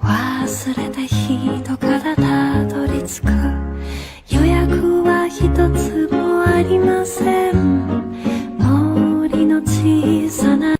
忘れた人からたどり着く。予約は一つもありません。森の小さな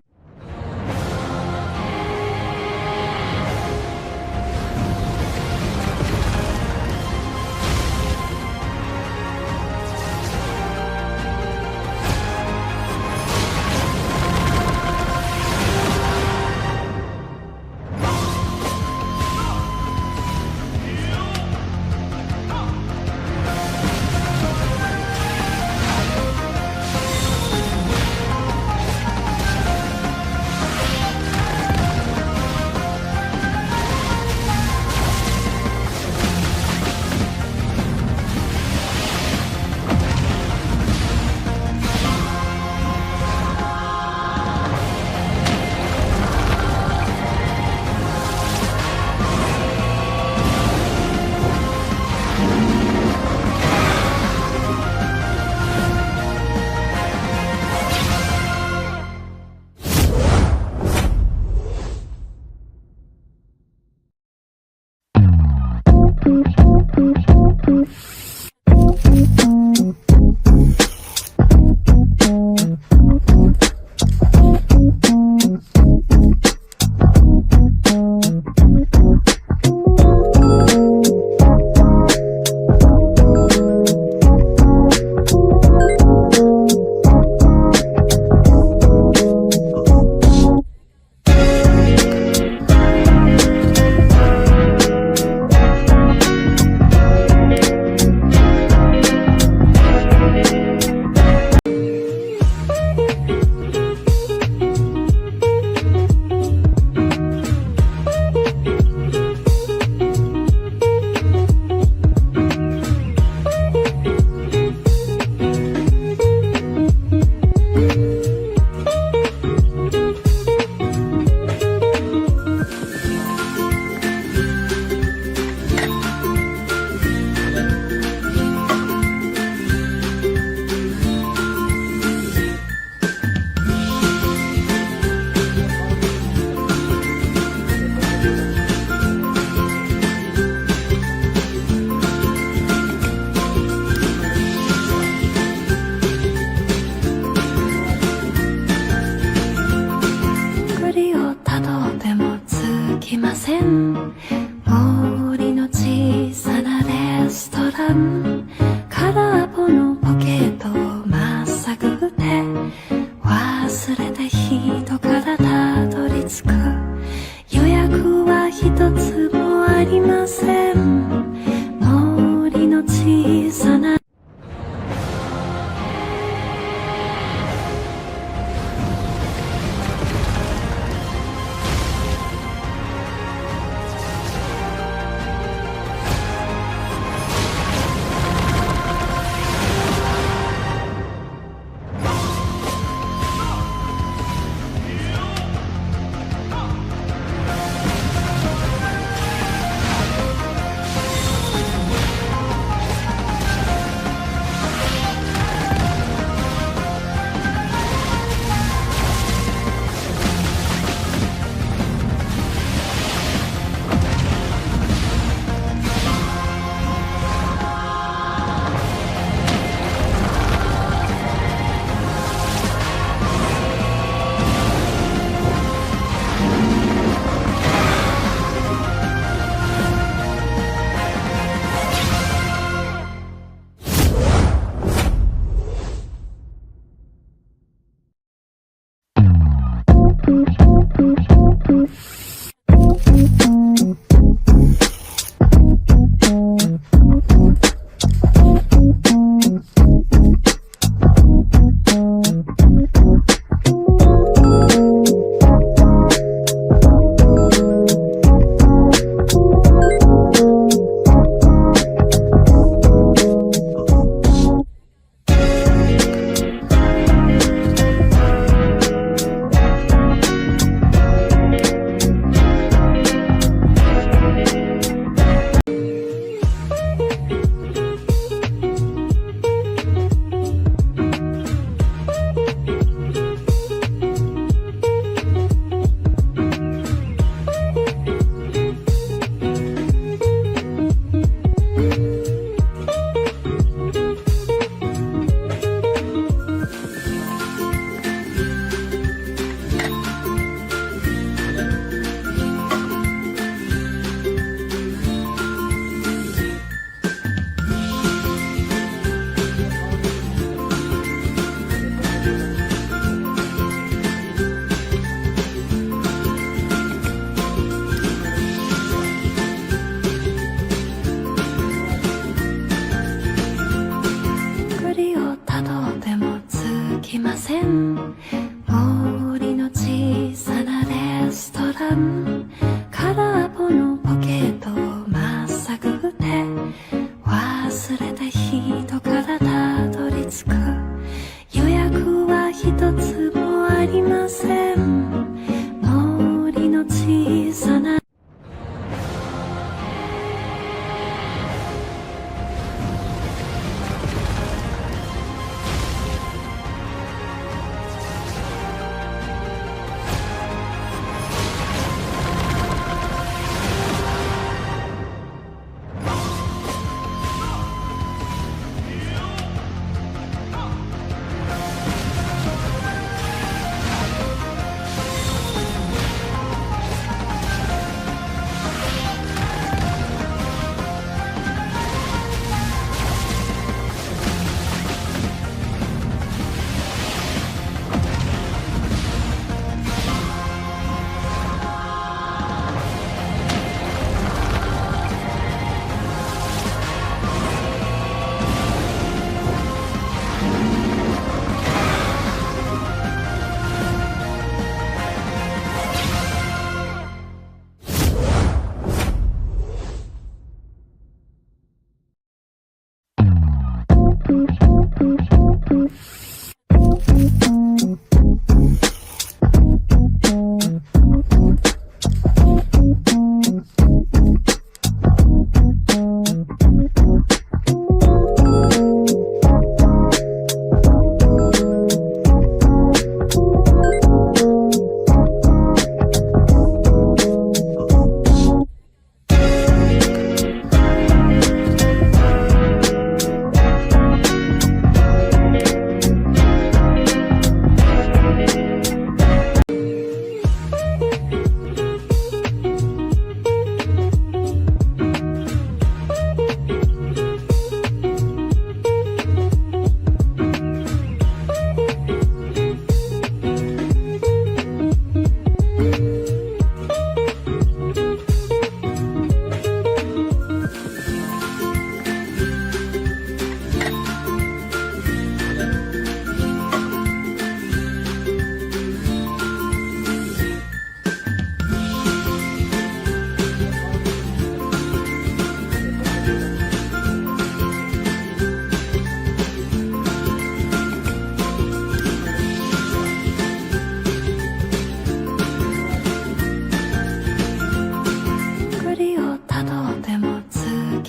森の小さなレストラン、空っぽのポケットをまっさぐって忘れた人からたどり着く。予約は一つもありません。森の小さな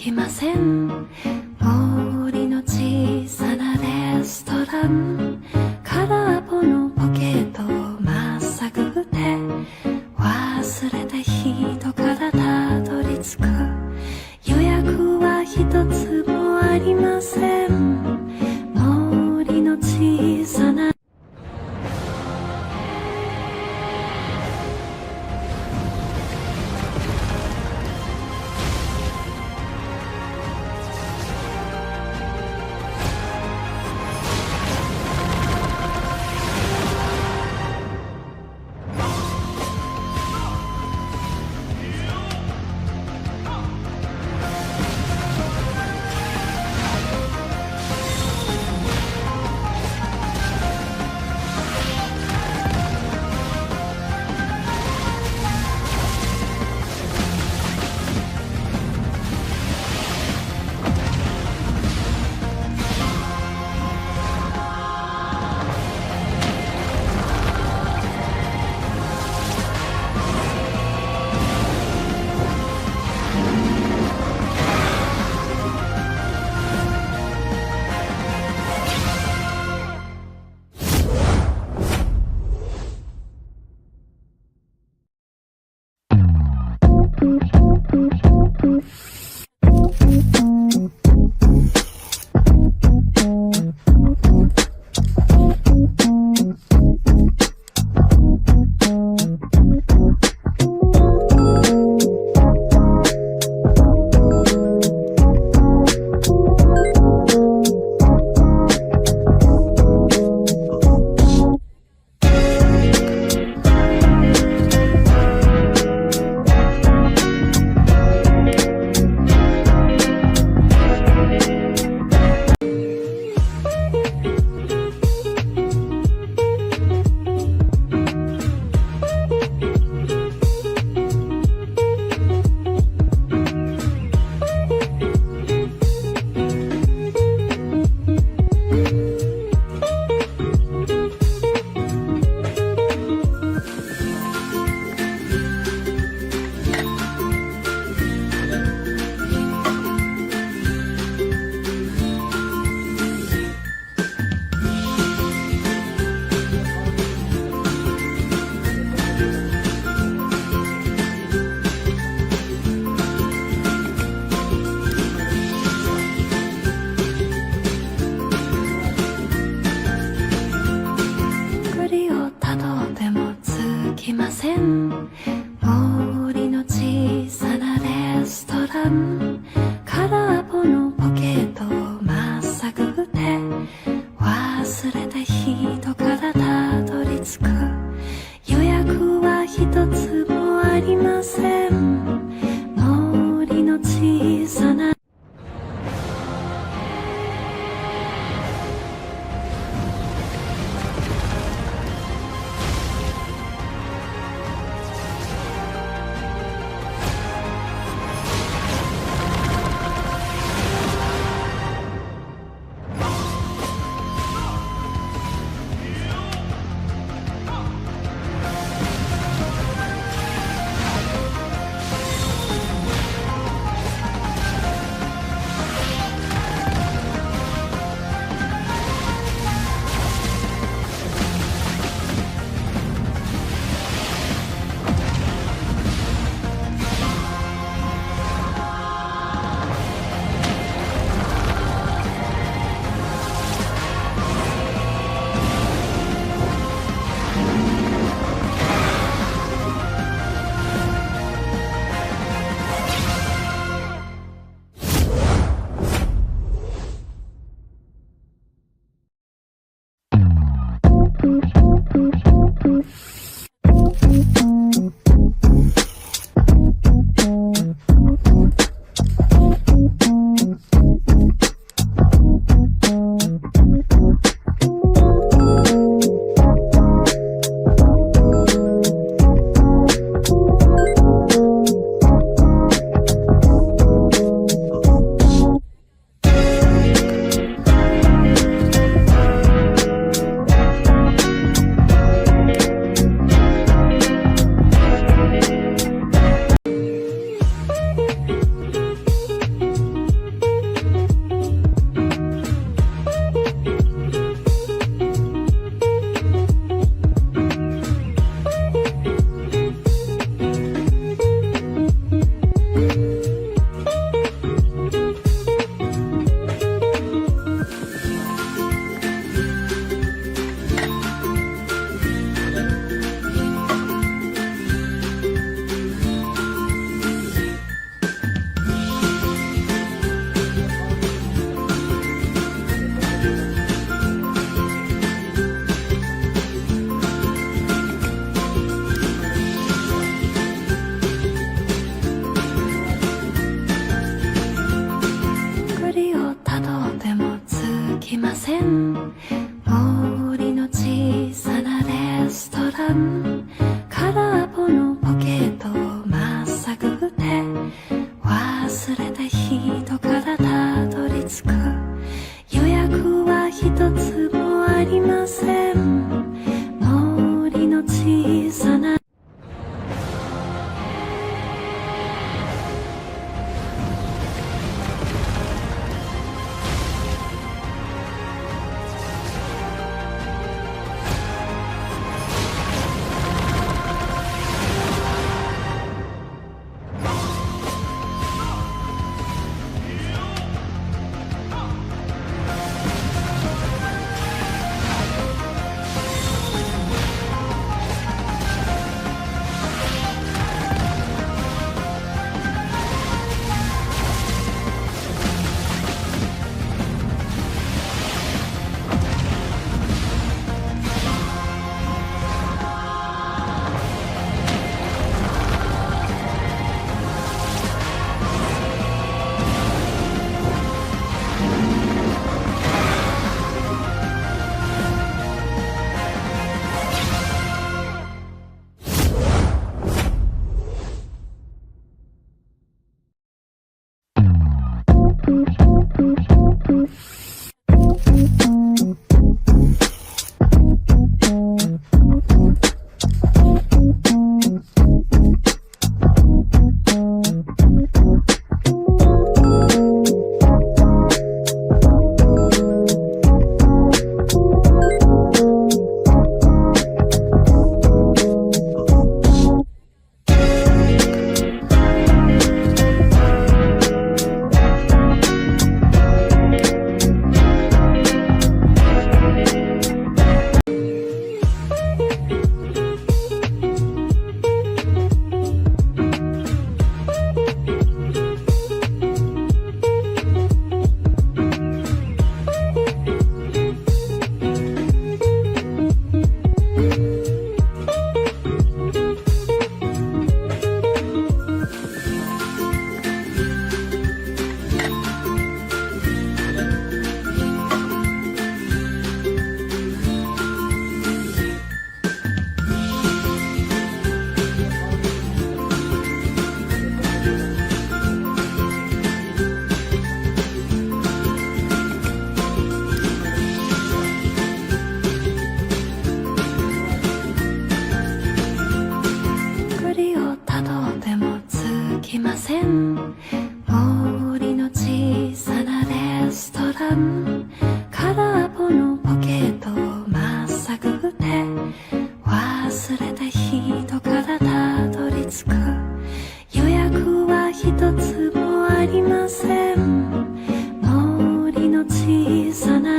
きません森の小さなレストラン空っぽのポケットをまっさぐって忘れた人からたどり着く予約は一つもありません森の小さなせん森の小さなレストラン空っぽのポケットをまっさぐって忘れた人からたどり着く予約は一つもありません森の小さな森の小さなレストラン空っぽのポケットをまっさぐって忘れた人からたどり着く予約は一つもありません森の小さな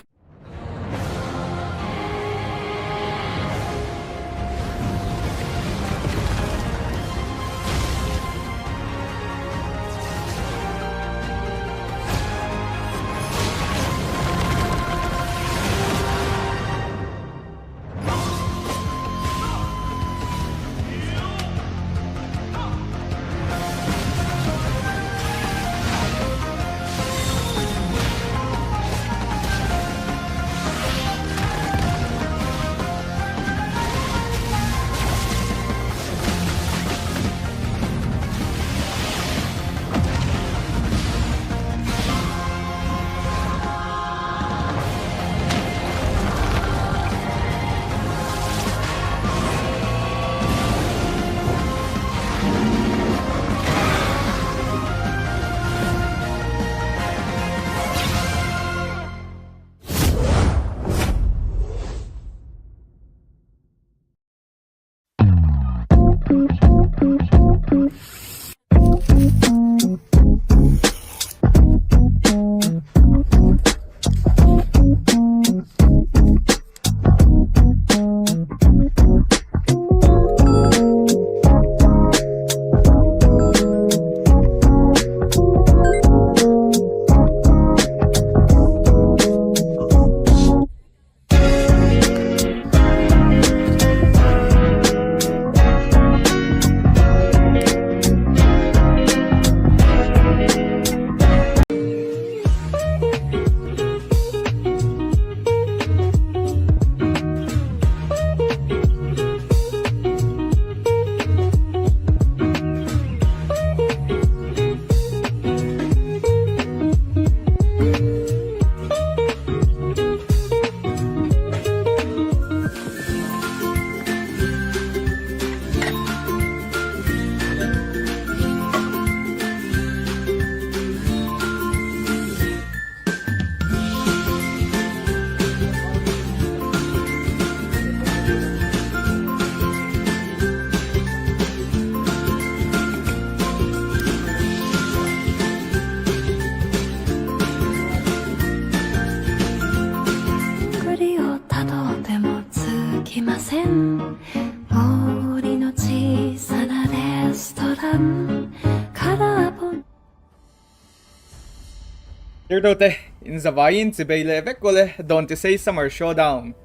Tirdote in Zavayin Tibele Vekole Don Tisei Summer Showdown.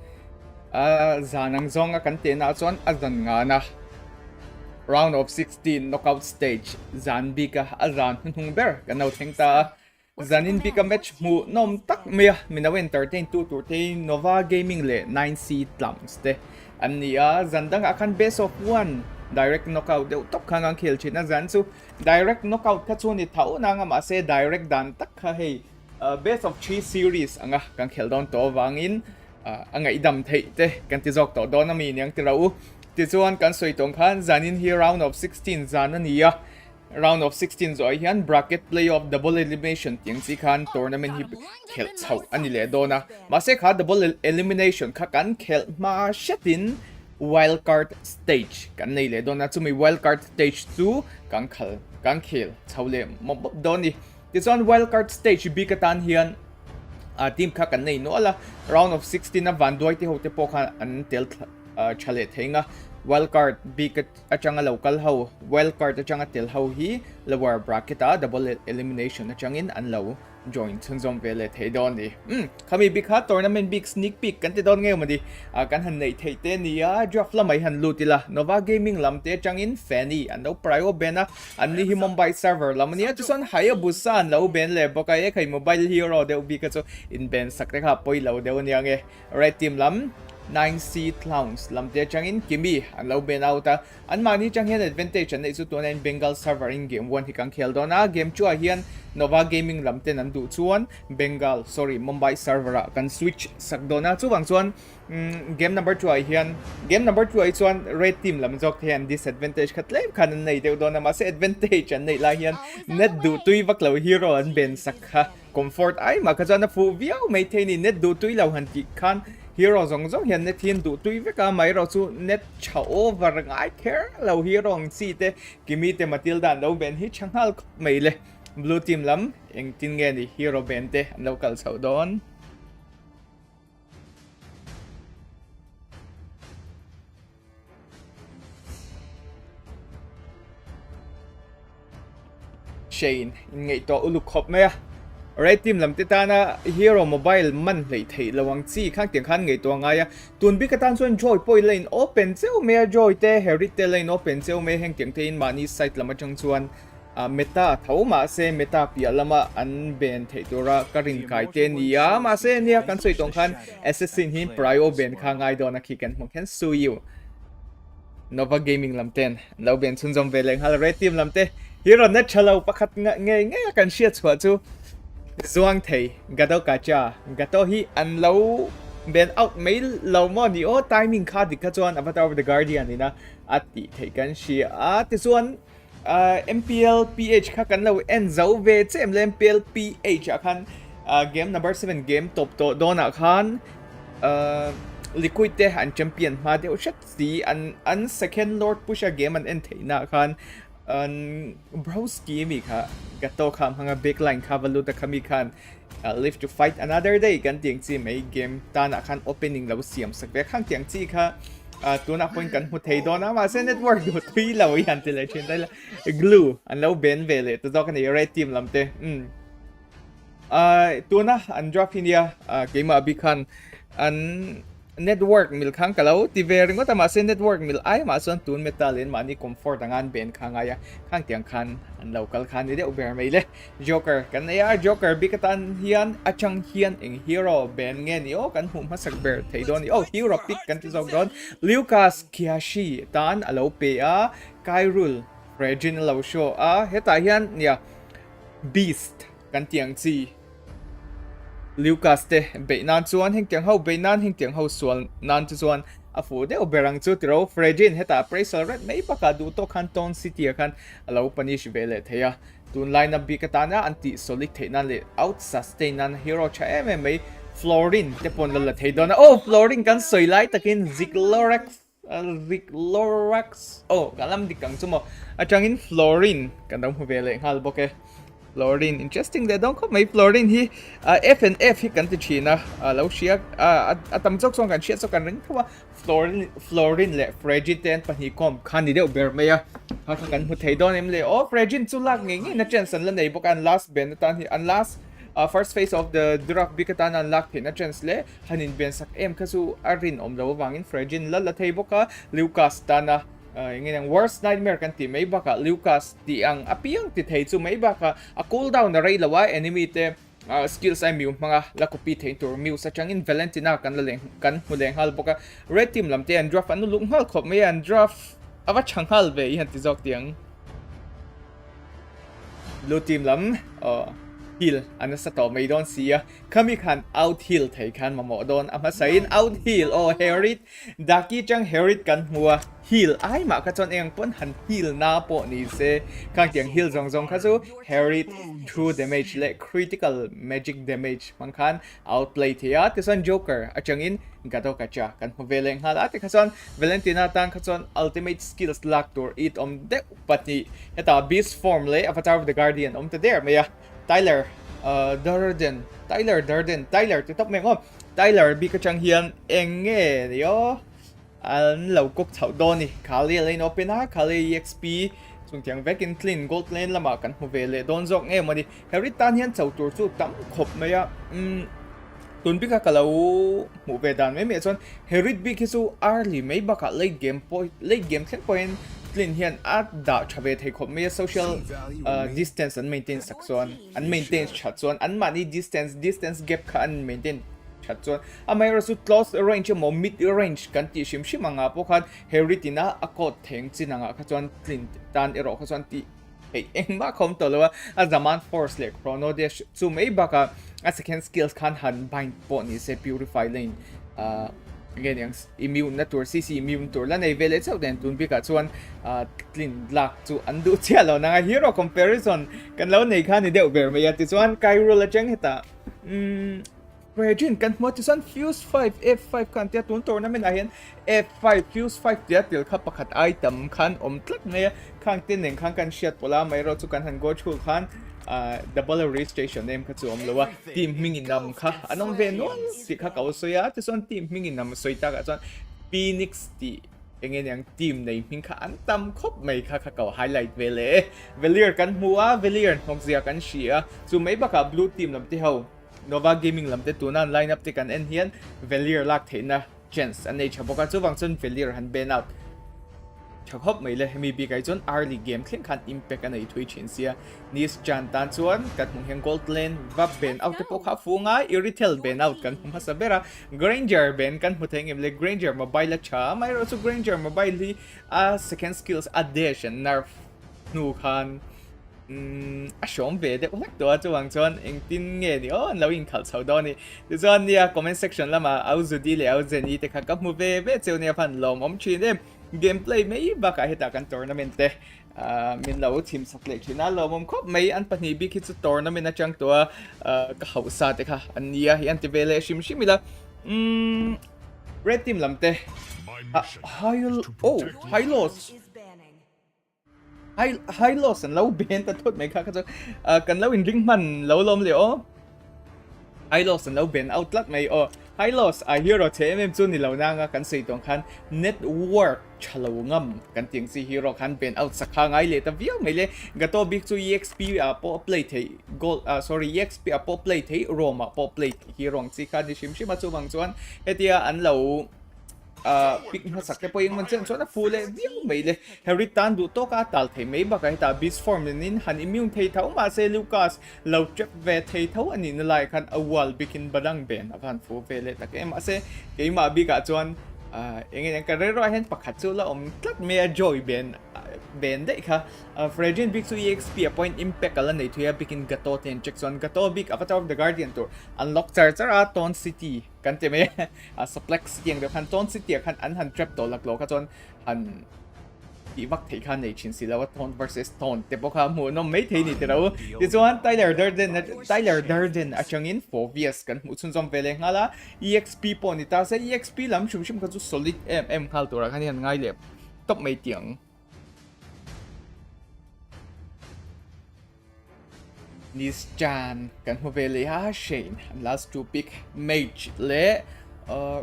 Zanang Zonga Kantena Zon Azan Ngana. Round of 16 knockout stage. Zan Bika Azan Hung Bear. Ganaw Tengta Zanin Bika match mu nom tak mea minawin 13-2 Nova Gaming le 9C Tlams te. Ania Zandang akan best of 1. Direct knockout deu tok khangang khel china zan chu direct knockout kha chu ni thau na nga ma se direct dan tak kha hei best of 3 series anga kang khel don to wangin anga idam thei te kan ti jok to don ami nyang ti rau ti chuan kan soi tong khan zanin hi round of 16 zan ania round of 16 zoi hian bracket play of double elimination tiang chi khan tournament hi khel chau ani le dona ma se kha double elimination kha kan khel ma shetin wildcard stage kan nei le dona chumi wildcard stage 2 kan khel chaule mob doni this on wildcard stage bi katan hian team kha kan nei no ala round of 16 na vandoi te hote po kha an tel chale thenga wildcard bi ka achanga local ho wildcard achanga tel ho hi lower bracket a double elimination achangin an low join chunzom vele theidon di khami bikha tournament big sneak peek kan te don nge madi kan han nei theite nia draft la mai han lutila nova gaming lamte changin fanny an no prio bena an ni hi mumbai server lamania chuson hayabusa an lo ben le boka e khai mobile hero de ubi ka cho in ben sakte kha poi lo de nia nge red team lam 9C Clowns lamte changin kimi an lo ben outa an mani changhen advantage an isu tonen Bengal server in game 1 hi kang khel dona game 2 hian Nova Gaming lamte nan du chuan Mumbai server kan switch sakdona chu wang chuan game number 2 hian game number 2 ai chuan red team lam jok hian disadvantage khatle khan nei deu dona ma se advantage an nei la hian net du tui vaklo hero an ben sakha comfort ai ma ka jana fu viau mai theini net du tui lo han ti khan hero zong zong hian net hin du tui ve ka mai ro chu net cha over ngai care lo hero ng si te kimi te matilda no ben hi changhal mai le blue team lam eng tin nge ni hero ben te local Showdown Shane ngei to uluk khop me red team lam titana hero mobile man lei thei lawang chi khang tiang khan ngei to ngaya tun bi katan chuan joy poi lane open cheu me joy te herite lane open cheu me heng tiang thein mani site lama chang chuan meta thoma se meta pia lama an ben thei tora karin kai te nia ma se nia kan soi tong khan assassin hin prio ben kha ngai dona ki kan mong khan su yu Nova Gaming lamten lo ben chunjom veleng hal red team lamte hero net chalo pakhat nge kan shia chwa chu Zuang thei gato kacha gato hi an lo ben out mail lo mo ni o timing kha dikha chuan avatar of the guardian ina ati thei kan shi ti chuan MPL PH kha kan lo en zo ve chem le MPL PH khan game number 7 game top to dona khan liquid te an champion ma de shat si an second lord push a game an en theina khan Browski mi kha gato kham hanga backline kha valuta khami khan live to fight another day kan tiang chi mai game ta na khan opening lo siam sak ve khang tiang chi kha tuna point kan hu thei dona ma se network do thui lo yan te le chen dai glue an lo ben vele to dok ni red team lamte tuna an drop india game abi khan an network mil khang kalau ti vering ko tama se network mil ai ma son tun metalin mani comfort angan ben khangaya khang tiang khan an local khan ni de uber mai le joker kan ya joker bikatan hian achang hian eng hero ben nge ni o kan hum hasak ber theidon o hero pick kan ti jok don Lucas Kiashi tan alo pe a Kairul Regin lo show a heta hian nia beast kan tiang chi Lucas te beinan chuan heng tiang ho beinan heng tiang ho sual nan chuan a fu de oberang chu tiro Fredin heta appraisal red mei paka du to Canton City khan alo punish vele theya tun line up bi katana anti solid theina le out sustain nan hero cha MMA Florin te pon la theidona Florin kan soilai takin Ziglorax kalam dikang chumo atangin Florin kan dam hu vele hal boke Florin interesting they don't call my Florin hi FNF hi kan ti china lo shia atam jok song kan shia so kan ring thwa Florin le Frigiten pa hi kom khan ni de ber meya ha kan hu thei don em le Frigin chu lak nge na chen san la nei bok an last ben tan hi an last first phase of the draft bikatan unlock pin na chance le hanin ben sak em kasu arin lo wangin fragin la table ka Lucas tana ang worst nightmare kan ti may baka Lucas ti ang apiang ti thei chu may baka a cooldown na ray lawa enemy te skills ay miu mga lakupi thei tur miu sa changin Valentina kan huleng hal boka red team lam te an draft anu lung hal khop may an draft awa changhal ve yan ti jok tiang blue team lam heal ano sa to may don siya kami kan out heal thei kan mamo don ama sain out heal Herit daki chang Herit kan hua heal ai ma ka chon eng pon han heal na po ni se kang tiang heal zong ka so Herit true damage le critical magic damage man kan outplay thia ti son Joker achangin gato kacha kan veleng hal ate ka son Valentina tan ka son ultimate skills lock door it de pati eta beast form le avatar of the guardian te there maya Tyler Durden tiktok meng Tyler bi ka chang hian enge yo an lo kok chau do ni kali lane open ha kali exp chung tiang vekin clean gold lane lama kan hu vele don zok nge mani Harry tan hian chau tur chu tam khop maya tun bi ka kalau mu ve dan me chon Harry bi ki su early mai baka late game point clean hian at da chabe thei khop me social distance and maintain sakson and maintain chatson and mani distance gap kha and maintain chatson amay rasu close range mo mid range kan ti shim anga pokhan Heritina akot theng chinanga khachon clean tan ero khachon ti hey engma khom tolwa a zaman force le chrono dash chu mai baka a second skills kan han bind po ni se purify lane again yang immune na tour CC immune tour la nei vele chau den tun bi ka chuan clean lock chu andu chialo na hero comparison kan lo nei khan ni deu ber me ya ti chuan Cairo la chang heta Regin kan mo ti chuan fuse 5 F5 kan tia tun tournament a hian F5 fuse 5 tia til kha pakhat item khan tlat me khang tin nen khang kan shiat pola mai ro chu kan han go chu khan double registration name ka chu lowa team mingin nam kha anong ve no si kha ka soya ti son team mingin nam soita ka chon Phoenix ti engen yang team nei ming kha an tam khop mai kha ka highlight vele Velier kan huwa Velier hong zia kan shia chu mai baka blue team lam ti ho Nova Gaming lam te tunan lineup ti kan en hian Velier lak theina chance an nei chaboka chu wangchon Velier han ben out chakop mai le mi bi kai chon early game khleng khan impact an ei thui chin sia nis chan tan chuan kat mung heng gold lane va ben out te pokha funga iritel ben out kan hum hasabera Granger ben kan mutheng im le Granger mobile cha mai ro chu Granger mobile hi a second skills addition nerf nu khan a shom ve de ulak to chu wang chon eng tin nge ni on lo in khal chau do ni ti chuan nia comment section lama au zudi le au zeni te kha kap mu ve cheu ne phan lom om chin em gameplay mai baka hita kan tournament te min lo team saklek china lo mom khop mai an pani bi ki chu tournament a chang to ka hausa te kha ania hi anti vele shimila red team lamte high loss and low ben ta thot mai kha ka kan lo in ring man lo lom le high loss and low ben outlet mai high loss a hero the mm chu ni lo na nga kan sei tong khan network chalo ngam kan ting si hero khan ben out sakha ngai le ta view mai le gato big chu exp a po play thei gold exp a po play thei roma po play hero chi kha ni shim ma chu wang chuan etia an lo pick na sakte po yung manchen so na full view mai le Harry tan du to ka tal thei mai ba ka ta beast form nin han immune thei thau ma se Lucas lo trap ve thei thau ani na lai khan awal bikin badang ben avan fu vele tak em ase ke ma bi ka chuan engin ka re ro hen pakhat chu la tlat me joy ben de kha Fragile big su exp point impact ala nei thuya bikin gato ten checkson gato big avatar of the guardian tour unlock charger a ton city kan te me a suplex tiang de khan ton city khan an han trap to lak lo ka chon han i vak thei khan nei chin silawa ton versus ton te pokha mu no mai thei ni te ro ti chuan Tyler Durden a changin fovious kan mu chun zom vele ngala exp po ni ta se exp lam shum ka chu solid mm khal tura khan hian ngai le top mai tiang Nis Chan kan hu vele ha Shane last two pick mage le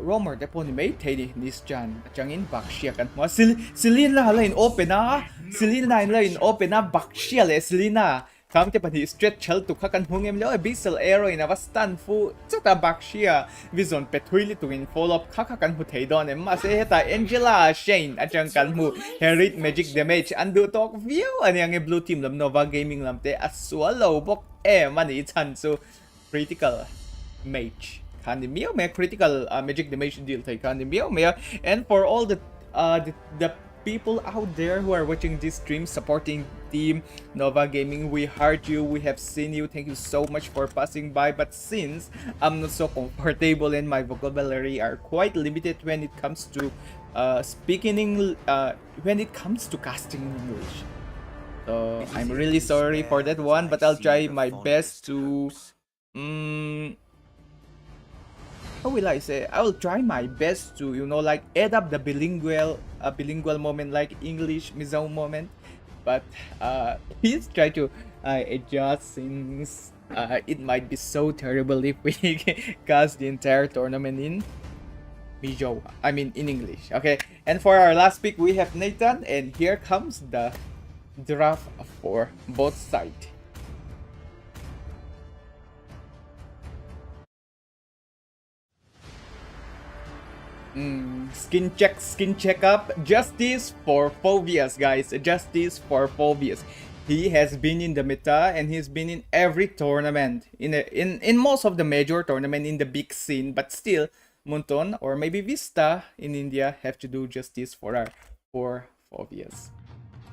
Romer de poni mai thei ni Nis Chan changin bakshia kan Selina la in open Selina in open bakshia le Selina Kam te pani stretch chal tu khakan hungem lo abyssal arrow in avastan fu chata bakshia vision pethuili tu in follow up khakakan hu theidon em ma se heta Angela Shane achang kan mu herit magic damage andu tok view ani ang blue team lam Nova Gaming lam te aswalo bok mani chan su critical mage kan mio me critical magic damage deal thai kan mio me and for all the people out there who are watching this stream supporting team Nova Gaming, we heard you, we have seen you, thank you so much for passing by. But since I'm not so comfortable and my vocabulary are quite limited when it comes to speaking when it comes to casting English, so I'm really sorry for that one, but I'll try my best to how will I say? I will try my best to, you know, like add up the bilingual moment, like English Mizao moment. But please try to adjust, since it might be so terrible if we cast the entire tournament in Mizao. I mean in English. Okay. And for our last pick, we have Nathan, and here comes the draft for both sides. Skin checkup. Justice for Phobias, guys. Justice for Phobias. He has been in the meta and he's been in every tournament, in most of the major tournament in the big scene. But still, Munton or maybe Vista in India have to do justice for our four Phobias.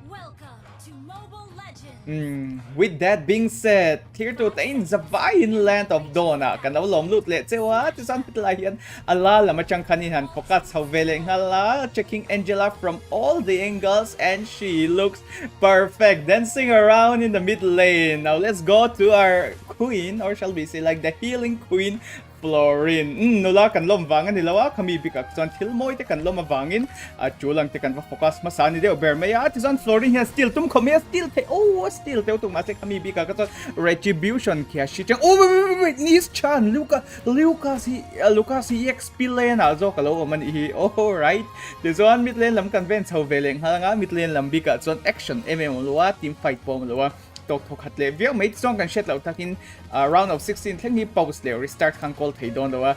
Welcome to Mobile Legends. With that being said, here to tain Zavain Land of Dona, kanawlom loot let's say what is on Pitlayan, alala machang kanihan pokat sa veleng hala, checking Angela from all the angles, and she looks perfect, dancing around in the mid lane. Now let's go to our queen, or shall we say like the healing queen, Florin. Nula kan lom vangan nilawa kami bikak son tilmoy te kan lom avangin at chulang te kan focus masani de obermaya at is on Florin has still tum kome still te still te tum mase kami bikak son retribution kya shi wait nis chan Lucas he XP lane also kalo man hi right this one mid lane lam kan ven chau veleng halanga mid lane lam bikak son action luwa team fight po luwa tok hatle view mate song kan shet lau takin round of 16 theng ni pause le restart kan call thei don dawa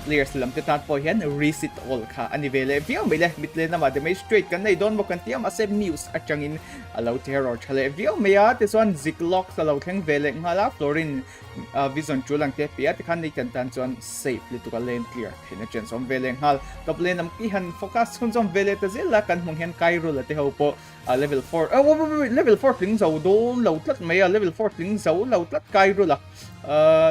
players lam te tat po hian reset all kha ani vele view mele mitle na ma damage straight kan nei don mo kan tiam asem news atangin allow terror chale view meya this one ziklock sa lau theng vele ngala Florin vision chulang te pia te kan nei kan tan chon safe litu ka lane clear thena chen som vele ngal top lane am pihan focus kun som vele te zela kan mong hian kairo la te ho po level 4 wait, level 4 pling zau don lo tlat meya level 4 pling zau lo tlat kairo la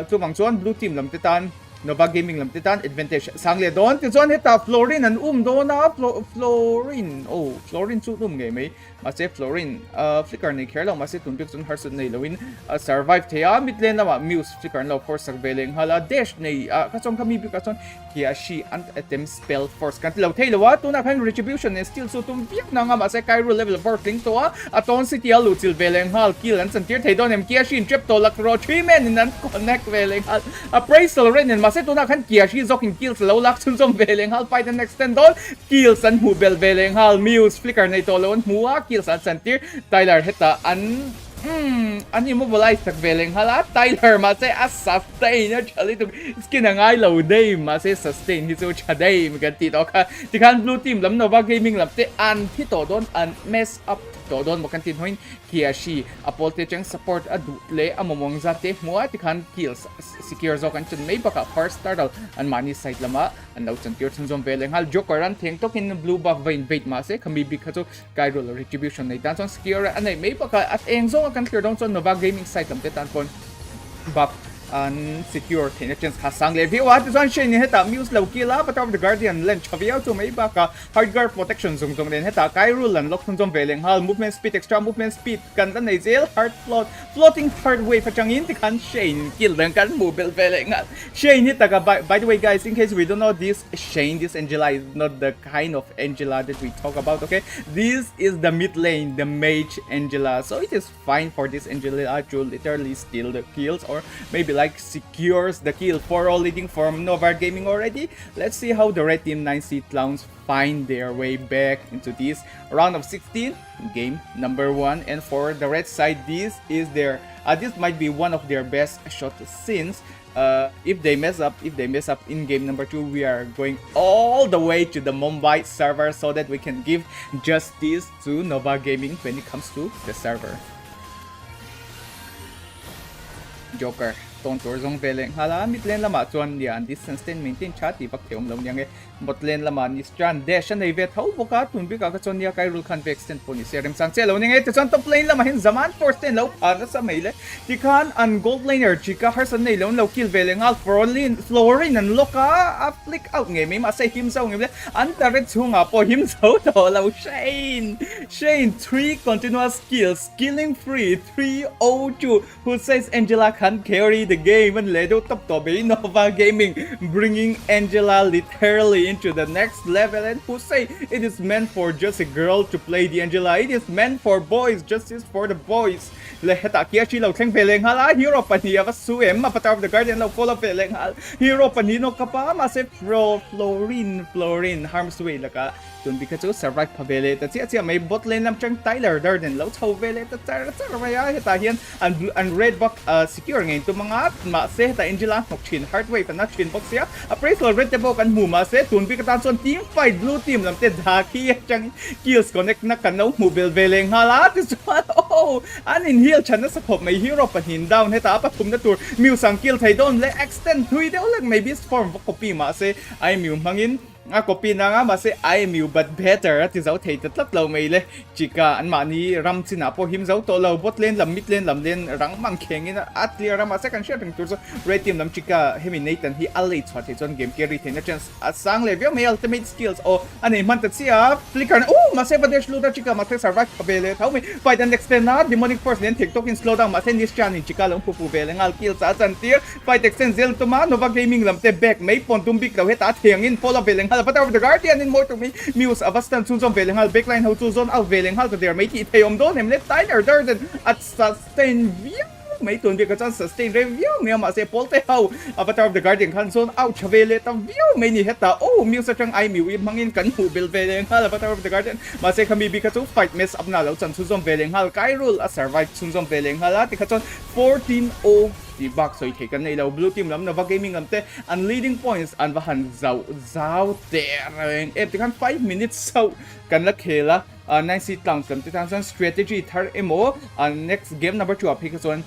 chu bang chuan blue team lam te tan Nova Gaming lam titan advantage sangle don ti chuan heta Florin an dona Florin Florin chu nge mai ma se Florin flicker nei kher lo ma se tun pik chun harsun nei loin survive thea mid lane ma muse flicker lo force sak veleng hala dash nei ka chong kami bi ka chon kia shi ant attempt spell force kan lo thei lo wa tu na kan retribution is still so tum biak na nga ma se Cairo level 4 thing to aton city alu til veleng hal kill an san tir thei don em kia shi trap to lak ro 3 men in an connect veleng hal appraisal ren in Masay tuna kan kia shi zoking kills low lak chun som veleng hal fight and extend don kills an hu bel veleng hal muse flicker nei to lon muwa kills an santir Tyler heta an immobilize tak veleng hala Tyler Masay as sustain na chali tu skin ang ai low day Masay sustain hizo chaday maganti to ka tikan blue team lam Nova Gaming lam te an hito don an mess up to don mo kantin hoin kia shi apolte chang support adutle amomong zate muwa tikan kills secure zo kan chun may baka first startle an money side lama an now chan tier chun zom veleng hal joker an theng to kin blue buff vein bait ma se kami bikato Cairo retribution nei dan son secure an may baka at eng zo kan clear down son Nova Gaming side lam te tan pon buff and secure connections hasang levi what is one shane heta muse low kila but of the guardian len chavia to may baka hard guard protection zung zung den heta Cairo lan lock zong veleng hal movement speed extra movement speed kan tan nei zel hard floating hard wave changin ti kan shane kill dan kan mobile veleng shane heta ka by the way guys, in case we don't know this Shane, this Angela is not the kind of Angela that we talk about, okay? This is the mid lane, the mage Angela, so it is fine for this Angela to literally steal the kills or maybe like secures the kill. 4-0 leading from Nova Gaming already. Let's see how the red team 9C Clowns find their way back into this round of 16, game number 1. And for the red side, this might be one of their best shots since if they mess up in game number 2, we are going all the way to the Mumbai server so that we can give justice to Nova Gaming when it comes to the server. Joker tong tur zong veleng hala mid lane lama chuan lian distance ten maintain chati pak theom lo nyang e bot lane lama ni strand dash an ve thau boka tun bi ka ka chon nia kai rule khan ve extend poni serim sang che lo nyang e te chon top lane lama hin zaman force ten lo na sa meile ti khan an gold laner chika harsan nei lo kill veleng al floorin floorin an loka a flick out nge me ma say him so nge an direct chunga po him so to lo Shane 3 continuous kills killing free 302 who says Angela can carry the game and led top to Nova Gaming, bringing Angela literally into the next level. And who say it is meant for just a girl to play the Angela, it is meant for boys, justice for the boys. Leheta kiachi lo thleng veleng hala hero pania va suem ma patar of the guardian lo follow veleng hal hero panino kapa ma se florin harm's way laka tun bikachu survive pavele ta chia may bot lane lam chang Tyler Durden lo chho vele ta char maya heta hian and red box secure ngain tu mga ma se ta Angela nok chin hardway pa na chin box ya appraisal red table kan mu ma se tun bikatan son team fight blue team lam te dhaki chang kills connect na kanaw mobile veleng hala this one oh anin heal chana sa khop may hero pa hin down heta pa thum na tur miu sang kill thai don le extend thui de like maybe form copy ma se ai miu mangin a copy na nga ma se IMU but better at zau thei tat lo mai le chika an ma ni ram china po him zau to lo bot lane lam mid lane lam lane rang mang kheng in at clear ram second shot ping tur so red team lam chika hemi Nathan hi alley chwa the chon game carry the chance a sang level me ultimate skills o ani man ta sia flicker oh ma se badesh luda chika ma se survive pabele thau me fight and extend na demonic force len TikTok in slow down ma se nis chan in chika long pu vele ngal kill sa chan tir fight extend zel to ma Nova Gaming lam te back may pon tum big lo heta theng in follow vele but of the guardian in more to me Muse avastan chunjom veleng hal backline how to zone out veleng hal to there make it theom don him let Tyler Durden at sustain view may tun bika chan sustain review me ma se polte how avatar of the guardian kan zone out chavele ta view may ni heta oh Muse chang I mi wi mangin kan hu bil veleng hal avatar of the guardian ma se kami bika chu fight mess up na lo chan chunjom veleng hal kai rule a survive chunjom veleng hal ti khachon 14-0 the box so take an elo blue team lam Nova Gaming lam te and leading points and vahan zau there if they can 5 minutes so kan la khela 9 Clowns lam te tan strategy third mo next game number 2 pick on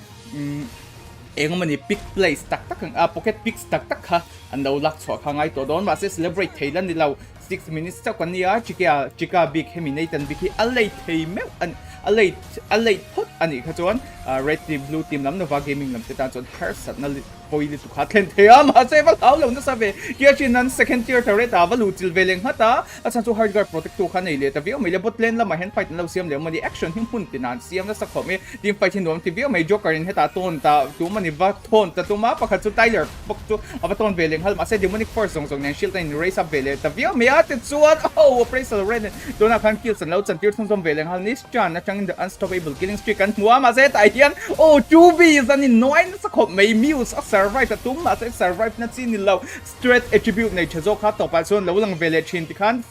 engmani pick place tak pocket picks tak ha and the luck chwa khangai to don ma se celebrate thailan ni lo 6 minutes ta kan ya chika big hemi Nathan biki alai thei me an alai put ani khachon red team blue team lam Nova Gaming lam te tan chon her sat na poili tu khatlen thea ma se val aw lo na sabe kia chin nan second tier turret avalu til veleng hata asan chu hard guard protect tu khan nei le ta view mai le bot lane la ma hand fight lo siam le mani action him hun tinan siam na sa khome team fight hin nom ti view mai joker in heta ton ta tu mani va thon ta tu ma pakhat chu Tyler bok tu avaton veleng hal ma se demonic force song nan shield in raise up vele ta view mai at chuan oh appraisal red dona khan kill san lo chan tir thon som veleng hal nis chan na chang in the unstoppable killing streak kan muwa ma se ta hian oh 2b zan in noin sa khop mai Muse survive tum ma se survive na chin lo straight attribute nei chazo kha to pa son lo lang vele chin ti khan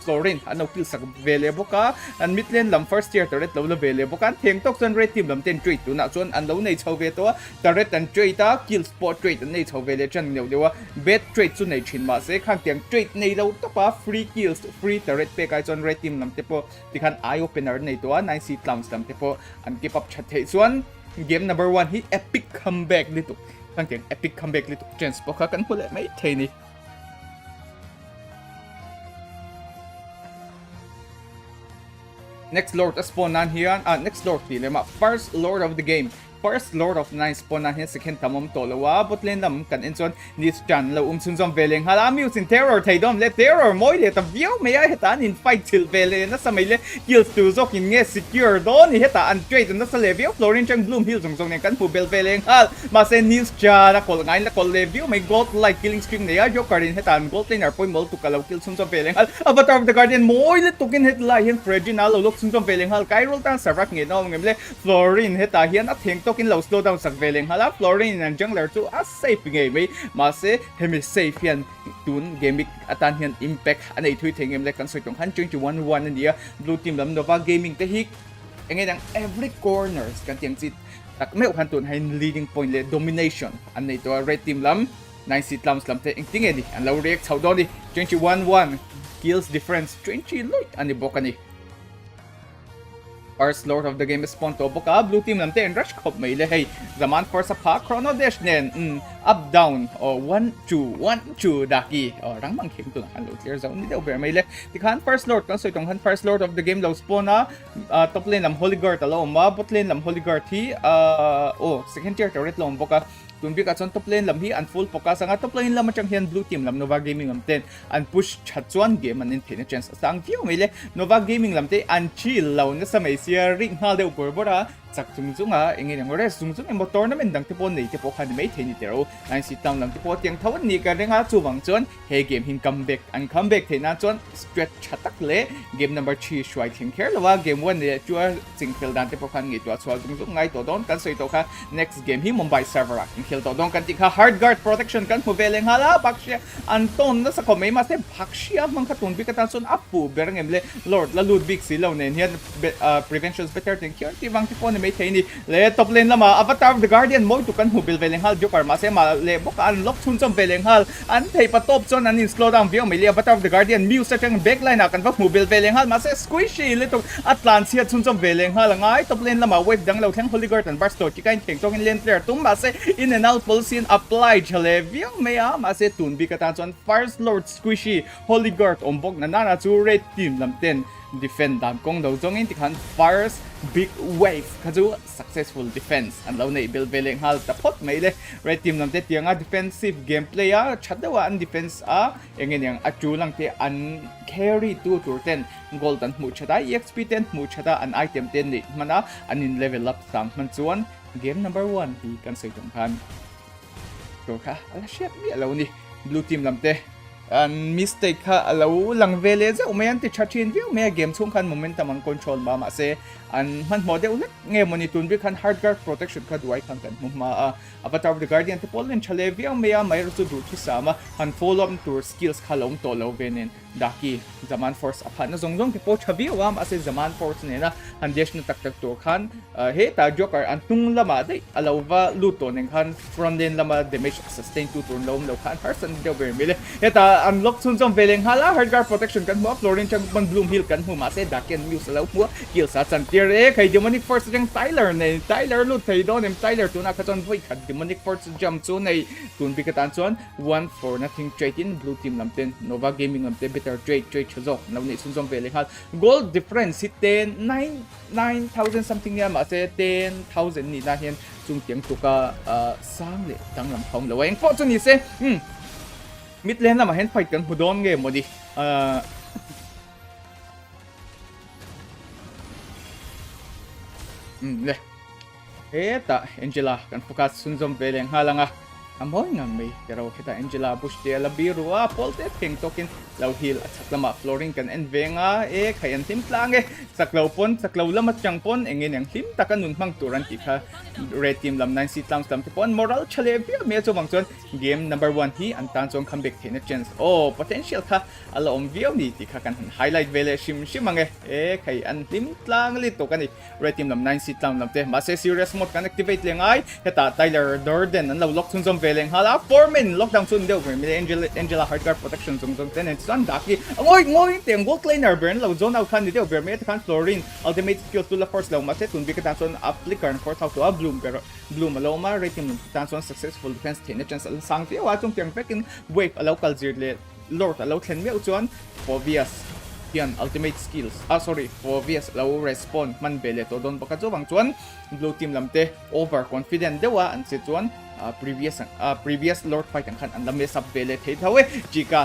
Florin ano kill sak vele boka and mid lane lam first tier turret lo vele boka theng tok son red team lam ten trade tu na chon an lo nei chho ve to turret and trade ta kill spot trade nei chho vele chan neu dewa bet trade chu nei chin ma se khang tiang trade nei lo to pa free kills free turret pe kai chon red team lam te po ti khan eye opener nei to 9 Clowns lam te po an keep up chat thei chuan game number 1 hi epic comeback litu khang tiang epic comeback litu chance po kha kan hule mai thei ni next lord spawn nan here next lord dilema first lord of the game first lord of 9 spawn nan here second tamom tolowa but len lam kan enchon nis chan lo chunjom veleng hala Muse in terror thaidom le terror moi le ta view me ai hetan in fight til vele na samai le kills tu zok in nge secure don ni heta an trade na sa level Florin chang bloom hill jong ne kan pu bel veleng hal ma se nis cha la kol ngai la kol level my god like killing string ne ya joker in hetan gold laner point mol tu kalaw kill chunjom veleng hal avatar of the guardian moi le tukin het la hian Freddy na lo lok chunjom veleng hal kai roll tan sarak nge no ngem le Florin heta hian a theng token low slow down sak veleng hala Florin and jungler to a safe game mai ma se hemi safe hian tun gamic atan hian impact anei thui thengem le kan soi tong han 21-1 ania blue team lam Nova Gaming te hi engai every corners kan tiang chit tak me han tun hain leading point le domination anei to red team lam 9 seat lams lam te engting edi an low react chawdo ni 21-1 kills difference 20 loit ani bokani First Lord of the game spawn to boka blue team lam te en rush khop mai le hey zaman for sa pa chrono dash nen up down or 1-2 daki or rang mang kheng tu an lo clear zone ni deu ber mai le ti khan first lord kan soi tong han first lord of the game lo spawn na top lane lam holy guard alo ma bot lane lam holy guard hi second tier turret lo boka tunbi ka chon top lane lam hi an full focus anga top lane lam chang hian blue team lam Nova Gaming lam ten an push chachuan game an in thena chance sang view mai le Nova Gaming lam te an chill lo na samai sia ring hal deu por bora chak chungchunga engin ang res chungchung em tournament dang te pon nei te po khan mai theni tero nine seat down lam te po tiang thawan ni ka renga chuwang chon he game hin comeback an comeback thena chon stretch chatak le game number 3 shwai thing kher lawa game 1 le chua singfield dan te po khan ngi to chwa chungchung ngai to don kan soi to kha next game hi Mumbai server khel to don kan ti kha hard guard protection kan hu veleng hala bakshia anton na sa ko mai ma se bakshia mang kha ton bi ka tan son apu berang em le lord la lud big si lo nen hian preventions better than cure ti wang ti pon mai theini le top lane lama avatar of the guardian mo tu kan hu bil veleng hal jokar ma se ma le bok an lock chun chom veleng hal an thei pa top chon an in slow down view mai le avatar of the guardian miu sa chang backline kan va hu bil veleng hal ma se squishy le to atlantia chun chom veleng hal ngai top lane lama wave dang lo thang holy guard an barsto ti kain theng tong in lane player tum ma se in and out pulse in apply chale view mai ma se tun bi ka tan chon first lord squishy holy guard ombok na na chu red team lam ten defend dan kong do zong in ti khan first big wave kaju successful defense an lo nei bil veleng hal ta pot mai le red team lam te tianga defensive gameplay a chadawa an defense a engin yang achu lang te an carry to turten golden mu chada exp 10 mu chada an item 10 ni mana an in level up sang man chuan game number 1 hi kan sei tong khan to kha ala shit mi alo ni blue team lam te an mistake kha alo lang vele za umayan ti chachin view me game chung khan momentum an control ba ma se an man model ulit nge moni tun bi khan hard guard protection kha duai khan kan ma avatar of the guardian te polen chale view me ya mai ru du thi sama han follow up tour skills khalom to lo venen daki zaman force aphan na zongjong ke po chavi wa ma se zaman force ne na han desh na tak tak to khan he ta joker an tung lama dai alova luto nen khan from lane lama damage sustain to turn lom lo khan person de ver mile eta unlock chun chom veleng hala hard guard protection kan mo florin chang ban bloom hill kan hu ma se daken muse lo mo kill sa chan tier e khai demonic force jang Tyler ne Tyler lu thei don em Tyler tu na ka chon voi khat demonic force jump chu nei tun bi ka tan chon 1-4 trade in blue team lam ten Nova Gaming lam te better trade chazok no ni sun chom veleng hal goal difference hit 9,000 something ya ma se 10,000 ni na hian chung tiang tu ka sang le tang lam phong lo eng po chu ni se mid lane lama hen fight kan hudon game modi le eta Angela kan focus sunzom veleng halanga amoy ngang may pero kita Angela bush de la birua polte ping token law hill at saklama flooring kan envenga khayan tim tlang saklaw lamat chang pon engin ang him takanun mang turan ti kha red team lam 9 seat lam te pon moral chale bia me cho bangchon game number 1 hi an tan chong comeback thena chance potential kha ala om view ni ti kha kan highlight vele shimange khay an tim tlang li to kani red team lam 9 seat lam te ma se serious mode kan activate lengai heta Tyler Durden an law lock chun chom veleng hala 4 min lockdown chun deu me Angela hard guard protection chung ten and son daki ngoi teng gold laner burn law zone out kan ni deu ber me kan florin ultimate skill to la force law ma se tun bi ka tan chon applicker for how to bloom pero bloom aloma rating tan chon successful defense thena chance al sang ti wa chung tiang pekin wave a local zir le lord allow thlen me chuan obvious yan ultimate skills for VS low respawn man bele to don baka chu bang chuan blue team lamte over confident dewa an se chuan previous lord fight an khan an lam sub bele thei thawe chika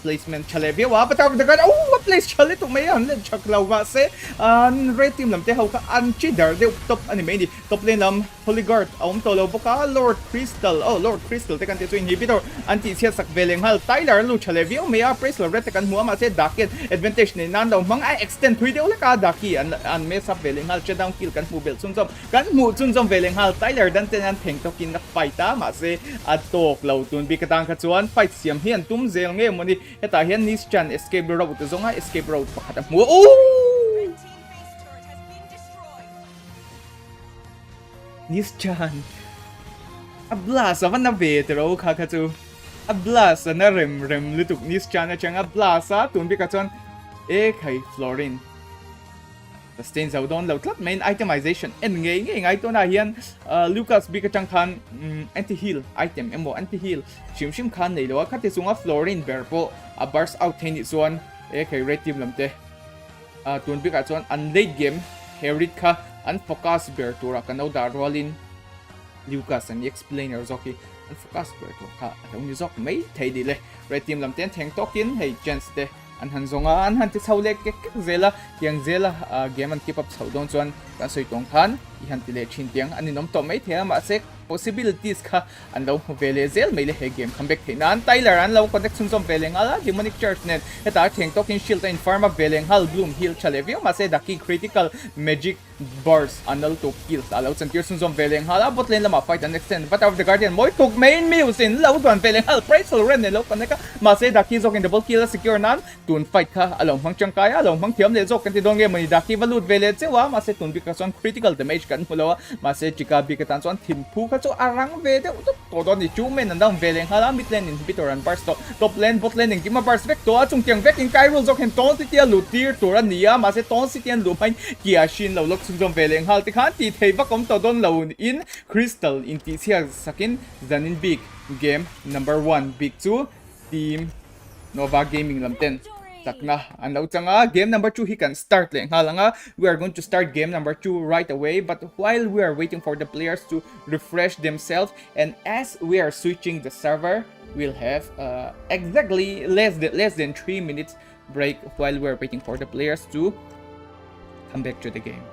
placement chale biwa but of the guard oh place chale to may an chaklaw ba se an red team lam te how ka an cheater de top anime ni top lane lam holy guard to lo boka lord crystal te kan te so inhibitor anti sia sak veleng hal tyler lu chale biwa may praise lo red te kan huama se daket advantage ni nan lo mang ai extend thui de ula ka daki an mess up veleng hal che down kill kan hu bel sun som kan mu chun som veleng hal tyler dan te an theng to kin na fight ta ma se atok lo tun bi katang ka chuan fight siam hian tum zel nge moni heta hian nis chan escape route to zonga escape route pakhat mu oh Red team base turret has been destroyed. nis chan a blast of an avetro kha kha chu a blast na rem lutuk nis chan a chang a blast a tun bi ka chuan e khai florin sustain zau don lo tlat main itemization en ngai to na hian lucas bi ka chang khan anti heal item emo anti heal shim khan nei lo kha te sunga florin berpo a burst out thein ni chuan e khai red team lamte tun bi ka chuan an late game herit kha an focus ber tura kanau da rolin lucas an explainer zoki an focus ber to kha atong ni zok mai thei di le red team lamten theng tokin hei chance te an han zonga an han ti chaule ke zela tiang zela game an keep up chaudon chuan kan soi tong khan I han ti le thin tiang ani nom to mai thea ma se possibilities kha an lo vele zel mai le he game comeback theina an tyler an lo connection som veleng ala demonic church net eta theng tokin shield in pharma veleng hal bloom heal chale view ma se daki critical magic bars anal to kills alo chan tir sun som veleng hala bot lane lama fight and extend but of the guardian moi tok main muse in lo don veleng hal price ren ne lo kaneka ma se daki zok in double kill secure nan tun fight kha along phang changkaya along phang thiam le zok kan ti dong ge mani daki valut vele chewa ma se tun bi ka son critical damage kan hulo ma se chika bi ka tan son thim phu kha chu arang ve de to don ni chu men an dang veleng hala mid lane inhibitor an burst top lane bot lane ki ma burst vek to chung tiang vek in kai rule zok hen ton ti tia lu tir to ran nia ma se ton si tian lu pain kia shin lo lok chung jom veleng hal ti khan ti thei ba kom to don lo in crystal in ti sia sakin zanin big game number 1 big 2 team nova gaming lamten takna an lo changa game number 2 he can start leng halanga we are going to start game number 2 right away but while we are waiting for the players to refresh themselves and as we are switching the server we'll have exactly less than 3 minutes break while we're waiting for the players to come back to the game.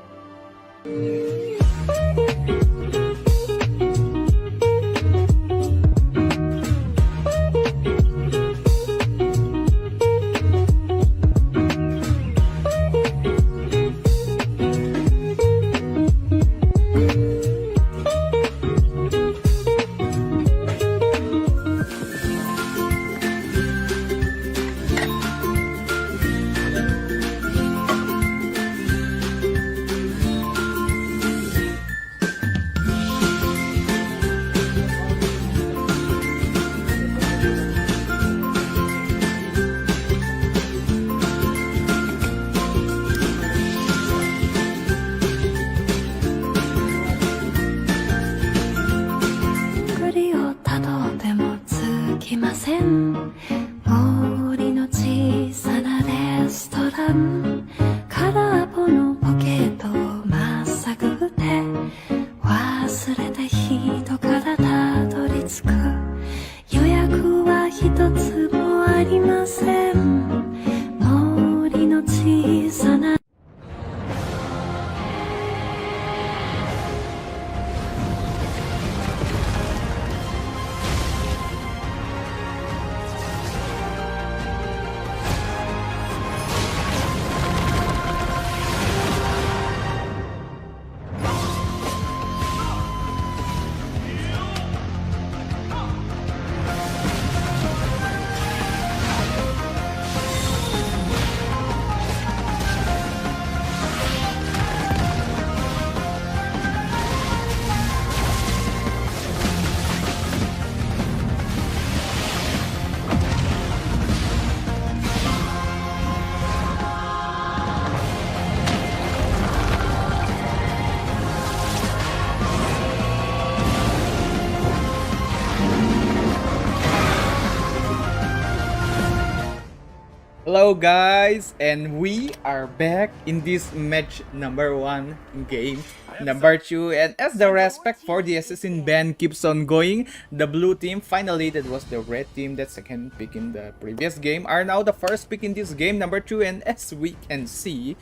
Hello guys, and we are back in this match number 1 game number 2, and as the respect for the assassin ban keeps on going, the blue team, finally that was the red team that second pick in the previous game, are now the first pick in this game number 2, and as we can see,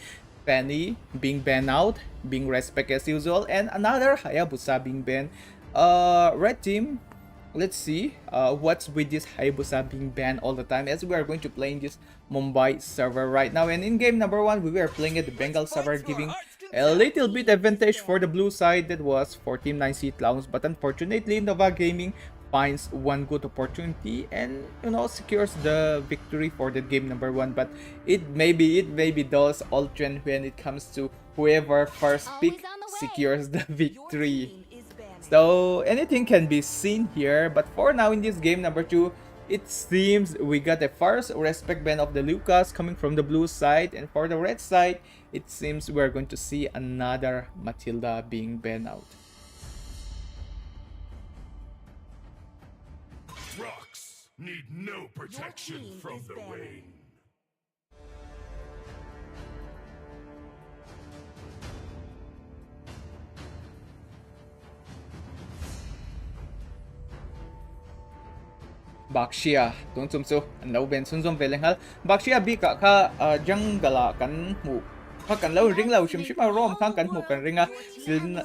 Penny being banned out, being respect as usual, and another Hayabusa being banned. Red team, let's see what's with this Hayabusa being banned all the time, as we are going to play in this Mumbai server right now. And in game number 1, we were playing at the Bengal server, giving a little bit advantage for the blue side. That was for Team 9C Clowns, but unfortunately Nova Gaming finds one good opportunity and, you know, secures the victory for the game number 1. But it maybe does alternate when it comes to whoever first pick secures the victory. So anything can be seen here, but for now in this game number 2, it seems we got the first respect ban of the Lucas coming from the blue side, and for the red side, it seems we're going to see another Matilda being banned out. Rocks need no protection from the rain. Bakshia tun chum chu an lo ben sun zum veleng hal Bakshia bi ka kha jangala kan mu kha kan lo ring lo shim shim rom khang kan mu kan ringa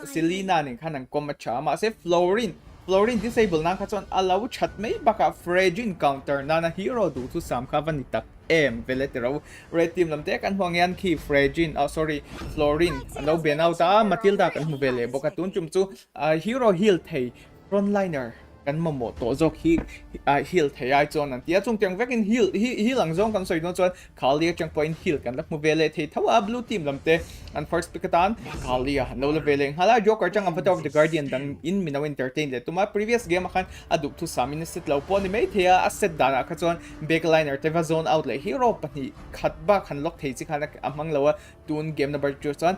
Selena ni khan ang kom cha ma se Florin disable na kha chon alaw chat mai baka fragile counter na hero du tu sam kha van tak em veletero red team lam te kan hwang yan khi fragile sorry Florin an lo ben out ta Matilda kan mu vele boka tun chum chu hero heal thei frontliner kan momo to jok heal thei chon an tia chung tiang vekin heal ang zong kan soi no chon Kalia chang point heal kan lak mu vele thei thawa blue team lamte an first pikatan Kalia no le veleng hala joker chang avatar of the guardian dang in minaw entertain le tuma previous game akan aduk tu samin set law po ni mai thea asset dana ka chon backliner teva zone out le hero pani khatba khan lok thei chi khana amang lawa tun game number 2 chon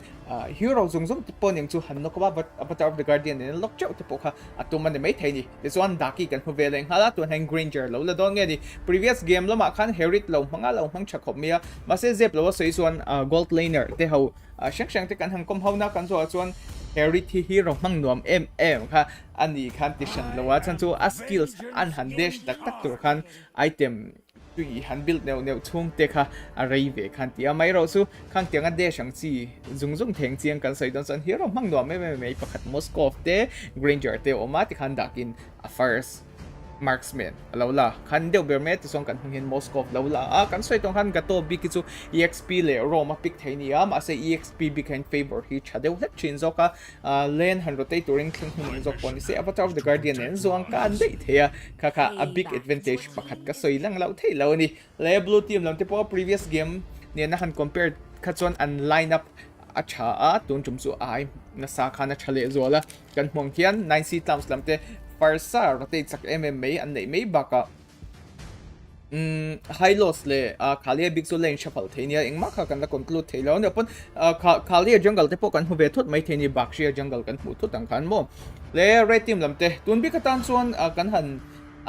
hero zung zung po ning chu han no ko ba avatar of the guardian ne lok chau te po kha atuma ni mai thei ni one daki kan huveleng hala to hang granger lo la don nge ni previous game lo ma khan herit lo manga lo mang chakhop mia ma se zep lo so iswan gold laner te ho shang te kan hang kom ho na kan so chuan herit hero mang nuam kha ani khan tishan lo wa chan chu a skills an han dash tak tur khan item tui han build neu chung te kha array ve khan tia mai ro su khang tiang a de shang chi zung theng chiang kan sai don san hero mang nuam me pakhat Moscow te granger te oma ti khan dakin a first marksman alawla khan deu bermet song kan hungin Moscow lawla kan soi tong khan gato bikichu exp le roma pick theini ma se exp behind favor hi chadeu let chin zoka len han rotate touring thing hung zok pon se avatar of the guardian en zong kan dei thea kha a big advantage pakhat ka soi lang lau thei lo ni le blue team lam te po previous game ne na han compare khachon an lineup acha a tun chum chu ai na sa khana chale zola kan hmong hian 9C Clowns lamte farsa rotate sak MMA an nei mai baka high loss le Kalia big so lane shuffle thenia engma kha kan la conclude thelo ne pon Kalia jungle te po kan hu ve thut mai theni Bakshia jungle kan hu thut ang khan mo le red team lamte tun bi ka tan chuan kan han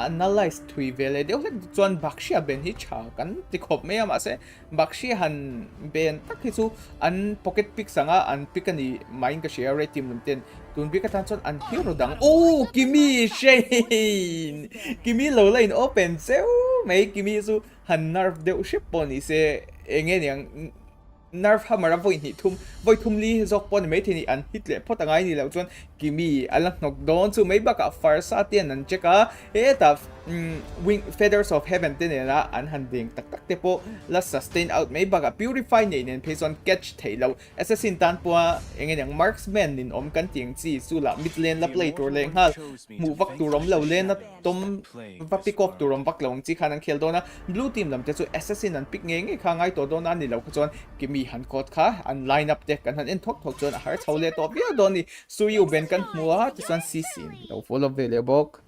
analyze thui vele deu chuan Bakshia ben hi cha kan ti khop me ama se Bakshia han ben tak hi chu an pocket pick sanga an pick ani main ka share red team lamten tun bi ka tan chuan an hero dang Kimi Shane Kimi lo line open se mai Kimi su han nerf deu ship poni se enge niang nerf hamara voi hi thum li zok pon mai thini an hit le photangai ni lo chuan Kimi alang nok don chu mai baka farsa tian an cheka eta wing feathers of heaven tenela an handing tak te po la sustain out mai baka purify nei nen phase on catch thailo assassin tan po enge yang marksman nin om kan tiang chi sula mid lane la play tur leng hal mu vak turom lo len na tom va pick up turom vak long chi khanang khel dona blue team lam te chu assassin an pick nge nge khangai to dona ni lo chuan Kimi han kot kha an line up te kan han en thok chuan har chhole to bia doni suyu ben kan mua ti san sisin lo follow vele bok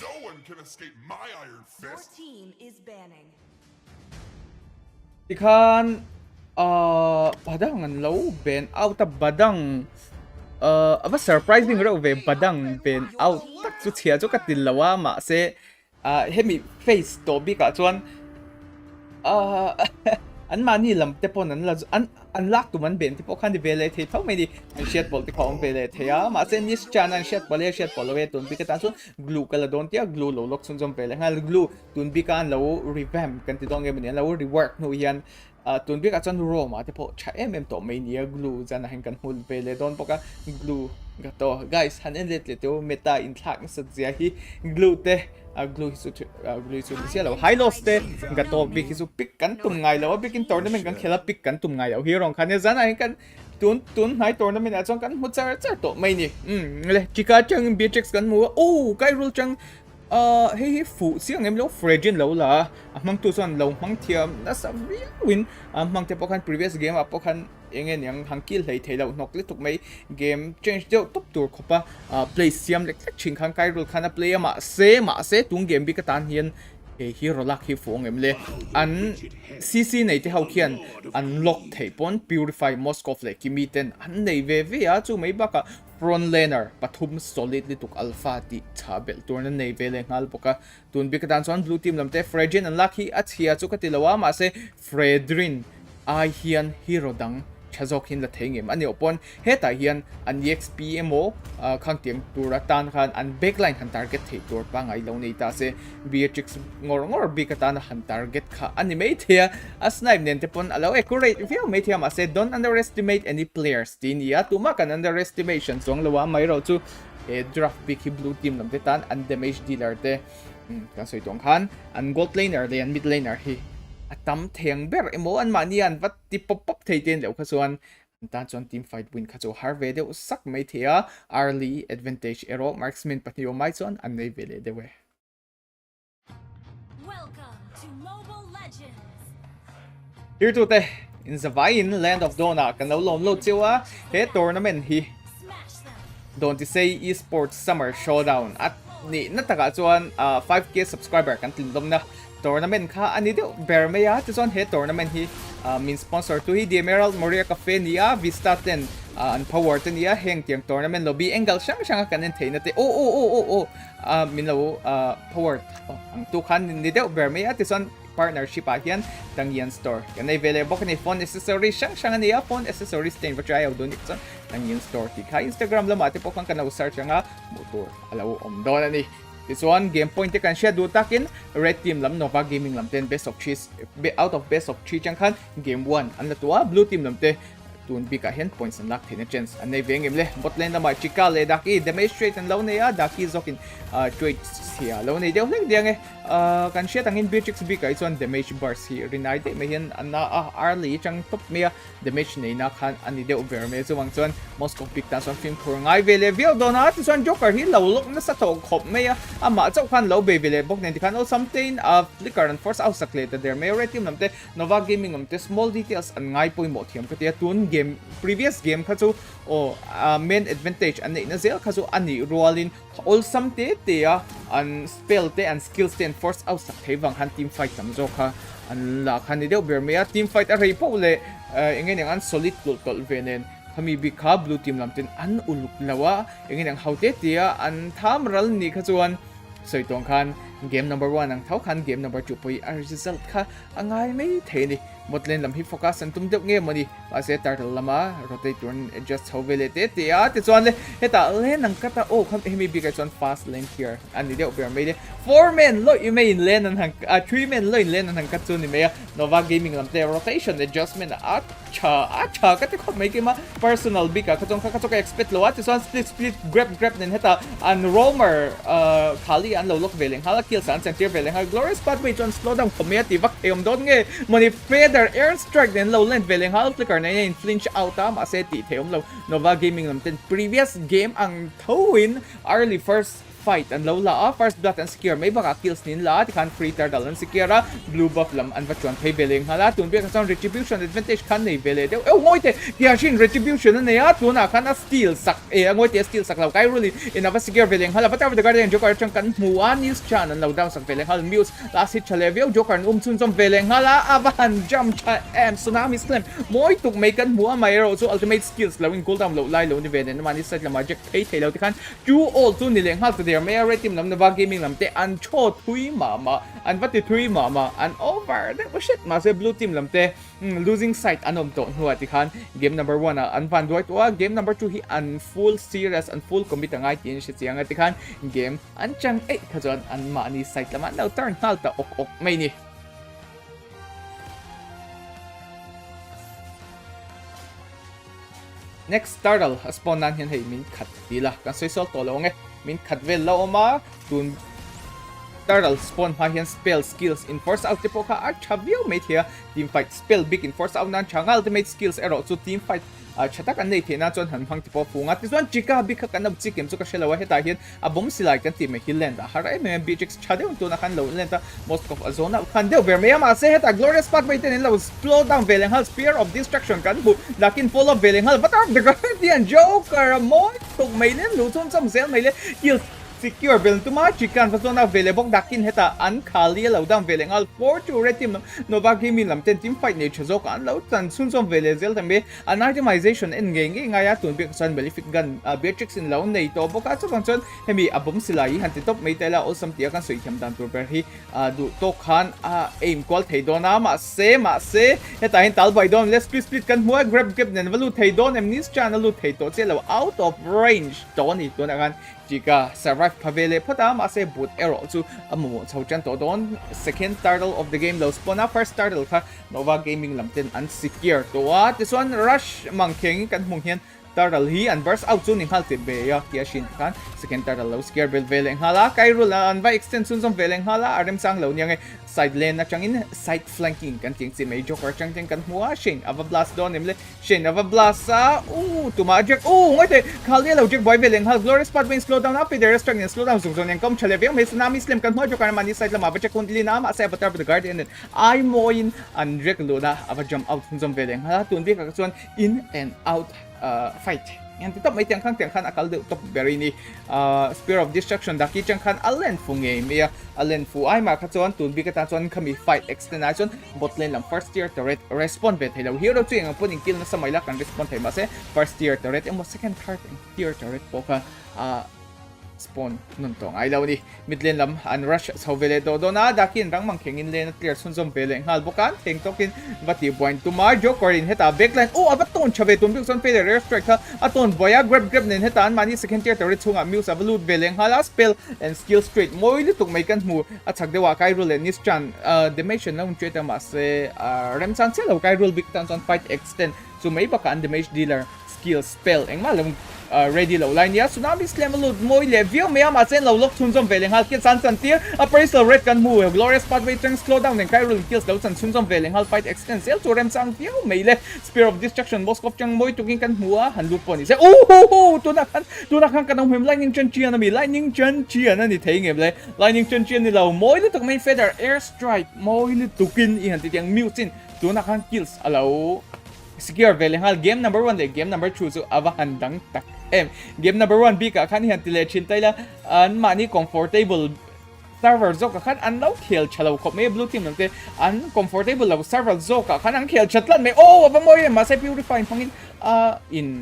No one can escape my iron Your fist. team is banning. Tikhan badang an lo ben out of badang aba surprising ro ve badang ben out tak chu chia chu ka til lawa ma se hemi face to bi ka chuan an mani lam te pon an la an lak tu man ben ti po khan di vele the thau mai di an shet bol ti khom vele the ya ma se nis chan an shet bol we tun bi ka ta chu glue kala don tia glue lo lok sun jom vele ngal glue tun bi kan lo revamp kan ti dong em ni lo rework no yan tun bi ka chan ro ma te po cha em to mai ni glue jan han kan hul vele don po ka glue ga to guys han en let le to meta in thak sa zia hi glue te glue su sia lo high loss te ga to bi ki su pick kan tum ngai lo bi kin tournament kan khela pick kan tum ngai au hi rong khan jan ai kan tun hai tournament a chong kan mu char to mai ni le chika chang btx kan mu kai rule chang hey phụ siang em lo fragile lo la mang tu son lo mang thiam that's a real win mang te pokhan previous game pokhan engen yang hangkil hei thei lo nok le tuk mai game change deu top tur khopa play siam le ching khang kai rule khana play ma se tung game bi ka tan hian hero lak hi fuang em le an cc nei te hau khian unlock thei pon purify moskov le kimi ten an nei ve a chu mai baka front laner pathum solidly tuk alpha ti chabel turna nei vele ngal poka tun bi ka dan chon blue team lamte fredrin an lucky achia chu ka tilawa ma se fredrin ai hian hero dang chazok hin la thengem ani opon heta hian an expmo khang tiang tura tan khan an backline han target thei tur pa ngai lo nei ta se beatrix ngor bi ka tan han target kha ani mai thia a snipe nen te pon alo accurate view mai thia ma se don't underestimate any players tin ya tuma kan underestimation song lawa mai ro chu draft pick hi blue team lam te tan an damage dealer te ka soi tong khan an gold laner le an mid laner hi atam theng ber emo an manian wat ti pop thei ten lo khasuan ta chon team fight win khacho harve de sak mai thea early advantage ero marksman patio mai chon an nei vele de we Welcome to Mobile Legends. here to te in Zavain land of Dona kan lo lom lo chewa he tournament hi Smash them. don Tisei Esports summer showdown at ni nataka chuan 5k subscriber kan tindom na tournament kha ani de ber me ya chuan he tournament hi min sponsor to hi the Emerald Moria Cafe nia Vista 10 an power ten ya heng tiang tournament lobby angle sang kanen theina te min lo power ang tu khan ni de ber me ya chuan partnership hian Tangyan store kan available kan phone accessories sang ania phone accessories ten va try out don chuan Tangyan store ti kha Instagram lam ate pokang kan search nga motor alaw don ani this one game point kan share do takin red team lam Nova Gaming lam 10 best of 3 out of best of 3 chang khan game 1 an la tua blue team lam te tun bi ka hen points and luck thina chance an nei veng em le bot lane la mai chika le daki demonstrate an lo ne ya daki zokin trade sia lo nei deu leng diang kan share tangin beatrix bi ka chuan damage bars hi rinai de me hian an early chang top me damage nei na khan ani deu ver me chuang chuan moscow pick ta chuan film khur ngai vele vial dona chuan joker hi lo lok na sa to khop me ama chau khan lo be vele bok nen khan something flicker and force out sakle there me red team lamte Nova Gaming lamte small details an ngai poi mo thiam ka te tun game previous game khachu main advantage an na zel khachu ani rolling all some te an spell te and skills te and force out sak thewang han team fight tam zo kha an la khan ni deu ber me team fight a rei po le engen an solid tol venen khami bi kha blue team lamten an uluk lawa engen ang haute tia an tham ral ni khachuan soi tong khan game number 1 ang thau khan game number 2 poi a result kha angai mai theni motlen lam hi focus an tum deuh nge mani ase turtle lama rotate turn adjust how vele te te chuan le heta len ang kata kham hemi bi ka chuan fast lane here ani deuh ber mai de 4 men lo you main lane an hang 3 men lo in lane an hang ka chu ni me Nova Gaming lam te rotation adjustment acha ka te khom mai ke ma personal bi ka chong ka expect lo at chuan split grab nen heta an roamer khali an lo lok veleng hala kill san center veleng ha glorious pathway chuan slow down community vak eom don nge mani air strike then low length veleng hal flicker na in flinch out am ase ti theom lo Nova Gaming lam ten previous game ang thowin early first fight an lo la first blood an secure mai baka kills nin la ti khan free turtle an secure blue buff lam an va chuan phei beleng hala tun be ka son retribution advantage khan nei vele de ngoi te kia shin retribution an ya tuna khan a steal sak ngoi te steal sak lo kai really in a secure veleng hala but the guardian joker chang kan muan news chan an lo down sak veleng hal muse last hit chale view joker chun som veleng hala avan jump cha and tsunami slam moi tuk mai kan mua mai ro so ultimate skills lo in cooldown lo lai lo ni velen mani set la magic thei lo ti khan chu all tu ni leng hal to there mai red team lam na va gaming lam te an cho thui mama an va ti thui mama an over that was shit ma se blue team lam te losing sight anom to huwa ti khan game number 1 an van doi to game number 2 hi an full serious and full commit ngai tin shi chiang ti khan game an chang khajon an ma ni sight lama no turn hal ta ok mai ni next turtle spawn nan hian hei min khat tila kan soi sol to lo nge min khat vel lo ma tun turtle spawn ha hian spell skills in force out te poka a chavio mate here team fight spell big in force out nan changa ultimate skills ero chu team fight chatak an nei thena chon han phang ti po funga ti chuan chika bi kha kan chi kem chu ka shela wa heta hian a bom silai kan ti me hilen da har ai me bjx chade un tu na kan lo len ta most of azona kan de ver me ma se heta glorious spot wait in lo slow down velen hal spear of destruction kan bu lakin full of velen hal but the guardian joker mo tuk mai len lu chon chom zel mai le kill secure velen tu ma chikan fa zona vele bok dakin heta an khali lo dam velen al 4-2 red team nova game lam ten team fight ne chzo kan lo tan sun som vele zel tambe an itemization en nge nga ya tun be san benefit gun beatrix in lo nei to boka chu kan chon hemi abum silai han ti top mai tela osam tia kan soi kham dan tur ber hi du to khan aim kwal thei dona ma se heta hin tal bai don let's split kan hua grab nen valu thei don em nis channel lu thei to chelo out of range to ni to na kan Jika survive pavele pata ma se boot arrow chu amu chau chan to don second turtle of the game lo spawn first turtle kha nova gaming lamten unsecure to this one rush mangking kan mung hian turtle hi and burst out chu ning halte be ya kia shin kan second turtle lo scare bel veleng hala kai rule an vai extension som veleng hala arem sang lo niang side lane na changin side flanking kan ting si major joker chang ting kan hua shin ava blast don emle shin ava blast tu magic ngoi te khali lo jek boy veleng hal glorious spot win slow down up there restricting slow down zung zong yang kom chale veng me tsunami slam kan hua joker mani side lama bacha kun lina ma se batar the guardian I moin and rek luna ava jump out zum veleng hala tun bi ka chuan in and out fight yang top mai tiang khan akal de top berry ni spear of destruction daki chang khan alen fu nge me alen fu ai ma kha chon tun bi ka ta chon khami fight extension bot lane lam first tier turret respond bet hello hero chu yang puning kill na samai la kan respond thai ma se first tier turret and second tier turret poka spawn nun tong ai lo ni mid lane lam an rush so vele do na dakin rang mang khengin lane clear sun som vele hal bokan theng tokin bati point to mar joker in heta backline abaton chave tum bi son failure air strike aton boya grab nen heta an mani second tier turret chunga muse avalut vele hala spell and skill straight moi li tuk mai kan mu achak dewa kai rule nis chan dimension na uncheta ma se rem chan se lo kai rule big tan on fight extend so mai baka an damage dealer skill spell engma lam ready lo line ya tsunami slam lo moi le view me ama chen lo lok thun som veleng hal kill san tier appraisal red kan mu glorious spot waiting slow down and Kyril kills lo san thun som veleng hal fight extend sel to rem sang view me le spear of destruction boss kop chang moi tuking kan hua han lut pon ni se tu na kan kan hom lightning chen chian na mi lightning chen chian na ni thei ngem le lightning chen chian ni lo moi le tuk main feather air strike moi le tukin i han ti tiang mutin tu na kan kills alo secure veleng hal game number 1 de game number 2 so ava handang tak game number 1 bi ka khan hian tile chin taila an mani comfortable server zo ka khan an lo khel chalo khop me blue team nangte an comfortable lo server zo ka khan an khel chatlan me ava moi ma se purify phangin in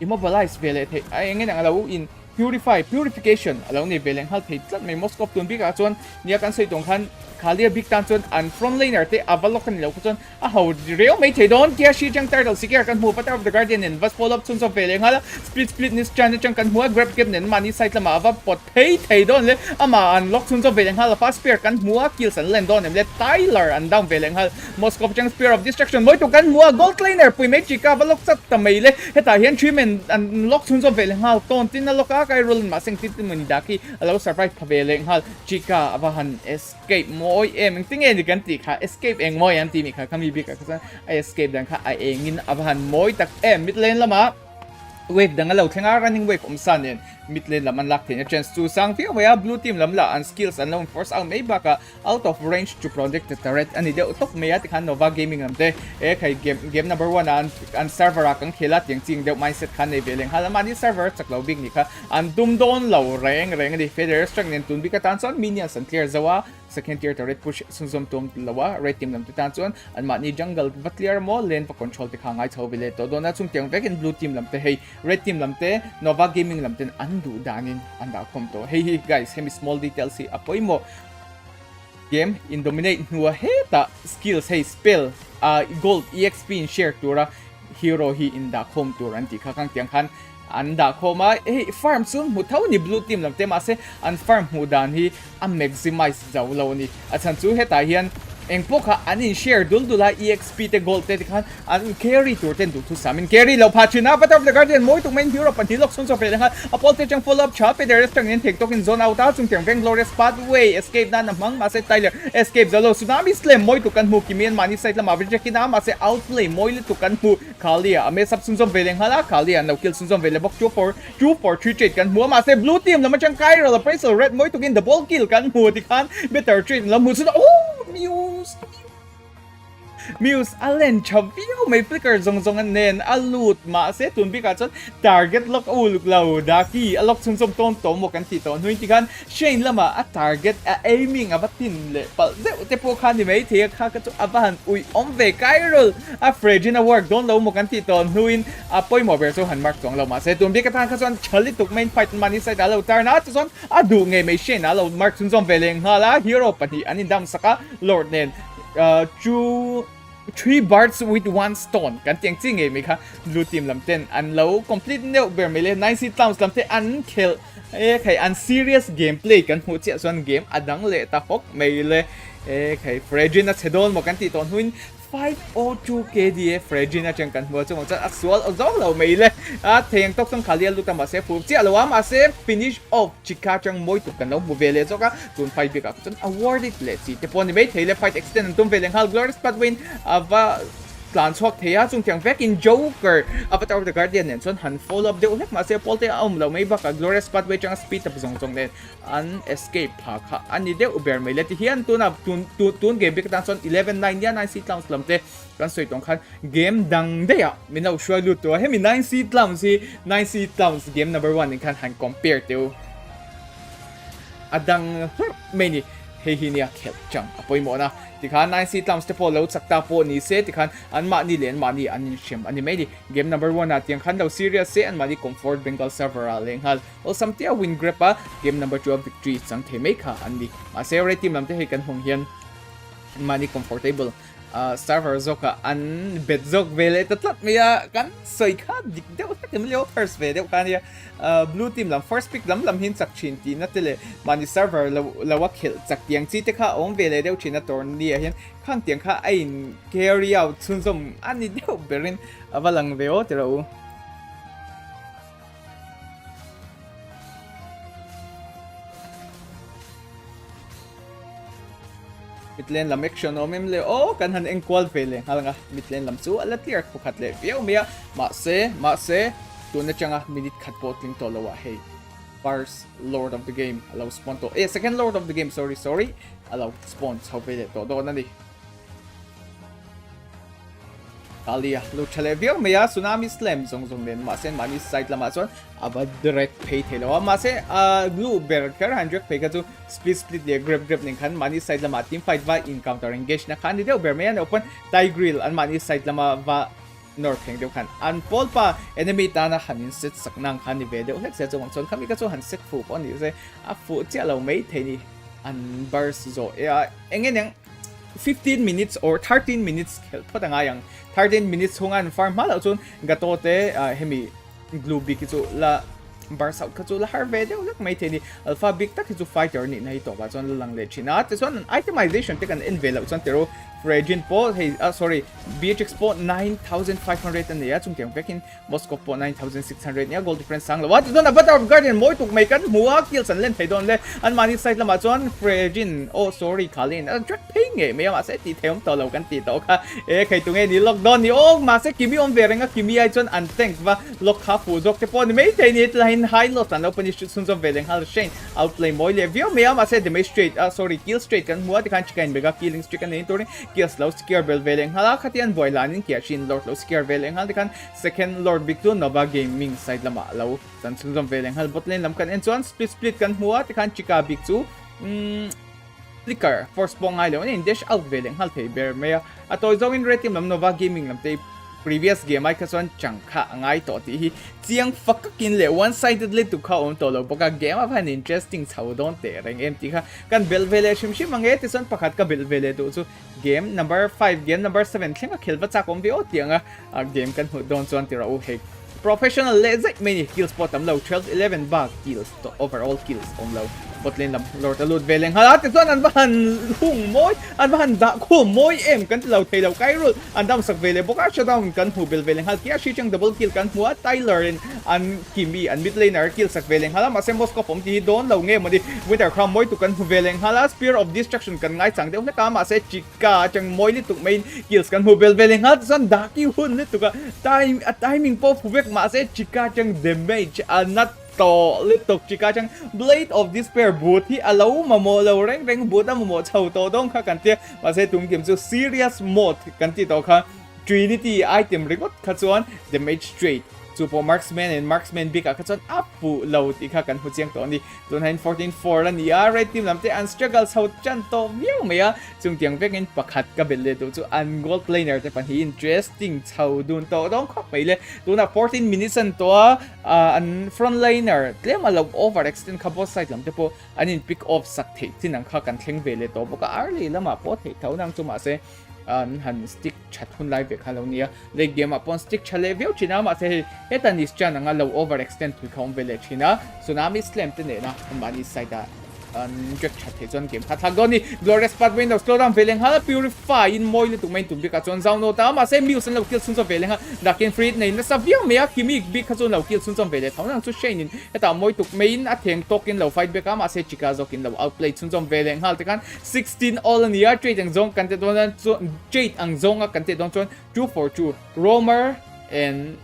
immobilize vele the ai nge nang lo in purification alo ni veleng hal thei tlat me moscow tun bi ka chon nia kan sei tong khan khalia big tan chon an from laner te avalokan lo chon a how real me thei don kia shi chang turtle secure kan mu patar of the guardian in was follow up chun so veleng hala split nis chan chang kan mu grab gap nen mani side lama ava pot thei don le ama an lock chun so veleng hala fast spear kan mu kills an land don em le tyler an down veleng hal moscow chang spear of destruction moi to kan mu gold laner pui me chika valok sat tamai le heta hian treatment an lock chun so veleng hal ton tin na loka kai roll ma seng tit mani daki alo survive phaveleng hal chika avahan escape moi ting en kan ti kha escape eng moi an ti mi kha khami bi ka kha ai escape dan kha ai engin avahan moi tak mid lane lama wave dang alo thenga running wave sanin midlane lam an lak thena chance to sang fi waya blue team lam la and skills and long force out may baka out of range to protect the turret ani de utok meya tikhan Nova Gaming lamte khai game number 1 an server kang khela tiang ching de mindset khan nei veleng halama ni server chaklo big ni kha an dum don lo reng ni feather strength nen tun bi ka tan son minions and clear zawa second tier turret push sunzom tom lawa red team lam tan chuan an ma ni jungle va clear mo lane pa control ti khangai chho bile to dona chung tiang vek in blue team lam te hey red team lam te Nova Gaming lam ten andu danin anda khom to hey guys hemi small details si apoi mo game in dominate nuwa heta skills hey spell gold exp in share tura hero hi in da khom tur anti khakang tiang khan anda khoma hey farm sun muthau ni blue team lam te ma se an farm hu dan hi a maximize zawlo ni achan chu heta hian engpo kha anin share duldula exp te gold te khan an carry tur ten du thu samin carry lo phachina but of the guardian moi tu main hero pan tilok sun so pe khan apol te chang follow up cha pe der strong in tiktok in zone out chung teng veng glorious pathway escape na namang ma se tyler escape zalo tsunami slam moi tu kan mu kimian mani side la ma vejek na ma se outplay moi le tu kan mu khalia ame sab sun so veleng hala khalia no kill sun so vele bok 2-4 kan mu ma se blue team la ma chang kai ro appraisal red moi tu kin the ball kill kan mu ti khan better treat la mu su Muse Allen Chavio may flicker zong an nen alut ma se tun bi ka chon target lock uluk law daki alok chung som ton to mo kan ti ton hui ti kan Shane lama a target a aiming abatin le pal de te po khan ni mai the kha ka chu aban ui om ve kairol a fragina work don lo mo kan ti ton huin a poi mo ber so han mark tong lo ma se tun bi ka tan ka chon chali tuk main fight mani sai da lo tar na chon a du nge mai Shane alo mark chung som veleng hala hero pani anin dam saka lord nen chu 3 bars with 1 stone kan tiang ching e mi kha blue team lam ten an low complete no ber mele 90 towns lam te an kill e khai an serious gameplay kan hu che son game adang le ta hok mele e khai fragina chedon mo kan ti ton huin 502 KDA fragina chang kan mo chung cha actual ozong lo mele a theng tok song khalia lu ta ma se fu che lo ma se finish off chika chang moi tu kan lo mu vele zo ka tun 5 big up chun awarded let's see te pon be thele fight extend tum veleng hal glorious but win ava plan chok theya chung tiang vek in joker avatar of the guardian nen chon han follow up de ulek ma se polte lo mai ba ka glorious but we chang speed up zong zong nen an escape pha kha ani de uber mai leti hian tun up tun game big tan chon 11-9 ya 9 seat clowns lamte kan soi tong khan game dang de ya minau shwa lu to hemi 9 seat clowns si 9 seat clowns game number 1 in kan han compare to adang many hehinia khel chang apoi mo na tikhan 9 seat clowns te po lo sakta po ni se tikhan an ma ni len ma ni an shem ani mai di game number 1 na tiang khan lo serious se an ma ni comfort bengal server leng hal o samtia win grip pa game number 2 victory sang the mai kha an di ma se red team lam te he kan hong hian ma ni comfortable server zoka an bet zok vele tatlat maya kan soi kha dik deu takem leo first ve deu kan ya blue team lam first pick lam hin chak chin ti na tele mani server lawa khel chak tiang chi te kha ong vele deu china torn ni hian khang tiang kha ain carry out chun som ani deu berin avalang veo tero midlane lam action omim le kan han equal vele halanga midlane lam chu ala clear ko khat le veo mia ma se tu na changa minute khat potling to lawa hey bars lord of the game allow spawn to second lord of the game sorry allow spawn how vele to do na ni Alia lo chale veo mia tsunami slam zong nen ma sen mani side lama chon aba direct pay thelo ma se blue bear kar 100 pay ka chu split le grab ning khan mani side lama team fight va encounter engage na khan deu bear man open tie grill an mani side lama va north heng deu khan an pol pa enemy ta na hanin set saknang khan ni ve deu lek se chong chon khami ka chu han set fu on ni se a fu che lo mai theni an burst zo engen 15 minutes or 13 minutes patanga yang 13 minutes hongan farm hala chun gatote hemi blue big chu la bar south ka chu la harve de lak mai theni alpha big tak chu fighter ni nai to ba chon lang le china te chon itemization te kan envelope chon tero Regin po hey sorry BHX po 9,500 an niya chung tiang vekin Moscow po 9,600 niya goal difference sang lawat don abat of guardian moi tuk mai kan mua kills an len thai don le an mani side lama chuan Regin oh sorry Kalin drag ping e me ma se ti theom to lo kan ti to kha e khai tu nge ni lockdown ni ong ma se kimi om verenga kimi ai chuan an tank wa lock ha fu jok te po ni mei thai ni line high lot an open shoot sun zo veleng hal Shane outplay moi le view me ma se damage straight sorry kill straight kan mua ti kan chicken mega killing streak kan ni to kills low scare bell veleng hala khatian boy lanin kia shin lord low scare veleng hal ti kan second lord big to nova gaming side lama low san sun zo veleng hal bot lane lam kan en chuan split kan mua ti kan chika big chu flicker force bong ai lo in dash out veleng hal thei bear me atoi zo in red team lam nova gaming lam te previous game ai khason changkha angai to ti hi chiang fakakin le one sidedly to kha on to lo boka game of an interesting chaudon te reng em ti kha kan bel vele shim shim ange ti son pakhat ka bel vele do chu game number 5 game number 7 thlenga khelwa cha kom vi o tianga game kan hu don chon ti ra o he professional le zai many kills pot am low 12 11 bag kills to overall kills on low bot lane lam lord alud veleng halat ti chuan an bahan hung moi an bahan da khum moi em kan lo thei lo kai rul an dam sak vele boka showdown kan hu bel veleng hal kia shi chang double kill kan hua Tyler an kimi an mid laner kill sak veleng hala ma sem bosko pom ti don lo nge modi winter crown moi tu kan hu veleng hala spear of destruction kan ngai chang de na ka ma se chika chang moi li tu main kills kan hu bel veleng hat san da ki hun li tu ka timing po fuwek ma se chika chang damage anat to litok chika chang blade of despair boot hi alo mamo lo reng boot mamo chau to dong kha kan te ma se tung kim chu serious mode kan ti to kha trinity item record kha chuan damage straight super marksman and marksman big kha chuan apu lo ti kha kan hu chiang to ni 2014 ani a red team lamte an struggle sau chan to miu mea chung tiang vekin pakhat ka bel le tu chu an gold player te pan hi interesting chau dun to dong khop mai le tu na 14 minutes an to an frontliner tlem alo overextend kha both side lamte po anin pick off sak thei tinang kha kan thleng vele to boka early lama po thei thau nang chu ma se an han stick chat hun live ve khalo nia le game upon stick chale view china ma se hetan is chan anga low overextend to khom vele china tsunami slam te ne na mani side an jet chat he chon game kha thak doni glorious path window slow down veleng hala purify in moi le tu main tu bi ka chon zaw no ta ma se miu san lo kill sun so veleng ha dakin free nei na sa view me a kimi bi kha chon lo kill sun chon vele thau nang chu shane in eta moi tu main a theng tokin lo fight back ma se chika zokin lo outplay sun chon veleng hal te kan 16 all in the trade ang zong kan te don trade ang zong a kan te don chon 242 roamer and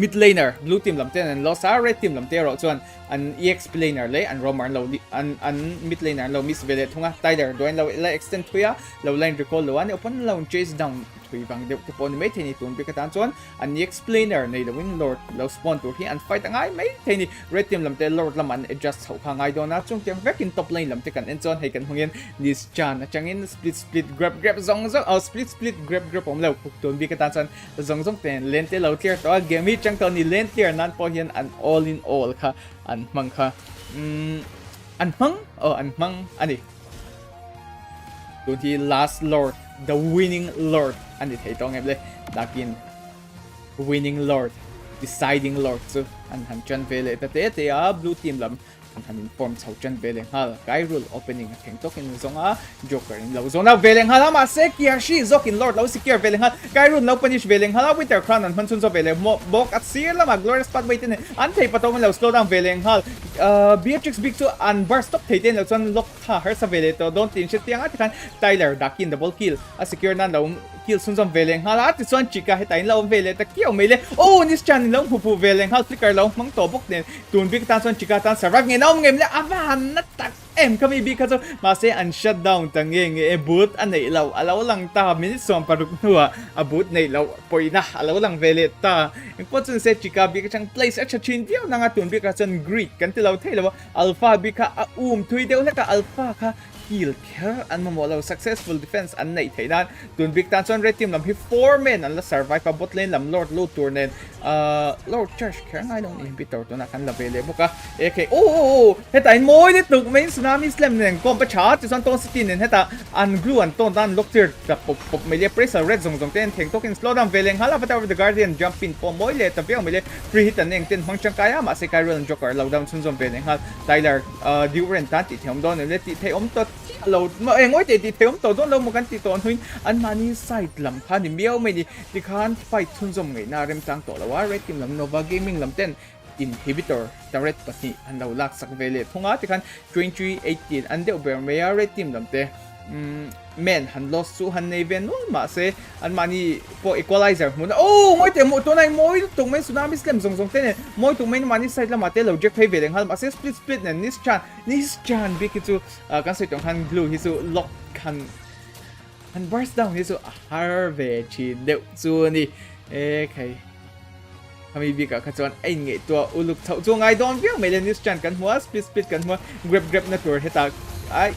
mid laner blue team lamte and losa red team lamte ro chuan an EX laner le an roamer lo an mid laner lo miss vele thunga Tyler doin lo la extend thuya lo line recall lo an open lo chase down thui bang de te pon me theni tun bi ka tan chuan an EX laner nei lo win lord lo spawn tur hi an fight angai mai theni red team lamte lord laman adjust ho kha ngai dona chung tiang vekin top lane lamte kan en chuan hei kan hungin this chan changin split grab zong split grab om lo tun bi ka tan chuan zong ten lente lo clear to game hi chang to ni lane clear nan po hian an all in all kha an mang kha an mang ani tu thi last lord the winning lord ani thei tong em le dakin winning lord deciding lord so an han chan vele te a blue team lam an inform chau chan veleng hal kai rule opening theng token zonga joker in lo zona veleng hala ma se kia shi zokin lord lo secure veleng hal kai rule no punish veleng hala with their crown an hansun so vele bok at sir lama glorious spot wait in an thei patong lo slow down veleng hal beatrix big to an bar stop theiten lo chon lock tha her sa vele to don't tin shit tiang at kan Tyler dakin double kill a secure nan lo kill sun som veleng hala ti chuan chika hetain lo vele ta kiau mele oh nis chan lo pu veleng hal flicker lo mang to bok ne tun big tan chuan chika tan survive nge nom ngem le avan na tak em kami bi ka cho ma se an shut down tang nge e boot an nei lo alo lang ta minute som paruk nuwa a boot nei lo poina alo lang vele ta ko chun se chika bi ka chang place acha chin dio nanga tun bi ka chan greet kan ti lo thei lo alpha bi ka thui deu la ka alpha ka kill care an mamolo successful defense an nei theinan tun big tan chon red team lam hi 4 men an la survive pa bot lane lam lord low turnen Lord Church kaya nga nung inhibitor to na kan labele boka AK heta in moi ni tuk main tsunami slam nen kom pa cha ti son tong city nen heta unglue an ton dan lock tier ta pop mele pressure red zong zong ten theng token slow down veleng hala but over the guardian jump in po moi le ta biang mele free hit an eng ten hang chang kaya ma se Kyril joker low down sun zong veleng hal Tyler Durant tan ti theom don le ti the om to lo ma ngoi ti theom to don lo mo kan ti ton huin an mani side lam kha ni miao me ni ti khan fight sun zong ngai na rem tang to wa red team lam Nova Gaming lam ten inhibitor direct pati an lo lak sak vele thunga ti khan 2318 an de ber me red team lam te men han lost su han neven no ma se an mani po equalizer mun moi te mo to nai moi tung men tsunami slam zong zong te moi tung men mani side la mate lo jek phei veleng hal ma se split nen nis chan bi ki chu kan se tong han glue hi su lock kan burst down hi su harve chi deu chu ni kai kami bika khachuan ai nge to uluk thau chu ngai don viau melen nis chan kan hua split kan hua grab na tur heta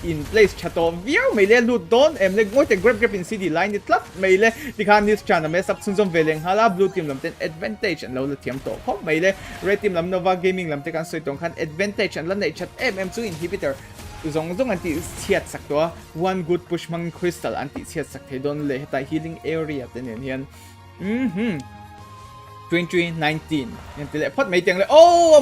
in place chato viau mele lut don em le ngoi te grab in cd line it tlap mele dikhan nis chan me sap sun zom veleng hala blue team lam ten advantage an lo la thiam to khop mele red team lam Nova Gaming lam te kan soi tong khan advantage an la nei chat chu inhibitor zong anti siat sak to one good push mang crystal anti siat sak the don le heta healing area ten hian 2019 yan tile pot mai tiang le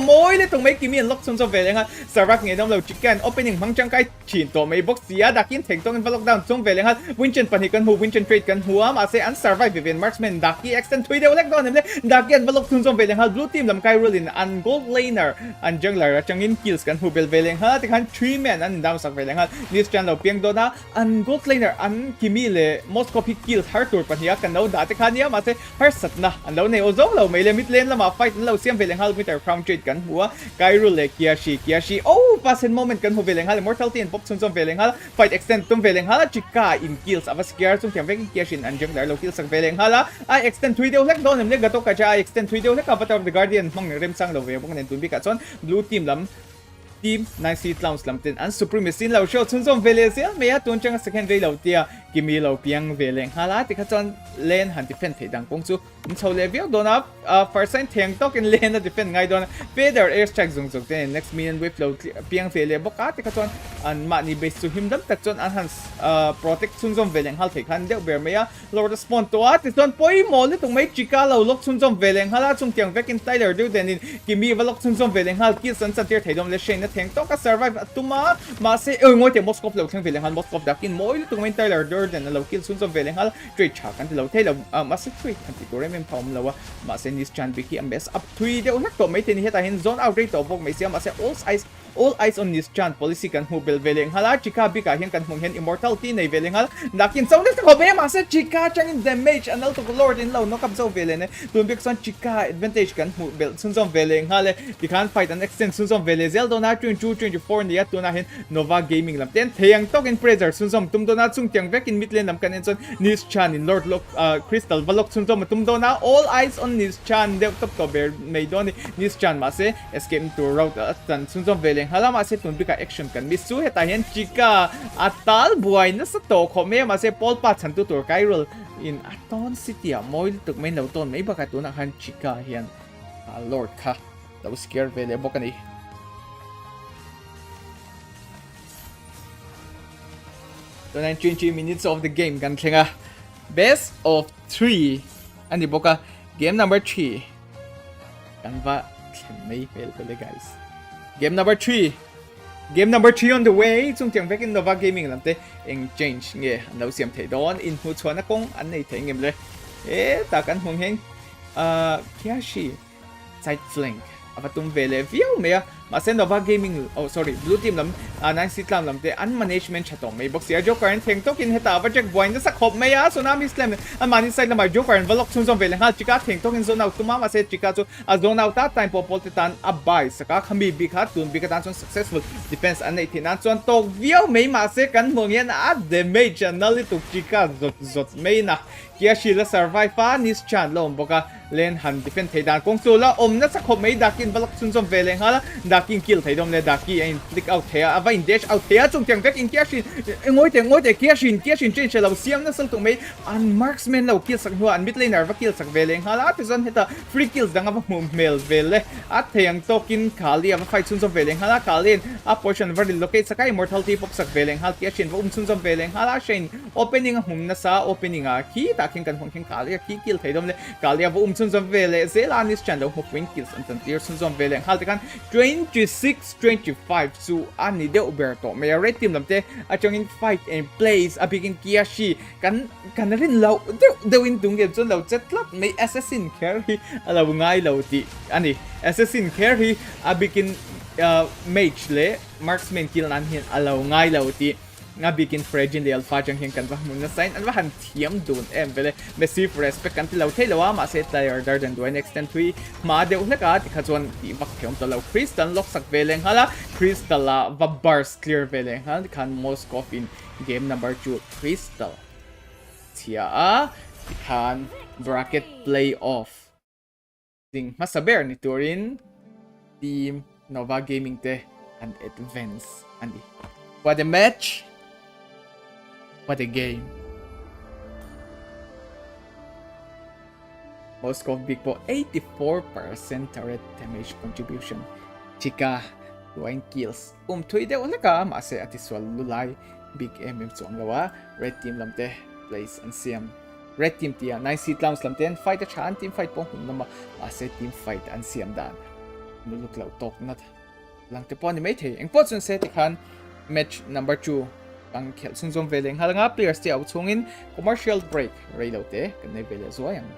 moi le tong mai kimi lock sun so vele nga sarak nge dom lo chicken opening mang chang kai chin to mai box sia dakin theng tong in lockdown song vele nga winchen pani kan hu winchen trade kan huwa ma se an survive event marksman daki extend thui de lek don le daki an lock sun so vele nga blue team lam kai rolin an gold laner an jungler changin kills kan hu bel vele nga ti kan 3 man an down sak vele nga this chan lo piang do na an gold laner an kimi le most copy kills hartur pani kan no da ti kan ya ma se har sat na an lo ne ozo lo mai le mid lane lama fight lo siam veleng hal meter crown trade kan hua Kyril le kiashi pasen moment kan hu veleng hal mortality and pop sun som veleng hal fight extend tum veleng hal chika in kills ava scare sum tiam vek kiashin an jung dar lo kills sak veleng hala I extend 3 deu lek don le gato ka cha I extend 3 deu lek avatar of the guardian mang rem sang lo ve bong nen tun bi ka chon blue team lam team 9 clowns lam ten an supremacy lo show sun som vele sia me ya tun chang second day lo tia kimi lo piang veleng hala ti ka chon lane han defend the dang kong chu chho level don up first sign theng tok in lane na defend ngai don feather air strike zong zong ten next minion wave lo piang vele boka ti ka chon an ma ni base to him dam tak chon an han protect sun som veleng hal the khan deu ber me ya lord spawn to at ton poi mo le tung mai chika lo lok sun som veleng hala chung tiang vek in Tyler du den in kimi valok sun som veleng hal ki san satir theidom le shein na theng tok ka survive atuma ma se ngoi te moskop lo theng veleng hal moskop dakin moi tung mai Tyler den lo kill sun som veleng hal trade cha kan lo thei lo ma se trade kan ti gore mem phom lo ma se nis chan biki am best up 3 deu hak to mai te ni heta hin zone out rate to bok mai sia ma se all eyes on this chan policy kan hu bel veleng hala chika bika hian kan hmung hen immortality nei veleng hal dakin song ne ko be ma se chika chang in damage and to lord in low no kap zo veleng ne tun bik son chika advantage kan hu bel sun som veleng hal di kan fight an extend sun som vele zel do na 22-24 ni at na hin Nova Gaming lam ten theyang tok in pressure sun som tum do na chung tiang vek in mid lane lam kan en son nis chan in lord lock crystal valok sun som tum do na all eyes on nis chan de top to bear may don nis chan ma se escape to route tan sun som veleng hala ma se tun bika action kan misu heta hen chika atal buai na sa to kho me ma se pol pa chan tu tur Kyril in aton city a moi tuk main lo ton mai baka tu na han chika hian lord kha that was scare vele bokani the 20 minutes of the game kan thenga best of 3 ani boka game number 3 kan va mai fel ko le guys game number 3 on the way chung tiang vek in Nova Gaming lam te exchange nge no siam thei don in hu chona kong an nei thei ngem le ta kan hung heng kiashi side flank apatum vele view me ma sen Nova Gaming blue team lam 9 slam lam te an management chatong mai box ya joker an theng tokin heta va jack boy na sa khop me ya tsunami slam an mani side lam joker an valok sun zon vele ha chika theng tokin zone out tuma ma se chika chu a zone out ta time po poltitan abai saka khami bi kha tun bi ka tan successful defense an nei thinan chon tok view me ma se kan mong yan a damage anali tu chika zot me na kia shi la survive fa nis chan lom boka len han defend theidan kong chu la om na sa khop me dakin valok sun zon vele hala Daking kill thấy đông le Daki in click out thea ava in dash out thea chung tiang vek in kia shin ngoi te kia shin chen chelo siam na sal tu mai an marksman lo kill sak hua an mid laner va kill sak veleng hala ti zon heta free kills dang ava mum mel vele at theyang tokin khali ava fight sun zon veleng hala kalin a portion var locate sakai immortality pop sak veleng hal kia shin va sun zon veleng hala shin opening a hum na sa opening a ki takin kan hong king kali ki kill thấy đông le kali ava sun zon vele zelanis chan lo point kills an tan tier sun zon veleng hal kan 26-25 zu ani de uberto may red team lamte achong in fight and plays a bigin kiashi kan rin law de win tung game zon law chatlat may assassin carry alaw ngai law ti ani assassin carry a bigin mage le marksman kill nan hin alaw ngai law ti nga bikin fragile le alpha jang hin kan ba mun na sign an ba han thiam dun em vele massive respect kan ti law theilawa ma se tired than do next 10 3 ma de ulaka ti khachon ti bak theom to law crystal lock sak veleng hala crystal la va bars clear veleng han kan Moscow in game number 2 crystal tia a kan bracket playoff ding masaber ni turin team Nova Gaming te and advance andi what a match. What a game. Moscow Big Po 84% turret damage contribution. Chika 2 kills. Thui de wala ka mase atiswal lulay big MM chuang lawa red team lamte plays and siam. Red team tia 9 seat lams lamte fight a chan team fight po nama ase team fight and siam dan. Muluk law tok nat. Lang te po ni mate eng po chun se tikhan match number 2. Ang khel sun zom veleng halanga players ti out chungin commercial break reload te kan nei vele zoyang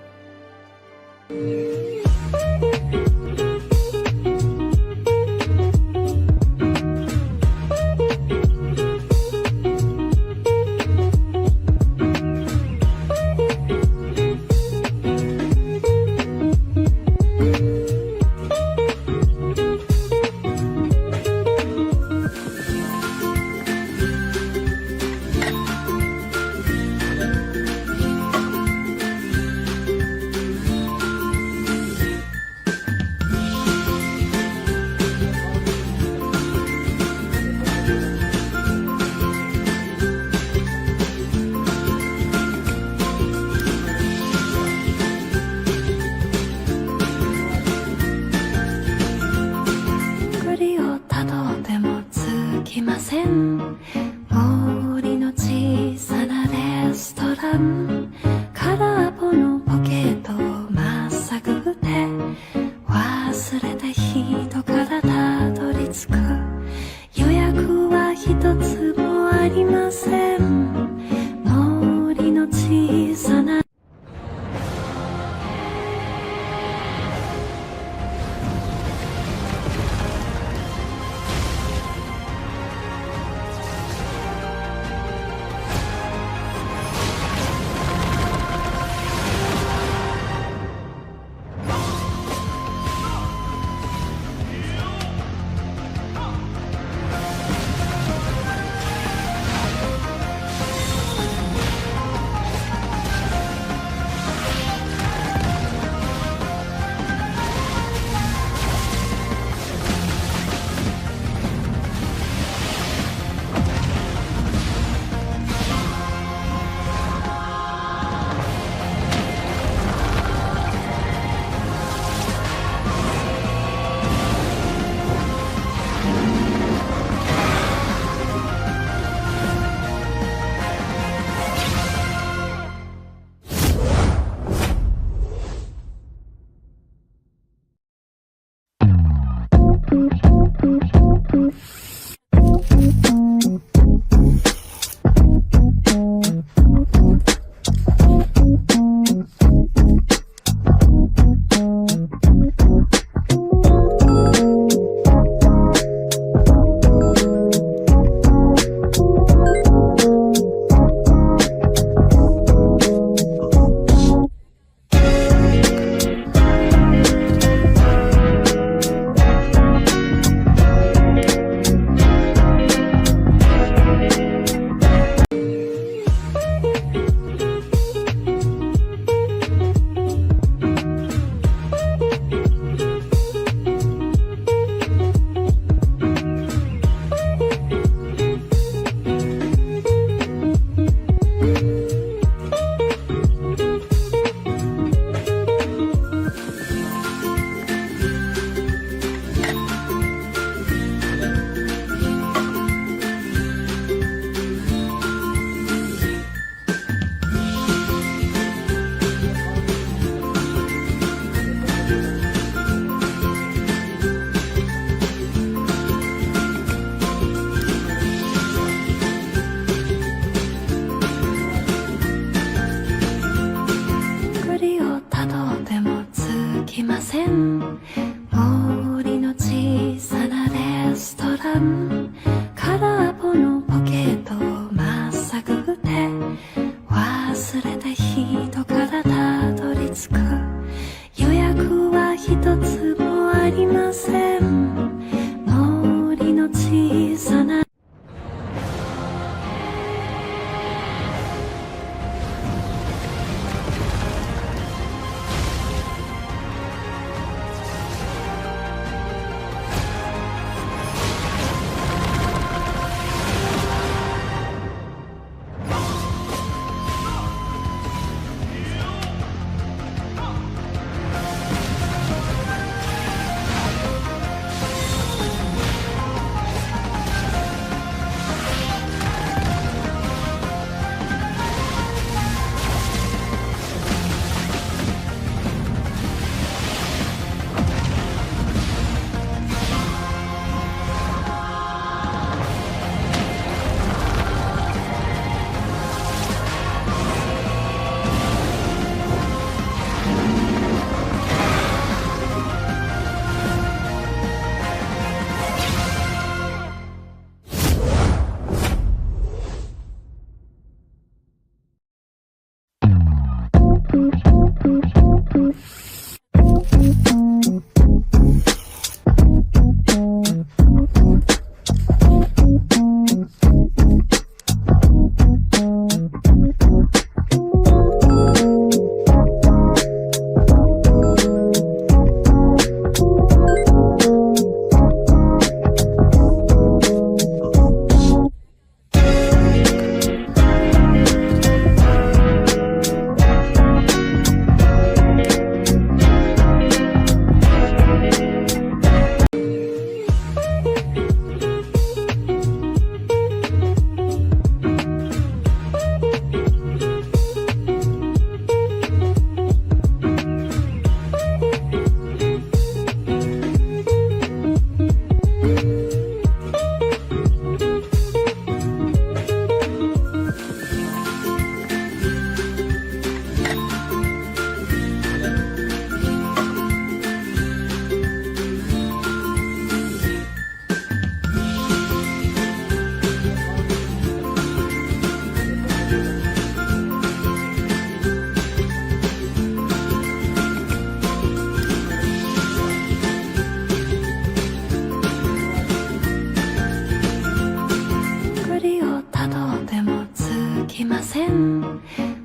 きません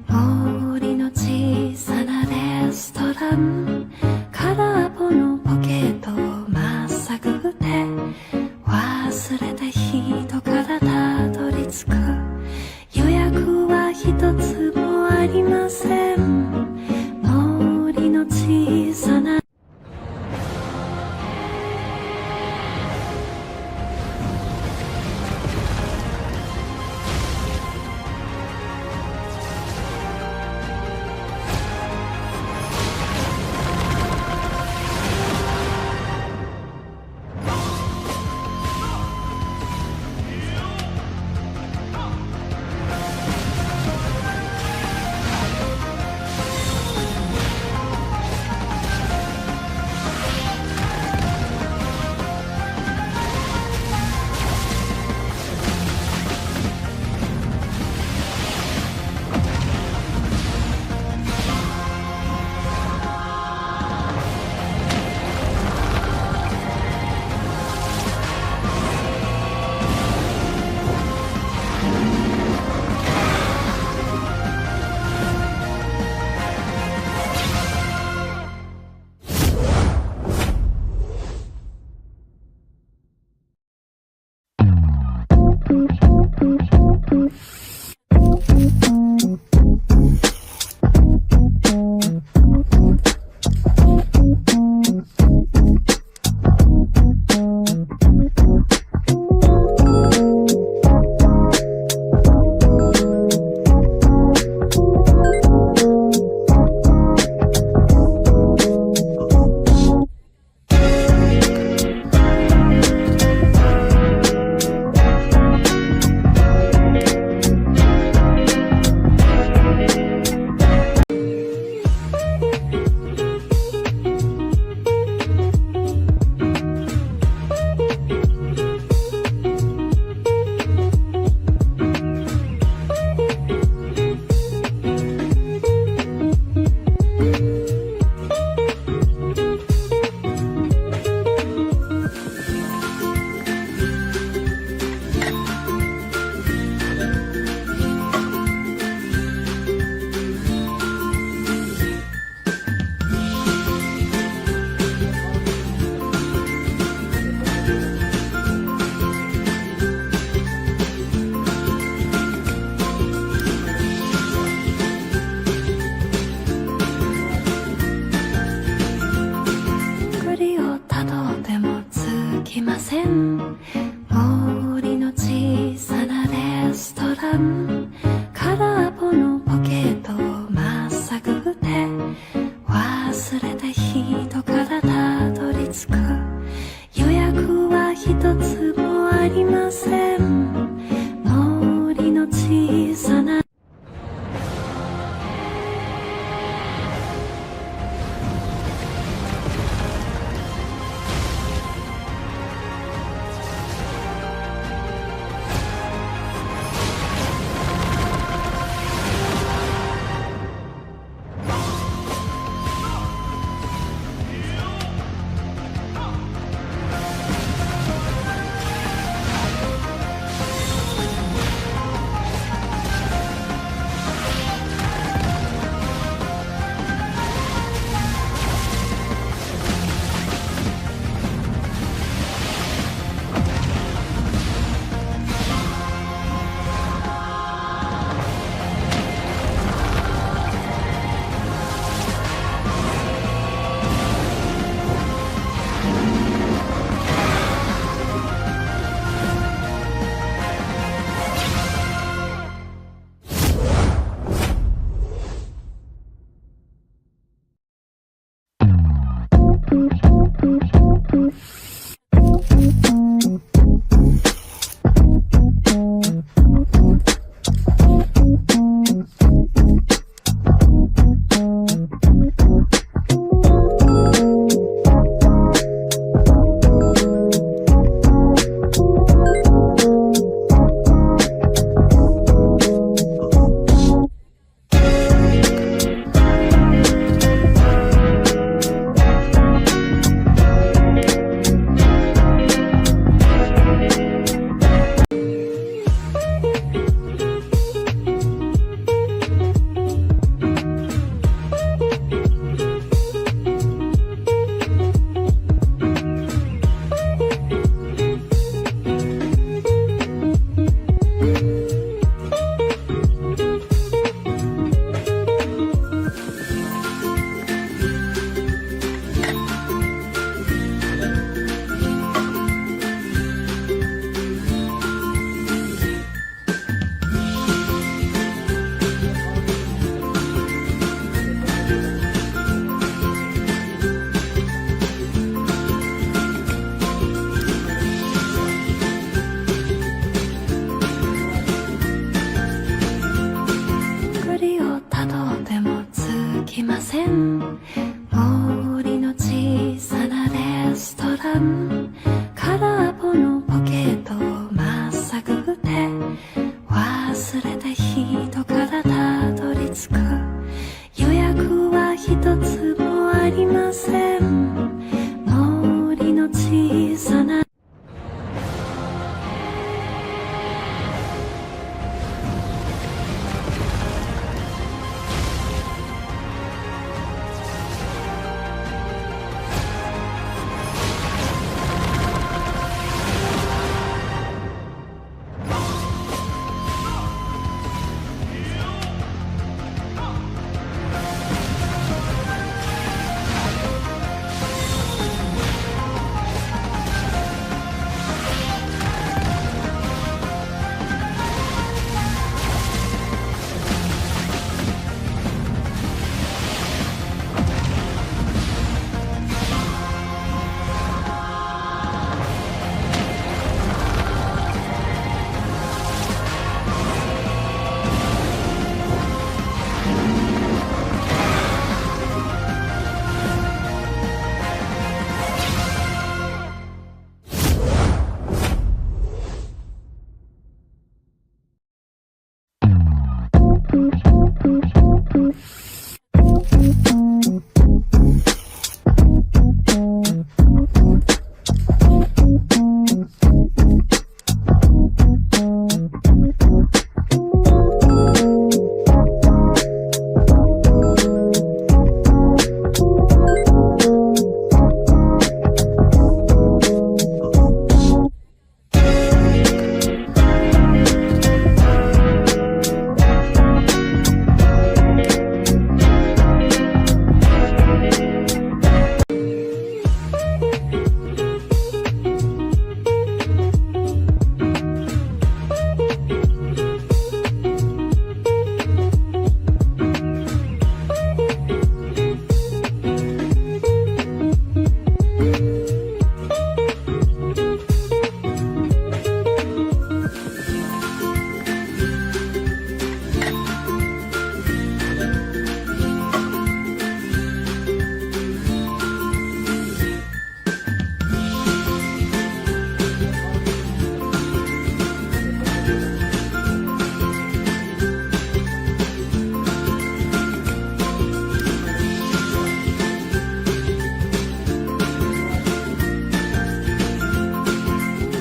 森の小さなレストラン空っぽのポケットをまっさぐって忘れた人からたどり着く予約は一つもありません森の小さな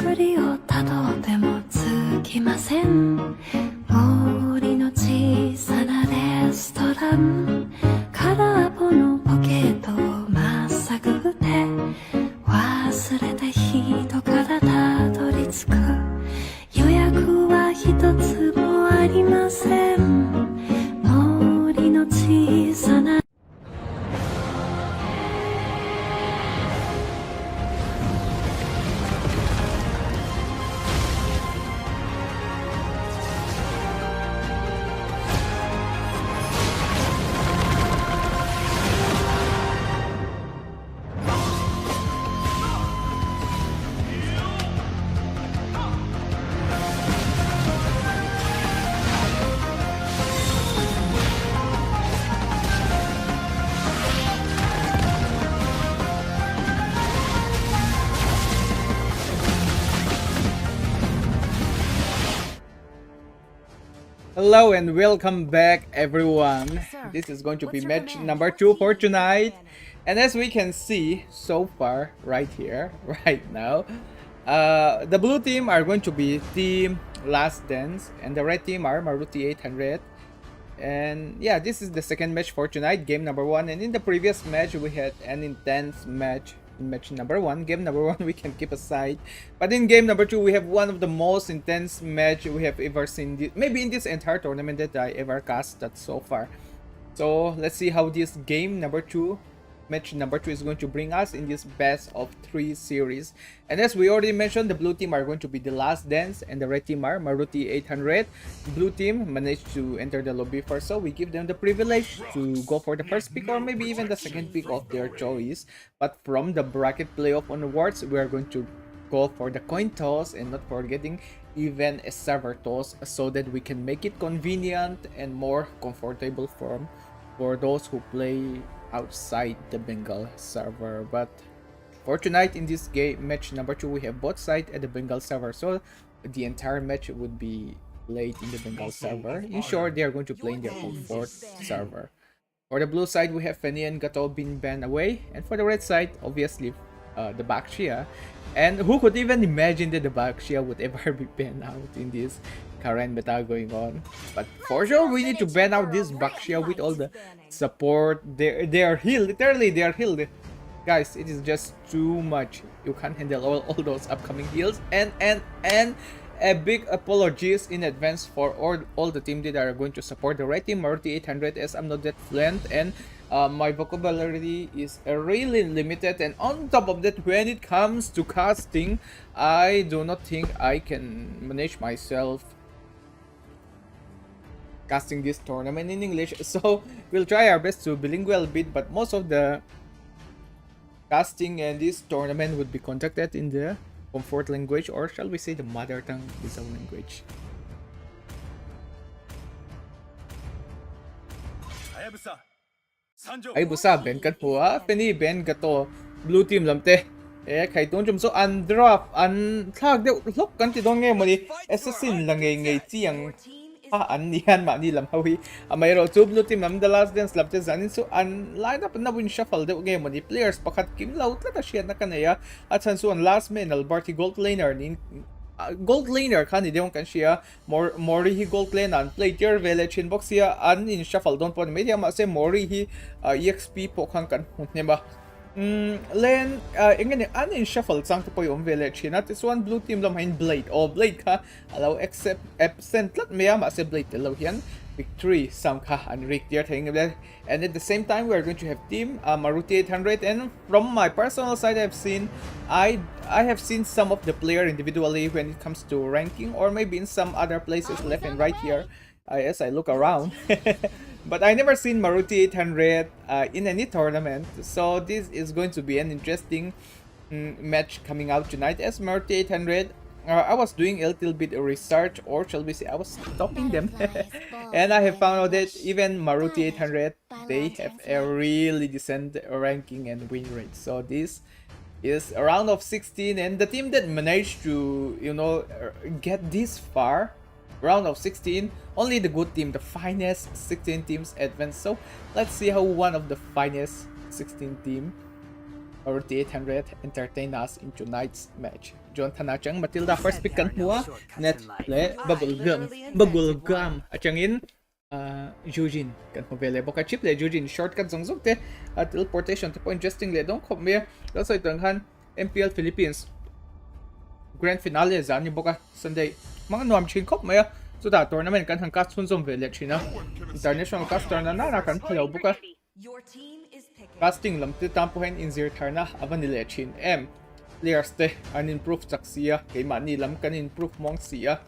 繰りをたどっても尽きません森の小さなレストラン空っぽのポケットをまっさぐって忘れた人からたどり着く予約は一つもありません森の小さなHello and welcome back, everyone. This is going to be match number 2 for tonight. And as we can see so far, right here, right now, the blue team are going to be Team Last Dance, and the red team are Maruti 800. And yeah, this is the second match for tonight, game number 1. And in the previous match, we had an intense match. Match number 1, game number 1 we can keep aside, but in game number 2 we have one of the most intense match we have ever seen, maybe in this entire tournament that I ever casted so far. So let's see how this game number 2, match number 2 is going to bring us in this best of 3 series. And as we already mentioned, the blue team are going to be the Last Dance and the red team are Maruti 800. Blue team managed to enter the lobby first, so we give them the privilege to go for the first pick or maybe even the second pick of their choice. But from the bracket playoff onwards, we are going to go for the coin toss and not forgetting even a server toss, so that we can make it convenient and more comfortable for those who play outside the Bengal server. But for tonight in this game match number 2, we have both sides at the Bengal server, so the entire match would be played in the Bengal server. In short, they are going to play in their comfort server. For the blue side, we have Fanny and Gato being banned away, and for the red side, obviously the Bakshia. And who could even imagine that the Bakshia would ever be banned out in this current meta going on? But for sure, we need to ban out this Bakshia with all the support. They are healed, literally they are healed. Guys, it is just too much. You can't handle all those upcoming heals. And a big apologies in advance for all the team that are going to support the red team Maruti 800, as I'm not that fluent and my vocabulary is really limited, and on top of that, when it comes to casting, I do not think I can manage myself casting this tournament in English, so we'll try our best to bilingual bit, but most of the casting and this tournament would be conducted in the comfort language, or shall we say the mother tongue is our language. Ay busa ben kan po Penny ben gato blue team lamte khai tong chum so undraft un thak de lok kan ti dong nge mari assassin lang nge chiang an niyan ma ni lam hawi mayro two blue team lam the last dance lam te zanin so an lineup na win shuffle de game ni players pakhat kim laut la ta shian na kanaya at san so an last man alberti gold laner ni gold laner kan ideong kan siya mori hi gold lane an play tier vele chin box ya an in shuffle don't pon media ma se mori hi exp po kan nema len ingin an in shuffle sang to po yung vele chin at this one blue team lam hain blade o blade ka allow except absent lat meya ma se blade allow yan victory sam ka an rig tier thing and at the same time we are going to have team Maruti 800 and from my personal side I have seen some of the player individually when it comes to ranking or maybe in some other places left and right here as I look around but I never seen Maruti 800 in any tournament, so this is going to be an interesting match coming out tonight as Maruti 800 I was doing a little bit of research, or shall we say I was stalking them and I have found out that even Maruti 800 they have a really decent ranking and win rate, so this is a round of 16 and the team that managed to get this far, round of 16, only the good team, the finest 16 teams advance. So let's see how one of the finest 16 team Maruti 800 entertain us in tonight's match. John Tanachang Matilda first pick kan hua net le bubblegum achangin Jujin kan hovele boka chip le Jujin shortcut zongzong te teleportation to point interesting le dong khop me also itong han MPL Philippines grand finale zan ni boka Sunday mga nuam chin khop me so da tournament kan hangka chun zom vele china international caster na kan phalo boka casting lam te tampohen in zir tharna avanile chin players te an improve chaksia kay mani lam kan improve mong sia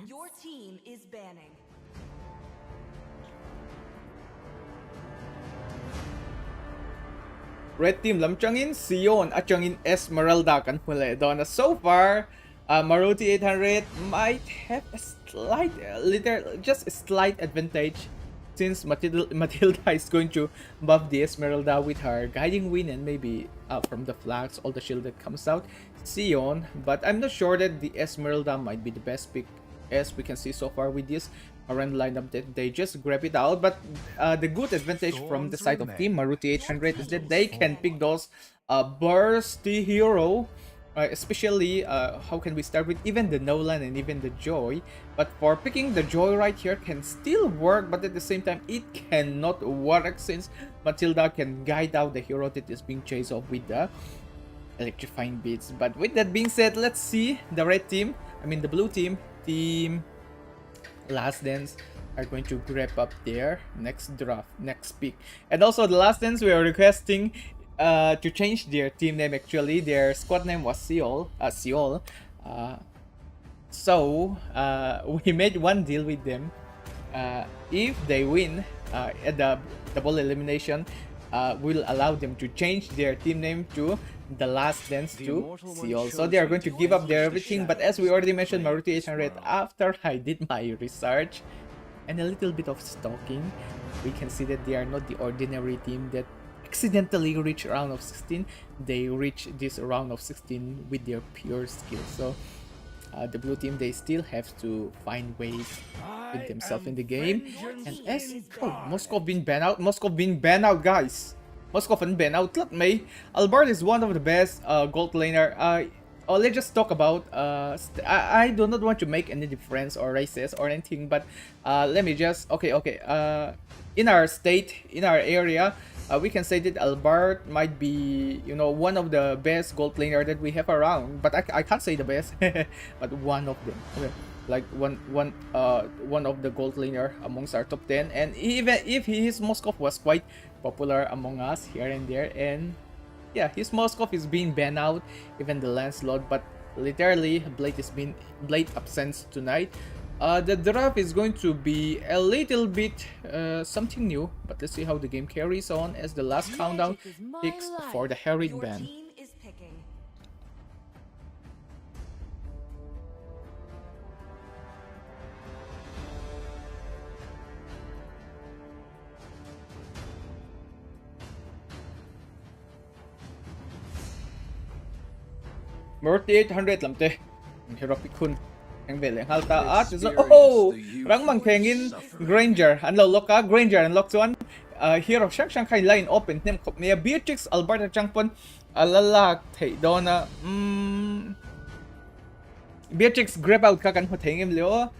Your team is banning. red team lam changin Sion at changin Esmeralda kan hule don so far Maruti 800 might have a slight just a slight advantage since Matilda is going to buff the Esmeralda with her guiding wind and maybe from the flags all the shield that comes out Sion, but I'm not sure that the Esmeralda might be the best pick as we can see so far with this current lineup that they just grab it out. But the good advantage from the side of team Maruti 800 is that they can pick those bursty hero, especially how can we start with even the Nolan and even the Joy. But for picking the Joy right here can still work, but at the same time it cannot work since Matilda can guide out the hero that is being chased off with the electrifying beats. But with that being said, let's see the red team, I mean the blue team, team Last Dance are going to grab up their next draft, next pick. And also the Last Dance, we are requesting to change their team name. Actually their squad name was Seoul. So we made one deal with them. If they win at the double elimination, will allow them to change their team name to the Last Dance to Seoul. So they are going to give up their everything. But as we already mentioned, Maruti 800, after I did my research and a little bit of stalking, we can see that they are not the ordinary team that accidentally reach round of 16. They reach this round of 16 with their pure skill. So the blue team, they still have to find ways with themselves in the game. And as Moscow being banned out, guys. Moscow and banned out. Let me. Albert is one of the best gold laner. Let's just talk about. I do not want to make any difference or races or anything, but let me just. Okay. In our state, in our area, we can say that Albert might be, one of the best gold laner that we have around. But I can't say the best, but one of them. Okay. Like one of the gold laner amongst our top 10, and even if his Moskov was quite popular among us here and there, and yeah, his Moskov is being banned out, even the Lancelot, but literally Blade absence tonight. The draft is going to be a little bit something new, but let's see how the game carries on as the last countdown ticks for the Harried ban. Maruti 800 lam te. Ang hirap ikun. Ang veleng halta at so rang mang khengin Granger an lo loka Granger an lok chuan hero shak shang khai line open nem khop ne Beatrix Alberta changpon alalak thei dona Beatrix grab out ka kan ho thengem leo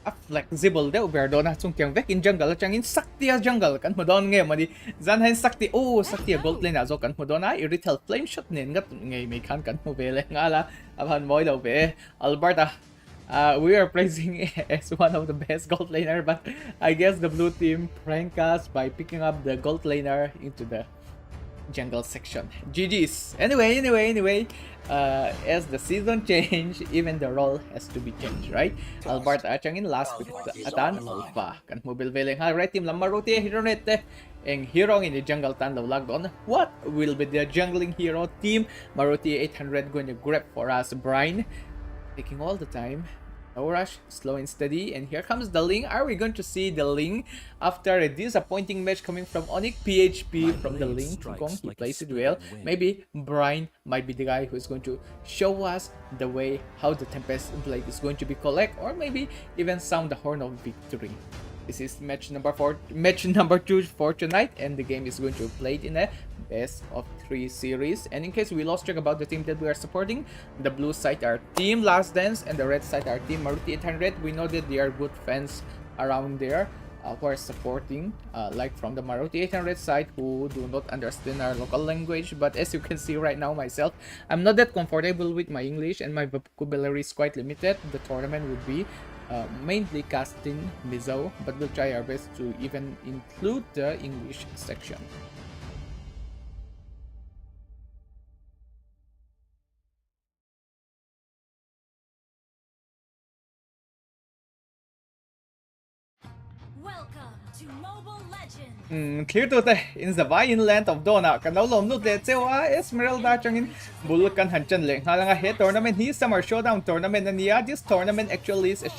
a flexible de uber dona chung kyang vek in jungle changin sakti jungle kan ho don nge mani zan hain sakti sakti gold lane azo kan ho dona irithel flame shot nen ngat nge me kan ho vele ngala abhan moi lo ve Alberta. We are praising as one of the best gold laner, but I guess the blue team pranked us by picking up the gold laner into the jungle section. GG's. Anyway, as the season change, even the role has to be changed, right? Alberta achangin last pick atan alpha kan mobile veleng ha right team Maruti hero net ang hero in the jungle tan lo lag on. What will be the jungling hero team? Maruti 800 going to grab for us Brian, taking all the time. No rush, slow and steady, and here comes the Ling. Are we going to see the Ling after a disappointing match coming from Onyx PHP from the Ling? He plays it well. Maybe Brian might be the guy who is going to show us the way how the Tempest Blade is going to be collect, or maybe even sound the horn of victory. This is match number 2 for tonight, and the game is going to be played in a best of 3 series. And in case we lost track about the team that we are supporting, the blue side are Team Last Dance and the red side are Team Maruti 800. We know that there are good fans around there who are supporting, like from the Maruti 800 side, who do not understand our local language. But as you can see right now myself, I'm not that comfortable with my English and my vocabulary is quite limited. The tournament would be mainly casting Mizo, but we'll try our best to even include the English section. Welcome to Mobile Legends. Clear to the in the vine land of Dona kan lo lom lut le chewa Esmeralda changin bulukan hanchan leng halanga he tournament hi summer showdown tournament and yeah, this tournament actually is a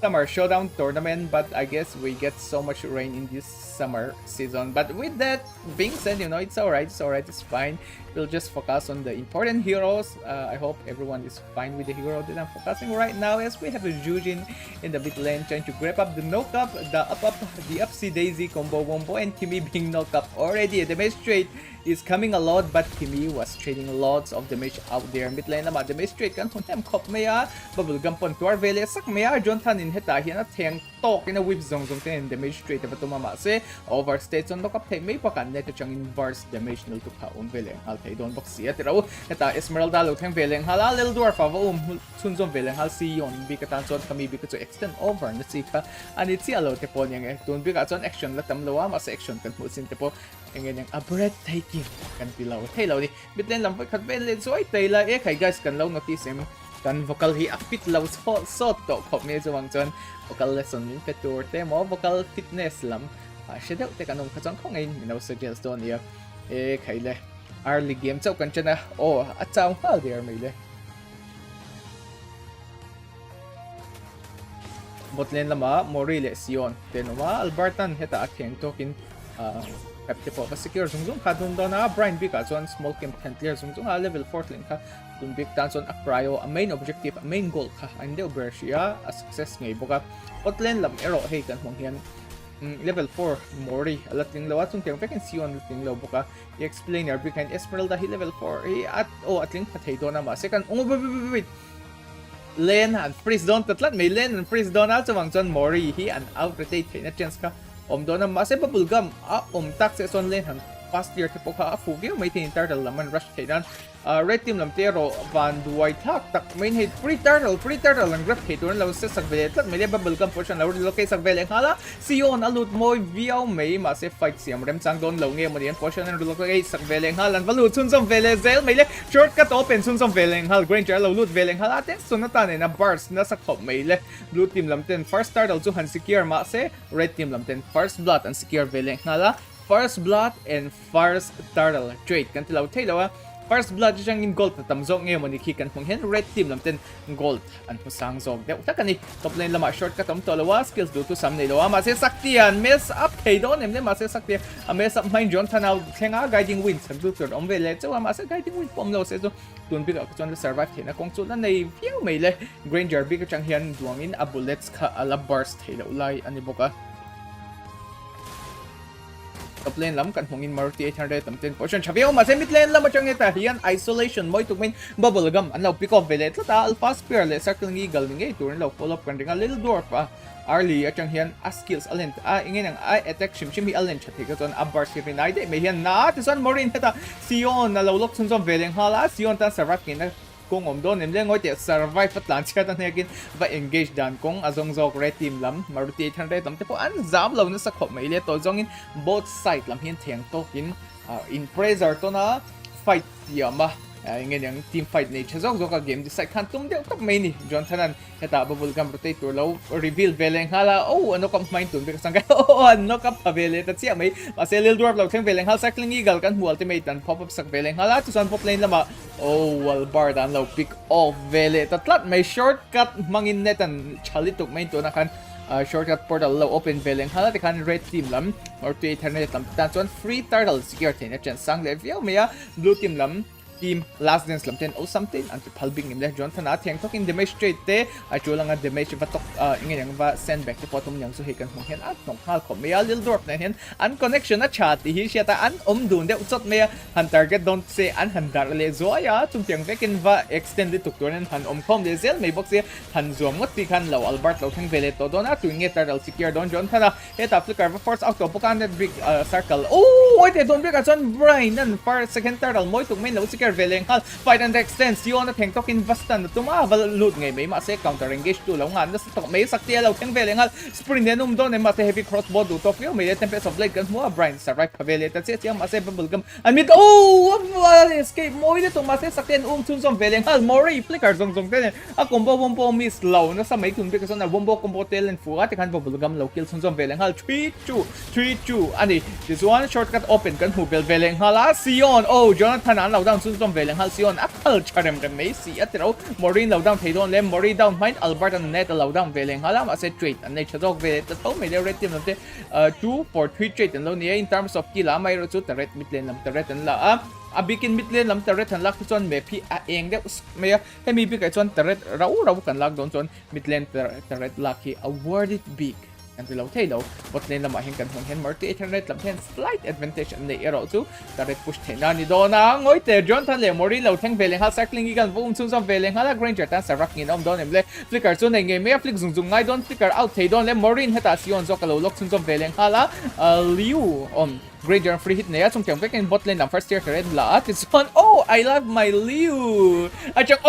summer showdown tournament, but I guess we get so much rain in this summer season. But with that being said, you know, it's alright, it's fine. We'll just focus on the important heroes. I hope everyone is fine with the hero that I'm focusing right now, as we have a Jujin in the mid lane trying to grab up the knock up, the Upsy Daisy combo wombo, and Kimi being knocked up already. The damage trade is coming a lot, but Kimi was trading lots of damage out there. Mid lane naman damage trade kan huntem kop maya bubblegum pon tuar vele sak maya Jonathan in heta hian a theng tok in a whip zong ten damage trade ba tumama se overstates on knock up thei mai pakan net chang in burst damage nil to ka vele al thei don box sia tiraw heta Esmeralda lo theng vele hala lel dwarf ava sun zom vele hal si yon bi ka tan chon Kami bi ka to extend over na si ka ani chi alo te pon yang e don bi ka chon action la tam lawa ma action kan mu sin te po yang a breathtaking kan tilaw hello di bitlen lam khat vele so ai taila e khai guys kan lo notice em kan vocal hi apit law so to khop me chuang chon vocal lesson min petur te mo vocal fitness lam shedau te kanom khachon khong ai no suggest don ya e khaile early game chau kan chana a chang hal there mele botlane lama morile sion tenoma Albertan heta akheng tokin Pepte po secure zung kadun do na Brian Big chon small camp 10 clear zung level 4 link ka dun big tanson a prio a main objective a main goal ka ande Bersia a success ngai boka botlane lam ero hey kan hong hian level 4 Mori alating lawa chung teng vacancy on lating law boka explainer behind Esmeralda hi level 4 at atling patay do na ma second wait lane and freeze don tatlat may lane and freeze don also wang chon Mori hi an out rotate na chance ka do na mase bubblegum tak se son lane han past year te poka fugi may tin turtle laman rush kaidan red team lam tero van duai tak main hit free turtle ang grab hit on law se sagvele tat may bubblegum portion law locate sagvele hala sion alut moy viaw may mase fight siam rem chang don law nge modian portion and locate sagvele halan valut sun som vele zel may shortcut open sun som vele hal granger law lut vele hala ten sunatan na bars na sakop may blue team lam ten first turtle to han secure mase red team lam ten first blood and secure vele hala first blood and first turtle trade kan tilaw first blood chang in gold na tamzok nge mani khi kan hung hen red team lam ten gold an pu sang zog deuh takani top lane lama shortcut om tolawa skills do to sam nei lawa ma se saktian mess up thei don em le ma se saktia a mess up main jon thanau thenga guiding wind sam du tur om ve le chawa ma se guiding wind pom lo se zo tun bi ka chon survive thena kong chu na nei fiu mai le granger bi ka chang hian duangin a bullets kha ala burst thei lo lai ani boka top lane lam kan hungin Maruti 800 tamten portion chavio ma se mid lane lam atang eta hian isolation moi tukmin bubble gum an lo pick off vele tlata alpha spear le circle eagle nge turin lo follow up kan ringa little dwarf early atang hian a skills alent ingen ang attack shim hi alent chathi ka ton abar si rinai de me hian na tison morin heta sion na lo lok chun zom veleng hala sion tan sarak kin kung omdon nemle ngoi te survive patlan chia tan hekin va engage dan kung azong zok red team lam Maruti 800 lam te po an zam lo na sa khop mai le to zong in both side lam hian theng to in pressure to na fight yama ngen yang team fight nei chazok zoka game decide kan tum deu tak mai ni John Thanan heta bubble gum rotate to lo reveal veleng hala ano kam main tun be sang ano kam pavele ta chia mai ma se lil dwarf lo theng veleng hal cycling eagle kan hu ultimate tan pop up sak veleng hala to san pop lane lama wal bar dan lo pick off vele tatlat mai shortcut mangin netan chalituk main to na kan shortcut portal lo open veleng hala te kan red team lam or to 800 lam tan chuan free turtle security na chen sang le view meya blue team lam team last dance lam ten o something anti palbing im le John Thana theng talking damage straight te a chulanga damage va tok ingen yang va send back te potom yang su he kan hong hen at nong hal khom meya lil dwarf na hen an connection na chat hi sia ta an dun de uchot meya han target don't say an han dar le zoya chung tiang vekin va extended to turn han khom le zel mei box han zom ngot ti khan lo albert lo theng vele to dona tu nge turtle secure don John Thana eta flicker va force out to pokan that big circle oi te don big a chon brain nan far second turtle moi tuk main lo secure veleng hal fight and extend sion na theng tokin vastan tuma val loot ngai mai ma se counter engage tu lo ngan na tok mai saktia lo theng veleng hal sprint denum don ma se heavy crossbow du to fio mai tempest of blade kan mo brain survive pavele ta che ma se bubble gum and mid escape moi de to ma se sakten chun som veleng hal mori flicker zong zong te a combo miss lo na sa mai kun be ka na bombo combo talent fu at kan bubble gum lo kill chun som veleng hal 3-2 ani this one shortcut open kan hu bel veleng hal sion Jonathan an lo down som veleng hal sion akal charem re mai si atro morin lo down theidon lem mori down mind albert and net lo down veleng hala ma se trade an nei chadok ve ta to me red team lamte 2 for 3 trade and lo ni in terms of kill mai ro chu red mid lane lam red an la a bikin mid lane lam red han lak chon me phi a eng de me hemi bi ka chon red rau kan lak don chon mid lane red lucky awarded big and below Taylor, but then the Mahin can hang Maruti 800 lam 10 slight advantage and the arrow too. That it pushed Tena ni Dona, Ngoite, John Tanle, Mori, Low Tang Veiling, Hal Cycling Eagle, Boom, Susan Veiling, Hala Granger, Tan Sarakin, Don and Flicker, Sun and Game, Flick Zung, I don't flicker out, Taydon, Lem, Morin, Hetasion, Zocalo, Loxons of Veiling, Hala, Liu on Granger free hit na chung back in bot lane ng first tier red la at it's on. I love my Liu. At yung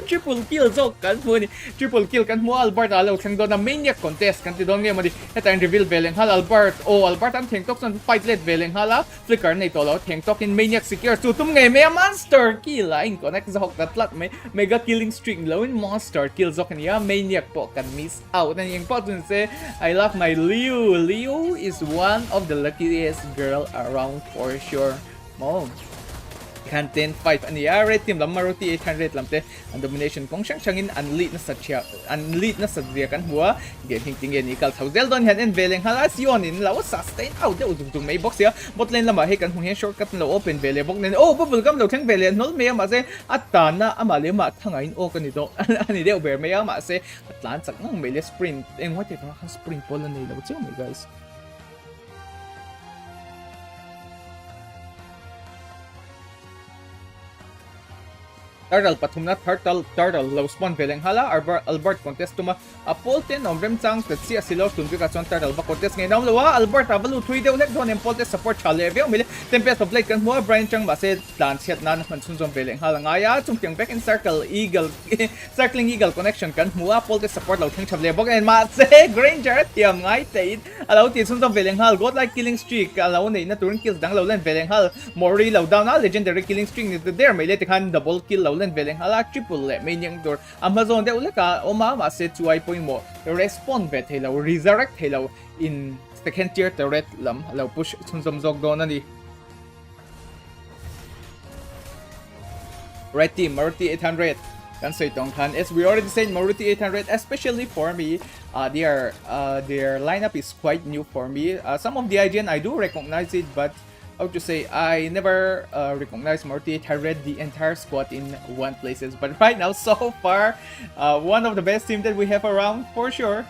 triple kill so kan mo ni triple kill kan mo Albert alo thang do na maniac contest kan ti don nge mo di eta reveal veleng hal Albert Albert ang theng tok son fight late veleng hala flicker na ito lo theng tok in maniac secure so tum nge may monster kill in connect sa hok tatlat may mega killing streak lo in monster kill so kaniya maniac po kan miss out na yung po dun say I love my Liu. Liu is one of the luckiest girl around for sure. Mom. Content 5 and the red team lam Maruti 800 lam te ang domination kong siyang unlead na sa dia kan hua game tingin ni kal thauzel don han en veleng halas yon in law sustain out de uzung may box ya bot lane lam he kan hung shortcut na open vele bok nen bubble gum lo thang vele nol me ma se atana amale ma thangain kan ito ani de over me ma se atlan sak nang mele sprint en what it sprint pole na lo chu me guys. Turtle patum na turtle low spawn veleng hala Albert contest tuma Polten omrem chang that si asilo tun ka chon turtle ba contest ngai nam lawa Albert avalu thui de lek don Polten support chale ve mile tempest of blade kan mo Brian chang ba se plan set nan man sun som veleng hala ngaya chung tiang back in circle eagle circling eagle connection kan mo Polten support lo thang chable bok en ma se granger tiam ngai te alo ti sun som veleng hal god like killing streak alo nei na turn kills dang lo len veleng hal mori lo down na legendary killing streak ni there mile te kan double kill lo veleng hala triple le may nyang door Amazon de uleka oma ma se chuai point mo respond bet hello resurrect hello in second tier turret lam hello push chunsom jog don ani Red team, Maruti 800. Kan so itong kan. As we already said, Maruti 800, especially for me, their lineup is quite new for me. Some of the IGN I do recognize it, but how to say, I never recognize Maruti 800, the entire squad in one places. But right now, so far, one of the best team that we have around for sure.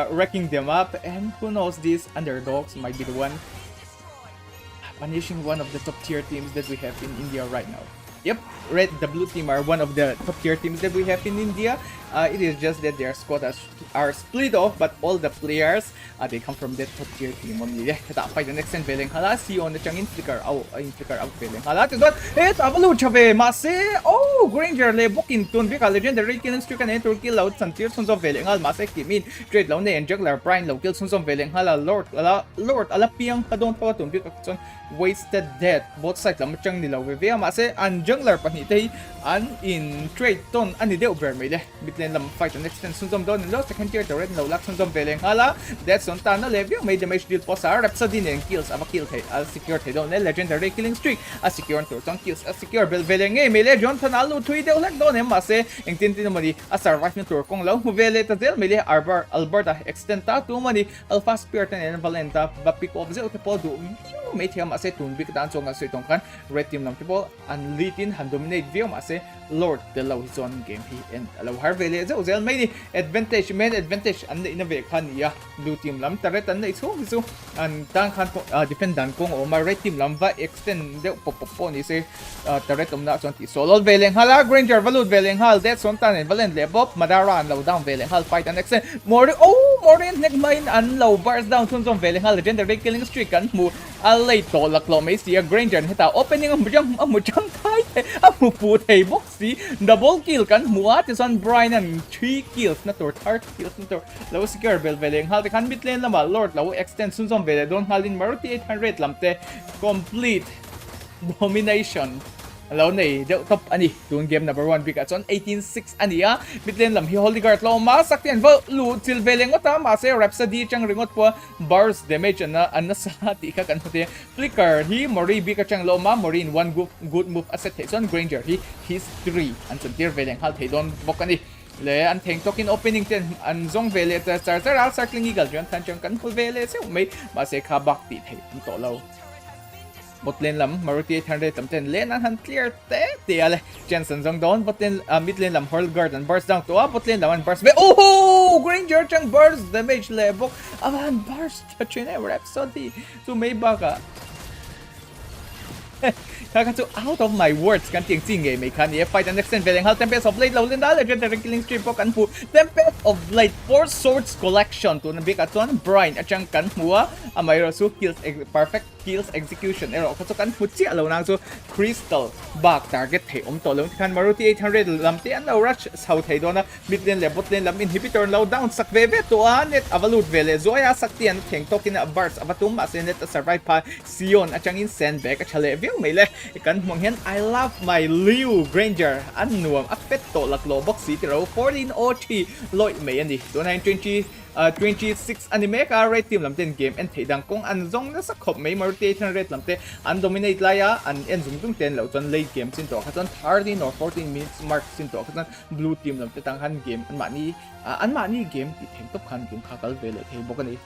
Wrecking them up, and who knows, these underdogs might be the one punishing one of the top tier teams that we have in India right now. Yep, the blue team are one of the top tier teams that we have in India. It is just that their squad are split off, but all the players they come from that top tier team only. Kita fight the next and veling hala si on the chang in flicker out veling hala to dot it avalu chave mase oh Granger le booking tun bika legendary killing streak and enter kill out santir sons of veling hal mase kimin trade law and juggler prime low kill sons of veling hala lord ala piang kadon pa tun bika chon wasted death both sides lam chang nila we mase and juggler pa hitay an in trade ton ani de over me le bitlen lam fight the next and sons of don low second tier the red low lak sons of veling hala that's on tano level may damage deal po sa Rhapsody and kills aba kill tay al secure tay don legendary killing streak a secure on turton kills a secure bel veling may legend tanalo tui de ulag don mase eng tintin mo di a survive ni tur kong law vele ta del may Alberta extend ta tu mani alpha spear tan and valenta ba pick off zel te po do may tiam ase tun big dan so nga so itong kan red team nam people and litin han dominate view mase Lord the low his own game he and allow harvele zel may advantage main advantage and in a way kan ya blue team lam taret an isu an tang kan defendant kong o ma red team lam va extend de popo ni se taret na son ti solo veleng hala Granger valut veleng hal that son tan valen lebop madara an low down veleng hal fight and extend more neck mine an low bars down son veleng hal legendary killing streak kan mu alay to laklo may siya Granger hita opening ang mujang fight amu putay boxy double kill kan muat son Brian and 3 kills na to 30 kills na to low secure veleng hal kan bitlen lama Lord low extend sun som vele don halin Maruti 800 lamte complete domination alaw na de top ani tun game number 1 because on 18-6 ani bitlen lam hi holy guard lo ma sakten vo lu til veleng ota ma se Rhapsody chang ringot po bars damage na sa ti ka kan hote flicker hi mori bi ka chang lo ma mori in one good move asset son Granger hi his 3 and so dear veleng hal thei don bokani le an theng token opening ten an zong vele ta starter al circling eagle jon tan chang kan fu vele se mai ma se kha bak ti thei to lo bot lane lam Maruti 800 tamten lane an han clear te ale Jensen zong don bot lane mid lane lam Hurl Guard and burst down to bot lane lam and burst oh Granger chang burst damage le bok avan burst chine Rhapsody so may baka Kakatu out of my words kan ting ting game kan ye fight and extend veling hal Tempest of Blade low linda legendary killing streak po kan pu Tempest of Blade 4 swords collection to nabi katon Brian achang kan mua amayro su kills perfect kills execution ero kaso kan putsi alo nang so crystal back target the to long kan Maruti 800 lamti an rush sau thei dona mid lane le bot lane lam inhibitor low down sak veve to net avalut vele zoya saktian theng tokin a bars abatum asenet survive pa Sion achang in send back achale view mai le kan mong hen I love my Liu Granger an nuam afet to laklo box city ro 1403 loy mai ani 26 anime ka right team lamten game and thedang kong an zong na sa khop mai Maruti 800 lamte an dominate laya an en zum tung 10 lo chon late game sin to khaton 13 or 14 minutes mark sin to khaton blue team lamte tang han game an mani game ti theng top khan game khakal vele thei bokani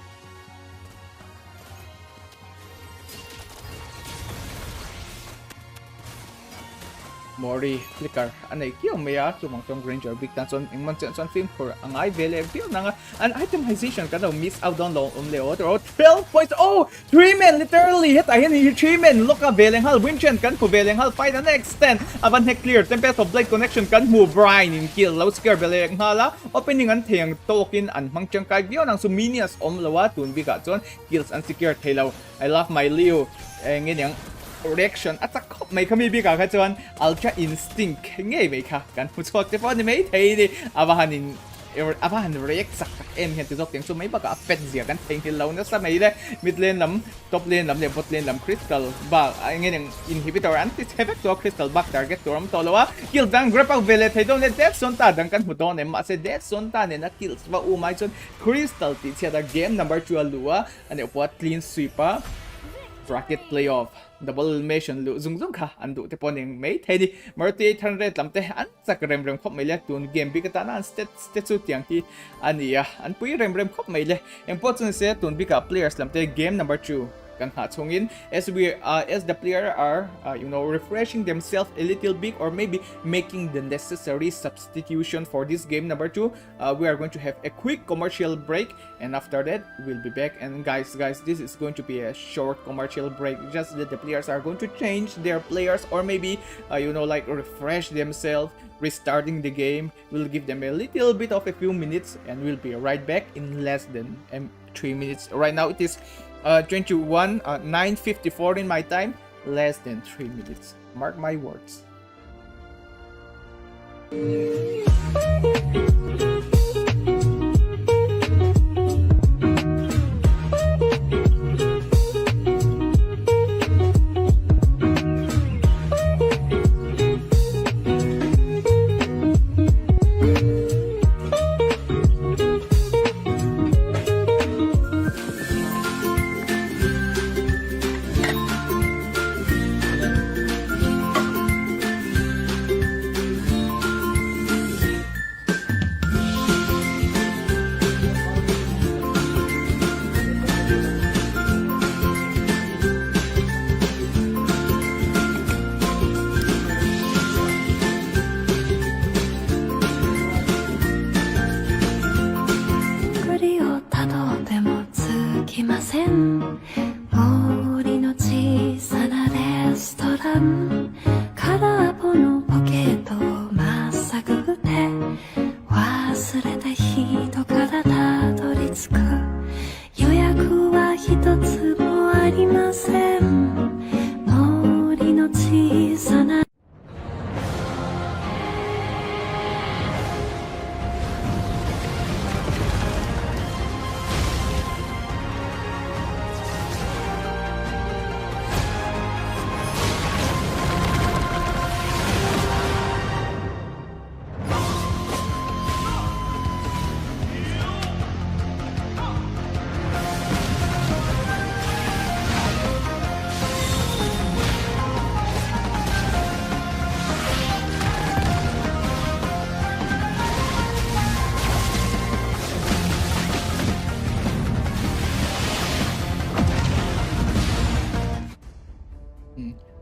Mori flicker anay kyo maya tumang tong Granger big tan son ingman son film for ang I vele feel nanga an itemization kada miss out down low leo 12 points 3 men literally hit ayan ni 3 men look a veleng hal winchen kan pu veleng hal fight the next 10 avan he clear Tempest of Blade connection kan move Brian in kill low scare veleng hala opening an theng token an mangchang kai view nang suminias lawa tun biga chon kills and secure thelo I love my Leo ngin reaction at sa kop may kami bika ka chuan ultra instinct ngay may ka kan puchok te po ni may thei di abahan react sak em hen tizok teng so may baka affect zia kan theng hilaw na sa may le mid lane lam top lane lam le bot lane lam crystal ba ngin inhibitor anti effect to crystal back target to ram tolowa kill dang grab out vele thei don le death son ta dang kan muton em ma se death son ta ne na kills ba umai chon crystal ti sia da game number 2 alua ane po clean sweeper bracket playoff double elimination lu zung zung kha an du te poning mei thei di Maruti 800 lamte an sak rem rem khop mai le tun game bi ka ta na state su tiang ki ania an pui rem rem khop mai le important se tun bi ka players lamte game number 2 kan ha chung in as the player are refreshing themselves a little bit or maybe making the necessary substitution for this game number 2. We are going to have a quick commercial break, and after that we'll be back. And guys, this is going to be a short commercial break, just that the players are going to change their players or maybe like refresh themselves, restarting the game. We'll give them a little bit of a few minutes and we'll be right back in less than 3 minutes. Right now it is 9:54 in my time, less than 3 minutes. Mark my words.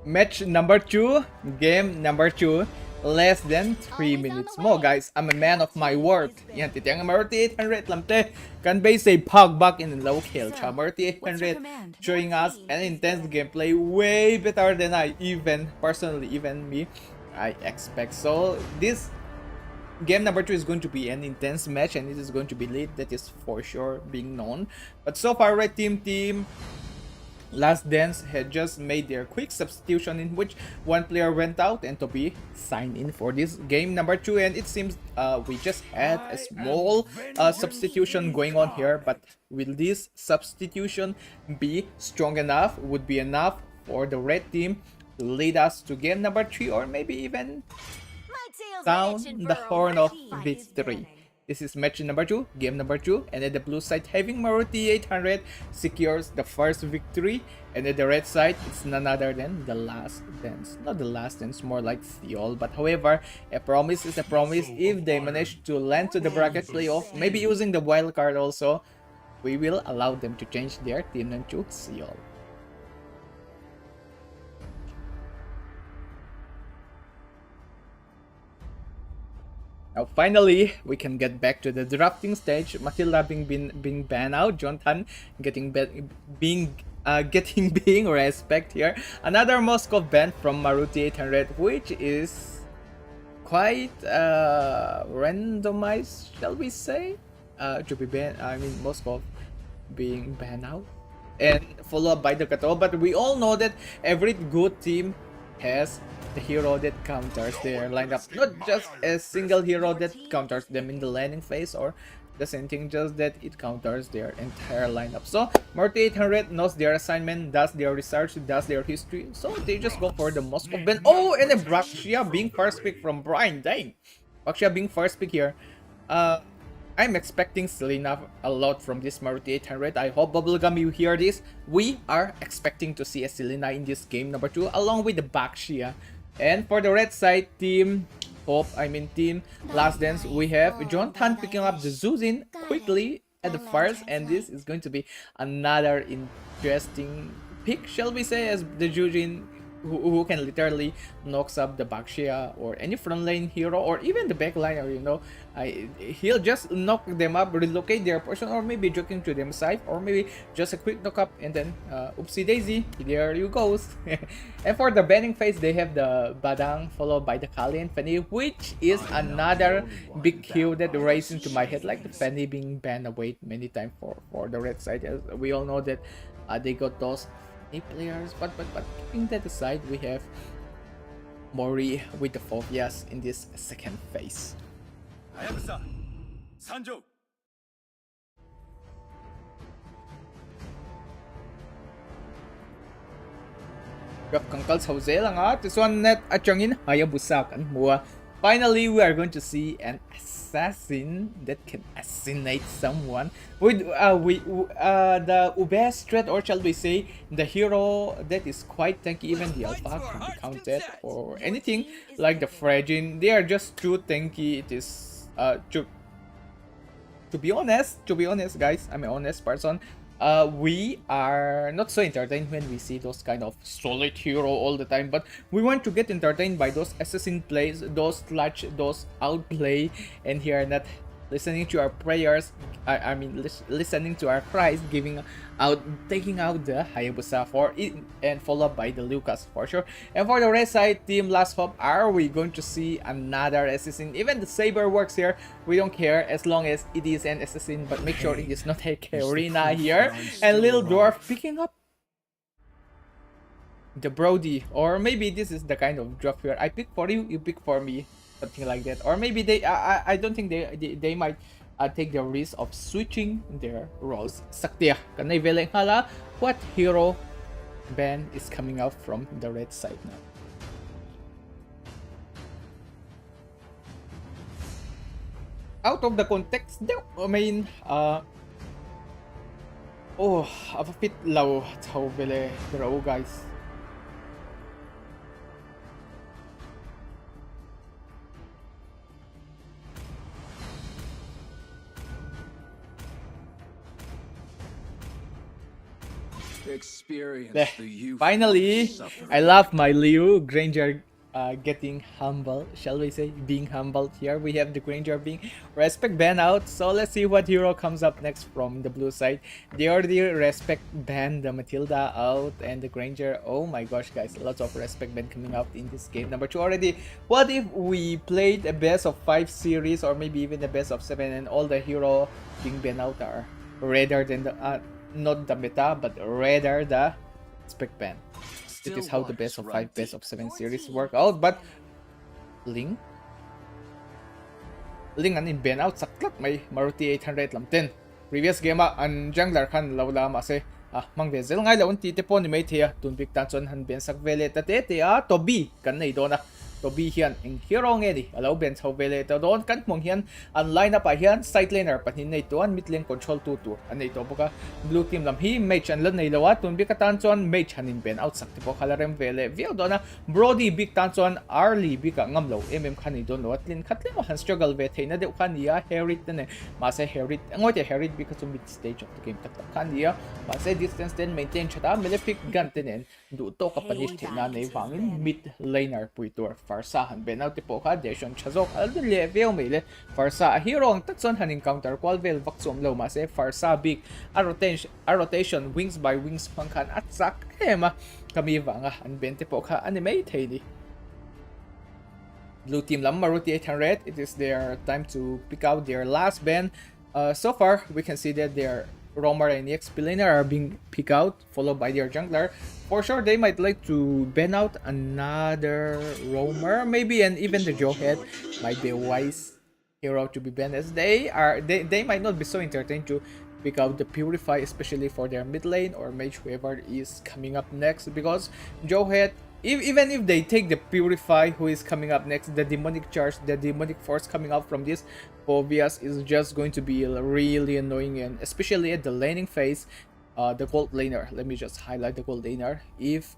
Match number 2, game number 2, less than 3 minutes more, guys. I'm a man of my word. Yan titiang Maruti 800 lamte kan bay say pug back in the local cha Maruti 800 showing us an intense gameplay way better than I even me I expect. So this game number 2 is going to be an intense match and it is going to be lit, that is for sure being known. But so far, Red Team Last Dance had just made their quick substitution in which one player went out and to be signed in for this game number 2, and it seems we just had a small substitution going on here, but will this substitution be strong enough, would be enough for the red team to lead us to game number 3 or maybe even sound the horn of victory? This is match number 2, game number 2, and at the blue side having Maruti 800 secures the first victory, and at the red side it's none other than the Last Dance. Not the Last Dance, more like Seoul, but however, a promise is a promise. If they manage to land to the bracket playoff, maybe using the wild card also, we will allow them to change their team name to Seoul. Now finally, we can get back to the drafting stage. Matilda being banned out, Jonathan getting being respect here. Another Moscow ban from Maruti 800, which is quite randomized, shall we say? To be banned, I mean Moscow being banned out, and followed by the Kato. But we all know that every good team has the hero that counters their lineup, not just a single hero that counters them in the landing phase or the same thing, just that it counters their entire lineup. So Maruti 800 knows their assignment, does their research, does their history, so they just go for the Moscow ban. Oh, and then Braxia being first pick from Brian. Dang, Braxia being first pick here. I'm expecting Selena a lot from this Maruti 800. I hope Bubblegum you hear this. We are expecting to see a Selena in this game number 2 along with the Baxia. And for the red side team team Last Dance, we have John Tan picking up the Zuzin quickly at the first, and this is going to be another interesting pick, shall we say, as the Jujin who can literally knocks up the Baxia or any front lane hero or even the backliner, you know. He'll just knock them up, relocate their portion, or maybe joking to them side, or maybe just a quick knock up and then oopsie daisy, there you goes. And for the banning phase, they have the Badang followed by the Kali and Fanny, which is another big cue that raised into my head, like the Fanny being banned away many times for the red side. As we all know that they got those players, but keeping that aside, we have Mori with the phobias in this second phase. Gặp Kangkal hậu dễ lang á, this one net achangin Hayabusa kan mua. Finally, we are going to see an assassin that can assassinate someone with the best threat, or shall we say, the hero that is quite tanky. Even the alpha can be counted or anything like the Fragile. They are just too tanky. It is to be honest, guys, I'm an honest person. We are not so entertained when we see those kind of solid hero all the time, but we want to get entertained by those assassin plays, those clutch, those outplay, and here not listening to our prayers, listening to our cries, taking out the Hayabusa for it, and followed by the Lucas for sure. And for the red side team, last hope, are we going to see another assassin? Even the Saber works here, we don't care as long as it is an assassin, but make sure it is not a Karina here. And Little Dwarf picking up the Brody, or maybe this is the kind of drop here, I pick for you, you pick for me, something like that. Or maybe they I don't think they might take the risk of switching their roles. Saktia kanay vele hala, what hero ban is coming out from the red side now? Out of the context, I mean, oh, a bit low, how vele draw, guys. Finally, I love my Liu Granger getting humble, shall we say, being humbled here. We have the Granger being respect ban out, so let's see what hero comes up next from the blue side. They already respect ban the Matilda out, and the Granger, oh my gosh guys, lots of respect ban coming out in this game number 2 already. What if we played a best of 5 series, or maybe even the best of 7, and all the hero being ban out are rather than the not the meta, but rather the spec ban. It is how the best of 5, best of 7 series work out. But Ling anin ban out saklat may Maruti 800 lamten. Previous game an jungler kan lawla ma se mang de zel ngai lawn ti te pon ni mai thia tun big tan chon han ben sak vele ta te to bi kan nei do na to bi hian eng hero nge di alo ben chho vele to don kan mong hian an line up a hian side laner panin nei to an mid lane control tu an nei to boka blue team lam hi mage an lan nei lawa tun big tan chon mage hanin ben out sak te po khalarem vele vio dona Brody big tan chon early big ngam lo khani don lo atlin khatle han struggle ve theina de khania herit ne ma se herit ngoi te herit because of mid stage of the game tak khania ma se distance then maintain chata melepic gun tenen du to ka panis thina nei wangin mid laner puitor Farsa han ben out po kha Deshon Chazok al level mele Farsa a hero ang tatson han encounter qualvel vaxum lo ma se Farsa big a rotation wings by wings pangkhan at sak ema kami wanga an ben po kha anime theini. Blue team lam Maruti 800, it is their time to pick out their last ban. So far we can see that their Roamer and EXP laner are being picked out, followed by their jungler. For sure, they might like to ban out another Roamer, maybe, and even the Jowhead might be a wise hero to be banned, as they might not be so entertained to pick out the Purify, especially for their mid lane or mage, whoever is coming up next, because Jowhead even if they take the Purify, who is coming up next, the Demonic Charge, the Demonic Force coming out from this Phobias is just going to be really annoying, and especially at the laning phase, the gold laner. Let me just highlight the gold laner. If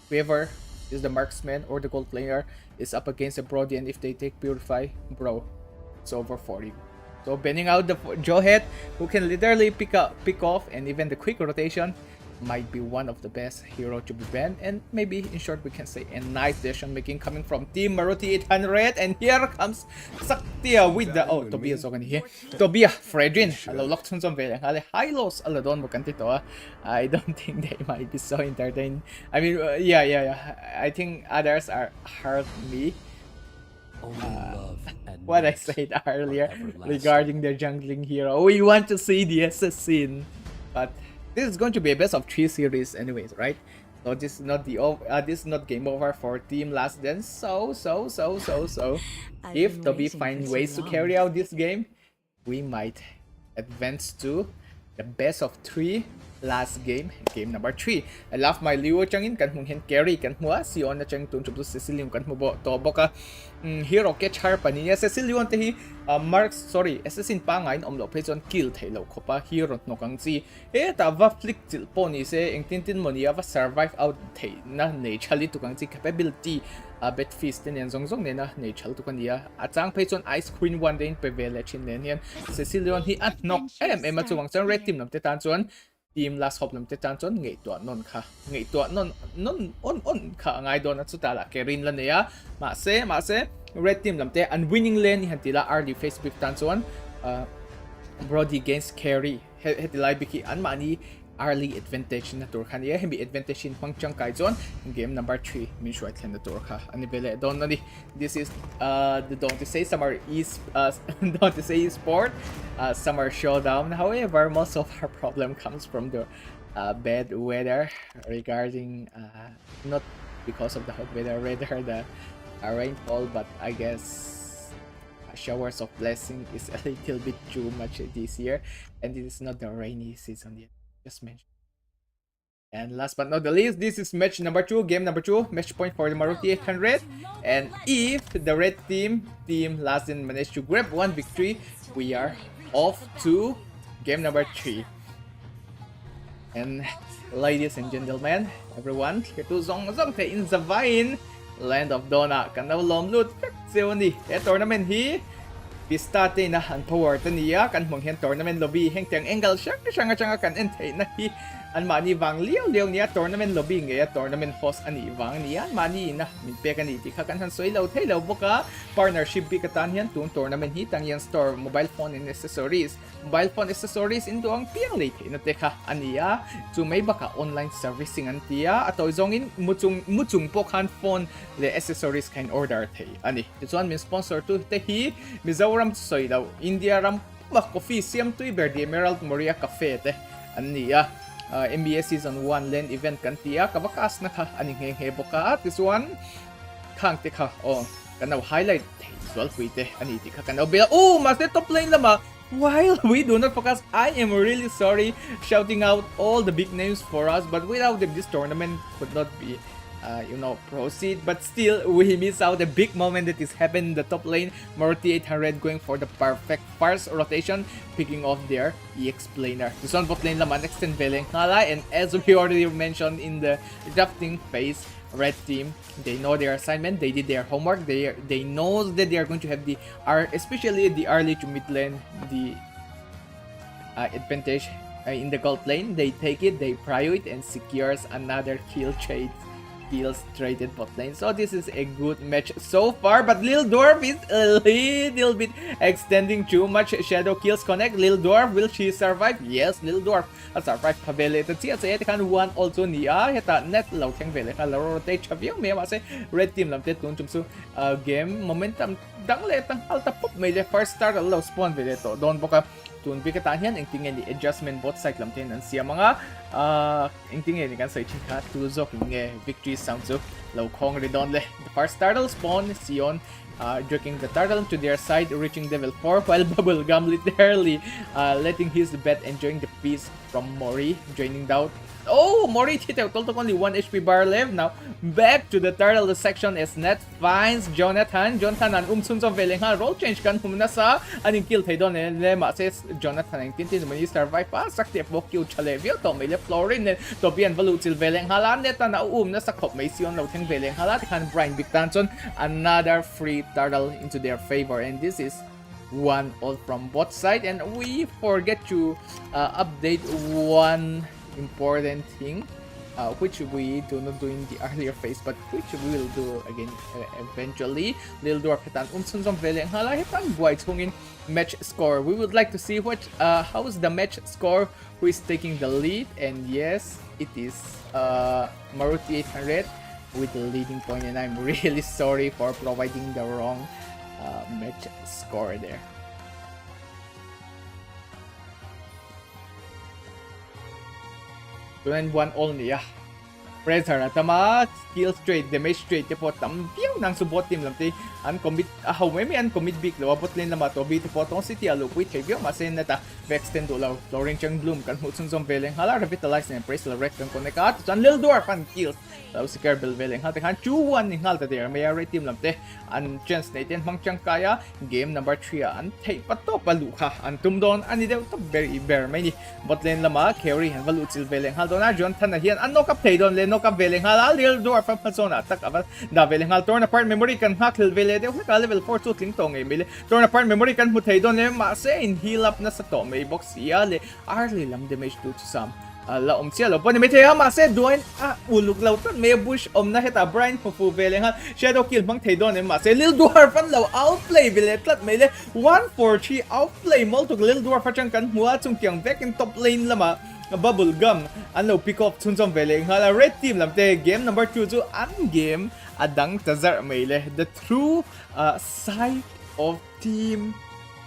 whoever is the marksman or the gold laner is up against a Brody, and if they take Purify, bro, it's over for you. So banning out the Jawhead, who can literally pick off, and even the quick rotation might be one of the best hero to be banned. And maybe in short we can say a nice decision making coming from Team Maruti 800. And here comes Saktia with the Tobias okay here. Tobias Fredrin. Hello Lockton on Vele. High loss Aladon Mokantito. I don't think they might be so entertained. I mean yeah. I think others are hurt me. What I said earlier regarding the jungling hero. We want to see the assassin, but this is going to be a best of 3 series anyways, right? So this is not this is not game over for Team Last Dance. So if Toby find ways to carry out this game, we might advance to the best of 3 last game number 3. I love my Liu Changin kan hung hen carry kan hua si on na chang tun chup Cecilium kan mo bo to boka hero catch har paniya Cecilium te hi assassin pa ngain omlo phejon kill thailo khopa hero no kang chi ta va flick til poni se engtin mo niya va survive out thei na naturally to kang chi capability bet feast nen zong ne na natural to kan niya achang phejon ice queen one rain pe vele chin nen hian Cecilium hi at knock em chuwang chang red team nam te tan chuan Team Last Hope nam te tan chon ngei to non on kha ngai don at sutala kerin la neya ma se red team lam te unwinning lane ni hantila early face with tan chon Brody gains carry hetilai biki an mani early advantage na tur khania hemi advantage in pangchang kai zone game number 3 min short na tur kha ani bele don nani this is the don't say summer is don't say sport summer showdown. However, most of our problem comes from the bad weather regarding not because of the hot weather, rather the rainfall, but I guess showers of blessing is a little bit too much this year, and it is not the rainy season yet. Just mentioned. And last but not the least, this is match number 2, game number 2, match point for the Maruti 800. And if the red team Last Dance managed to grab 1 victory, we are off to game number 3. And ladies and gentlemen, everyone, here to Zong in the Vine, land of Donna, kanaw lom lut ni tournament hi Pistate na ang power taniya kan mong hen tournament lobby heng teng angle siya kan ente na hi an mani wang liao niya tournament lobby ngaya tournament host ani wang niya mani na min pe kan iti kan han soi lo thai lo boka partnership bi katan hian tun tournament hi tang yan store mobile phone and accessories into ang piang le na te kha ania chu mai baka online servicing an tia atoy zongin muchung pokhan phone le accessories kind order thai ani chuan min sponsor tu te hi Mizoram soi lo India ram coffee siam tui berdi Emerald Moria cafe te ania NBA season 1 land event kan tia kabakas na ka aning he boka this one khang te kha kanaw highlight visual kuite ani ti kha kanaw bela master top lane lama. While we do not focus, I am really sorry shouting out all the big names for us, but without them this tournament could not be proceed. But still we miss out a big moment that is happening in the top lane. Maruti 800 going for the perfect first rotation, picking off their EX planer. This one bot lane laman extend Veleng Hala, and as we already mentioned in the drafting phase, red team, they know their assignment, they did their homework, they know that they are going to have the especially the early to mid lane, the advantage in the gold lane. They take it, they prio it, and secures another kills traded bot lane. So this is a good match so far, but Lil Dwarf is a little bit extending too much. Shadow kills connect. Lil Dwarf, will she survive? Yes, Lil Dwarf survive pavele. But siya sa kan one also niya heta net low thang vele ka rotate chavyo me ma se red team lam te tun chumsu game momentum dang le tang alta pop me le first start low spawn vele to don boka tun bi ka hian eng tingin ni adjustment bot side lam ten an siya mga eng tingin ni kan sai chika tu zok nge victory sound so low khong re don le first turtle spawn, Sion jerking the turtle to their side, reaching level 4, while Bubblegum literally letting his bet, enjoying the peace from Mori, joining down. Oh, Mori took only 1 HP bar left. Now back to the turtle section as Net finds Jonathan an Sun of Veling roll change kan humna sa aning kill thay don le ma says Jonathan ang tintin mani survive pa sakti po kill chalevio to may le Florin to bian valutil Veling hala neta na na sa kop may Sion no thing Veling hala kan Brian Bigtanson, another free turtle into their favor, and this is 1-all from both sides. And we forget to update one important thing, which we do not do in the earlier phase, but which we will do again eventually. Lil Dwarf hitan Sun som Veling hala hitan buhay in match score. We would like to see what how is the match score, who is taking the lead, and yes, it is Maruti 800 with the leading point, and I'm really sorry for providing the wrong match score there. Tunan 1-all niya. Pressure at tama, skill straight, damage straight, po tampiyaw ng support team lamti. Uncommit, may uncommit big lawa bot lane lama to bit po tong city alukwit kaya masin na ta extend to law Florin Chang Bloom kan hutsun som Veling hala revitalize and praise the rect kan konekat san Lil Dwarf an kills law si Kerbal Veling hal han 2-1 ning halta there may rate team lamte an chance natin mang chang kaya game number 3 an tay pato paluka an tumdon ani daw to very bear may ni bot lane lama carry han valutil Veling hal don na John tan na hian an no kap tay don le no kap Veling hala Lil Dwarf from zona attack aba da Veling hal torn apart memory kan hakil Veling de level 4 to kling tong ay mili torn apart memory kan hutay don le ma se in heal up na sa to may box iya le early lam damage to some la siya lo pon may tayo ma se doin ulog law ton may bush na heta Brian fu Veling hal shadow kill bang tay don ma se Lil Dwarf fan law outplay biletlat may le 143 outplay mol to Lil Dwarf chang kan huwa chung kyang back in top lane lama Bubblegum ano pick up Sun som Veling hala red team lamte game number 2 to an game adang tazar maile the true side of team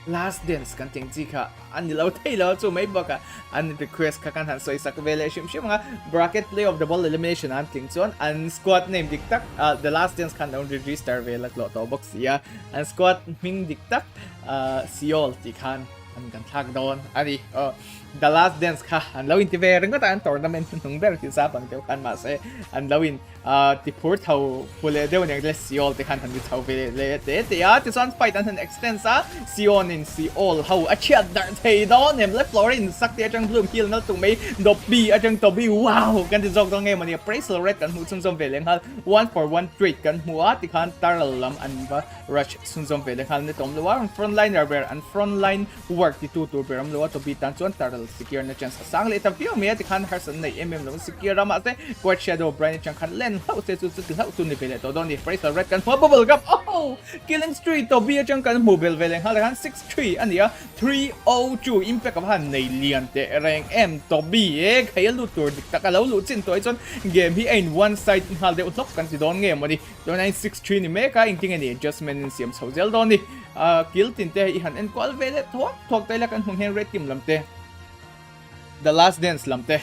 last dance kan ting ka anilaw tayo so may baka an request ka kan so isa ka vele shim mga bracket play of the ball elimination an ting son an squad name diktak the last dance kan down register vela kloto box ya an squad ming diktak siol tikan an kan tag down ani the last dance ka an lawin ti veren ko ta an tournament nung ber kisapan ko kan ma se an lawin ti port how pule de wen les siol ti kan ti how vele le te ya ti son fight an extend sa sion in siol how a chat dar thei don em left Florin sak ti atang bloom kill na tu mai dop b atang to b wow kan ti jog dong em ani praise red kan hu Sun som Veling hal 1-for-1 trade kan huwa ti kan taral lam an ba rush Sun som Veling hal ni tom luwa front line ber and front line work ti tu beram luwa to bitan chuan taral secure na chance sang le tapio me ti kan harsan nei lo secure ma se quite shadow Brian chang kan len how se su how tu ni pele to don ni praise red kan bubble gap killing street to bi chang kan mobile Veling hal kan 6-3 ania 302 impact of han nei lian te rank m to bi khay lu tur dik ta ka lo lu chin toy chon game hi ain one side hal de utlok kan si don nge mo ni 963 ni me ka ingting ani adjustment in siam sozel don ni kill tin te i han en kwal vele thok tai la kan hung hen red team lamte the last dance lamte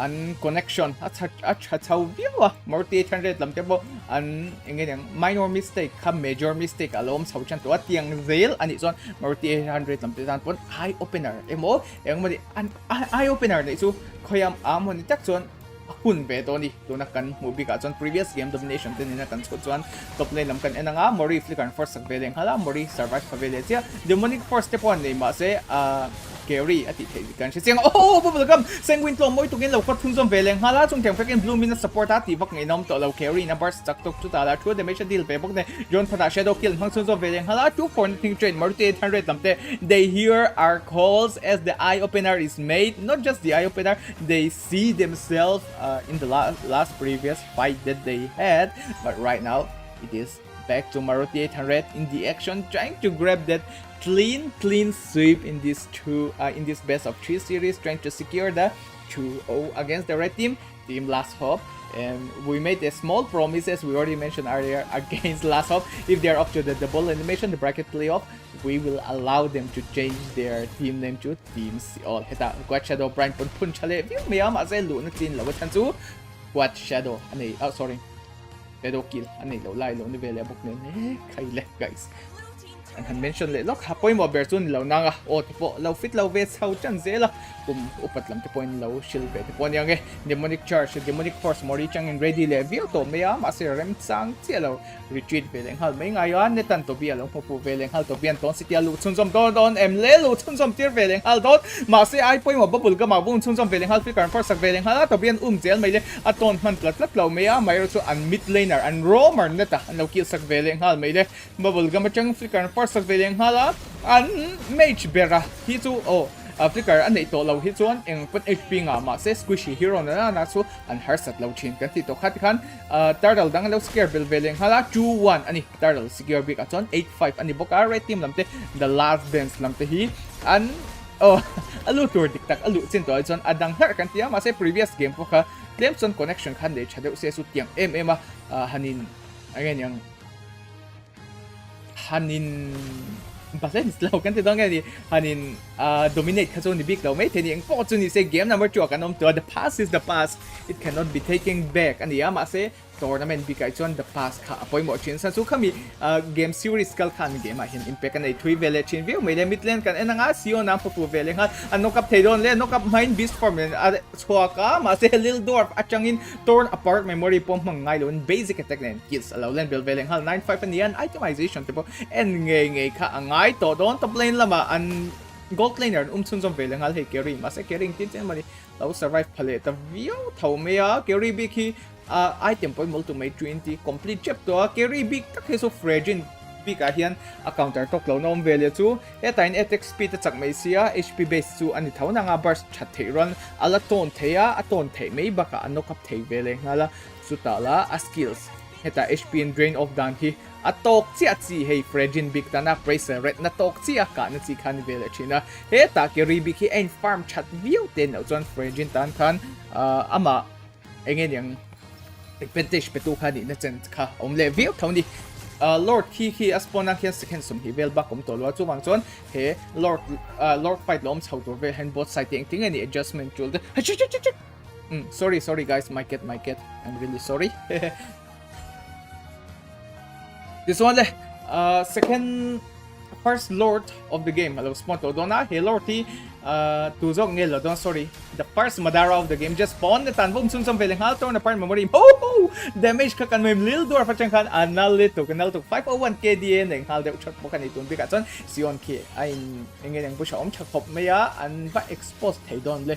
an connection at how view Maruti 800 lamte bo an ingin minor mistake ka major mistake alom sau chan to tiang zel ani son Maruti 800 lamte tan pon eye opener emo ang mo an eye opener ni su khoyam amon ni tak son hun be to ni to na kan movie ka chon previous game domination tin na kan chuan top lane lam kan enanga Mori flicker first sak Veling hala Mori survive ka vele tia demonic force step on ni ma se carry ati thei kan siang Bubblegum sanguine to moi tungin lo khat Sun som Veling hala chung theng freaking blue min support ati bak ngai nom to lo carry na burst tak tok tu ta la thu damage deal pe bok ne John thada shadow kill hang Sun som Veling hala 2-4 thing train Maruti 800 lamte they hear our calls as the eye opener is made, not just the eye opener, they see themselves in the last previous fight that they had, but right now it is back to Maruti 800 in the action, trying to grab that clean sweep in this best of 3 series, trying to secure the 2-0 against the red team Last Hope. And we made a small promise, as we already mentioned earlier, against Last Hope. If they're up to the double animation, the bracket playoff, we will allow them to change their team name to Team Seoul. Heta Quad Shadow Brian pun chale view mayam ase lu na tin lawa chanchu Quad Shadow sorry shadow kill anh này lâu lai lâu ni vele bok nen khai le guys anh han mention le lok hapoi mo ber chun lo nanga o tipo lo fit lo ve sau chan zela upat lam te point lo shield ve te pon yang demonic charge demonic force mori chang in ready le vio to mea ma se rem sang chelo retreat ve leng hal mai nga yan ne tan to bia lo pu ve leng hal to bian ton sitia lu chun som don em le lu chun som tir ve leng hal don ma se ai poi mo bubble ga ma bun chun som ve leng hal fi kan force ve leng hal to bian zel mai le aton man plat lo mea mai ro chu an mid laner an roamer neta an lo kill sak ve leng hal mai le bubble ga ma chang fi kan force ve leng hala an mage bera hi chu flicker anh ấy tổ lâu hit chuan em put HP ngã mà sẽ squishy hero na chu an har sat lâu chin kan ti to khat khan turtle dang lâu scare bill veleng hala 2-1 ani turtle secure big at chuan 8-5 ani boka red team lamte the last dance lamte hi an alu tur dik tak alu chin to chuan adang har kan tia ma se previous game po kha claim chuan connection khan de chadeu se su tiang em hanin again yang hanin balance lâu kan ti dong ni hanin dominate khazo ni big lo mai theni engpo chu ni se game number 2 kanom to the past is the past it cannot be taken back ani ama se tournament big kai chon the past kha apoi mo chin sa chu khami game series kal khan game a hin impact an 3 vele chin view mai le midland kan enanga sio nam pu vele ha an no kap theidon le no kap mind beast form a chhuaka ma se little dwarf achangin torn apart memory pom mangai lo basic attack nen kills allow len build vele hal 9-5 an yan itemization tipo en nge kha angai to don top lane lama an gold laner chun som vele hal he carry ma se carrying tin chen mani lo survive phale ta view thau mea carry big hi item point ultimate 20 complete chapter carry big tak he so fragile big a hian a counter tok lo nom vele chu etain attack speed ta chak mai sia HP base chu ani thauna nga burst that thei ron ala ton theya aton thei mei baka anokap thei vele ngala sutala a skills heta HP and drain of down hi atok chi hey fragile big tana pressure red na tok chi ka na chi khan vele china heta carry big hi en farm chat view ten no chon fragile tan khan ama engen yang advantage petu kha ni na chen kha omle view thoni lord ki aspona ki second sum hi vel bakom to lo chu wang chon he lord fight lom chho to ve hand both side ting any adjustment tool sorry guys my cat I'm really sorry this one second first lord of the game hello sponto dona he lord ti tu zok ngel don sorry the first madara of the game just spawn the tan bum sun som veleng hal torn apart memory damage ka kan mem lil dor fa chang khan anal to 501 kda neng hal de chot bo kan itun bi ka chon sion ki ai engeng bu shom chak hop meya an ba expose thei don le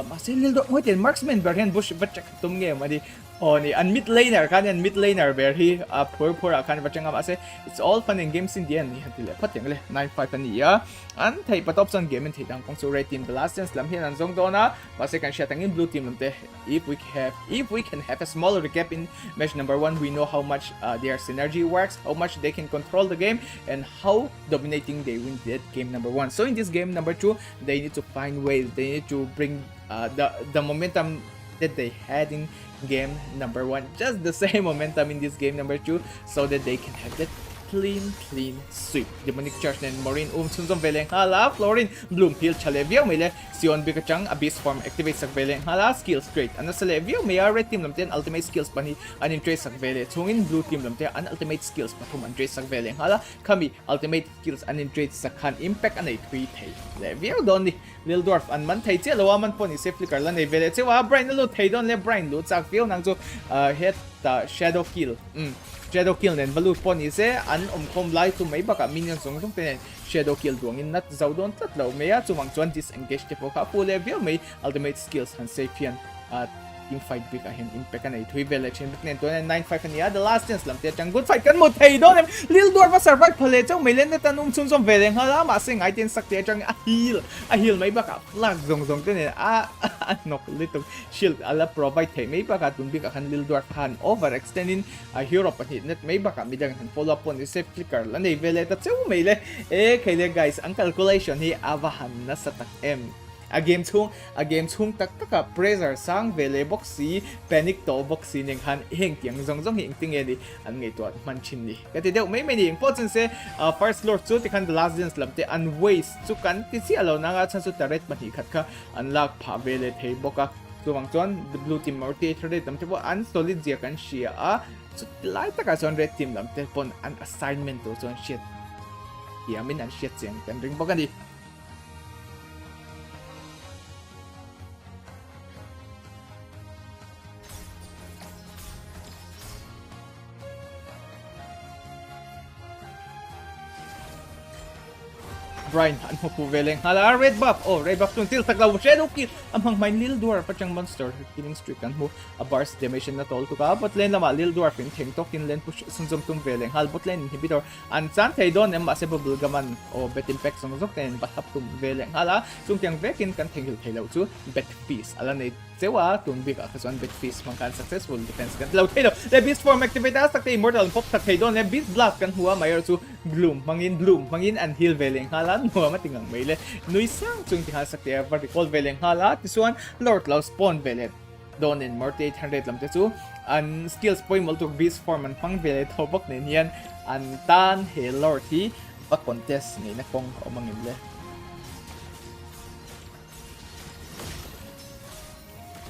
ma se lil dor moiten marksman berhen bush ba chak tum nge madi ni an mid laner kan an mid laner ber hi pur kan ba chang ase it's all fun and games in the end ni hatile phatyang le 95 ani ya an thei patop son game thei dang kong so red team the last chance lam hian an zong dona ba se kan sha tangin blue team lamte if we can have a small recap in match number 1 we know how much their synergy works, how much they can control the game, and how dominating they win that game number 1. So in this game number 2 they need to find ways, they need to bring the momentum that they had in game number 1, just the same momentum in this game number 2, so that they can have that clean sweep. Demonic charge and Maureen chun som veleng hala Florin bloom heal chale view mele sion bikachang abyss form activate sak veleng hala skill straight an sale view me red team lamten ultimate skills pani an interest sak vele chungin blue team lamte an ultimate skills pathum an interest sak veleng hala kami ultimate skills an interest sak khan impact an 3 thei le view don ni lil dwarf an man thei che lo man poni se flicker lan nei vele chewa brain lo thei don le brain lo chak view nang chu head ta shadow kill nen value pon ise an khom lai tu mai baka minion song ten shadow kill duang in nat zaudon tatlo meya chuwang chuan disengage te po kha fu level mai ultimate skills han safian team fight big ahen impact an 3 vele chen nen to 95 ania the last chance lam te chang good fight kan mo thei don lil dor va survive phale chau mailen ne tanum chun som vele hala ma se ngai ten sak te chang a heal mai baka flag zong te ne nok little shield ala provide thei mai baka tun big ahan lil dor khan overextending a hero pathi net mai baka midang han follow up on the safe flicker la nei vele ta chau maile khaile guys ang calculation hi awahan na satak m a game chung tak taka pressure sang vele boxi panic to boxi ning han heng tiang zong hing ting edi an ngei to man chin ni kati deu mai mai ni important se first lord chu ti khan the last dance lamte an waste chu kan ti si alo nanga chan su taret mani khat kha unlock pha vele thei boka chuwang chuan the blue team Maruti thread tamte bo an solid zia kan shia a สุดไล่ตะกาส่วน red team ลำเตปนอัน assignment ตัวส่วน shit เฮียมินอัน shit เสียงกันริงบอกกันดิ Brian han mo po veleng hala red buff red buff tun til taglaw shadow kill among my little dwarf pachang monster killing streak kan mo a bars damage na tol to ka but len lama little dwarf in thing to kin len push sunzom tum veleng hal but len inhibitor an san thai don em ase bubble gaman bet impact song zok ten bat hap tum veleng hala sung kyang vekin kan thengil thailaw chu bet piece ala nei sewa tun big a kason bet piece man kan successful defense kan law thailaw le beast form activate as tak immortal pop tak thai don le beast blast kan huwa mayor chu bloom mangin an heal veleng hala mo matingang maile nui sang chung tinghal sakte vertical veleng hala tisuan lord law spawn velet don in morte 800 lam te chu an skills point multi beast form an pang velet hobok ne nian an tan he lord hi pa contest ni na kong omangin le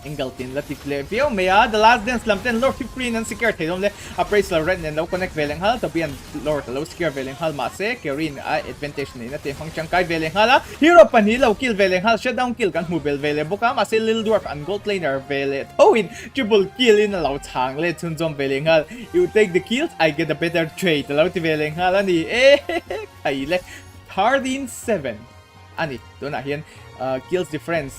Engaltin latik le view maya the last dance lamten lord free nan secure thedom le appraisal red nen lo connect veleng hal to bian lord lo secure veleng hal ma se kerin a advantage ni na te hangchang kai veleng hala hero pani lo kill veleng hal shutdown kill kan mobile vele boka ma se little dwarf and gold laner vele in triple kill in lo chang le chunjom veleng hal you take the kills I get a better trade lo ti veleng hal ani kai le 13-7 ani to na hian kills difference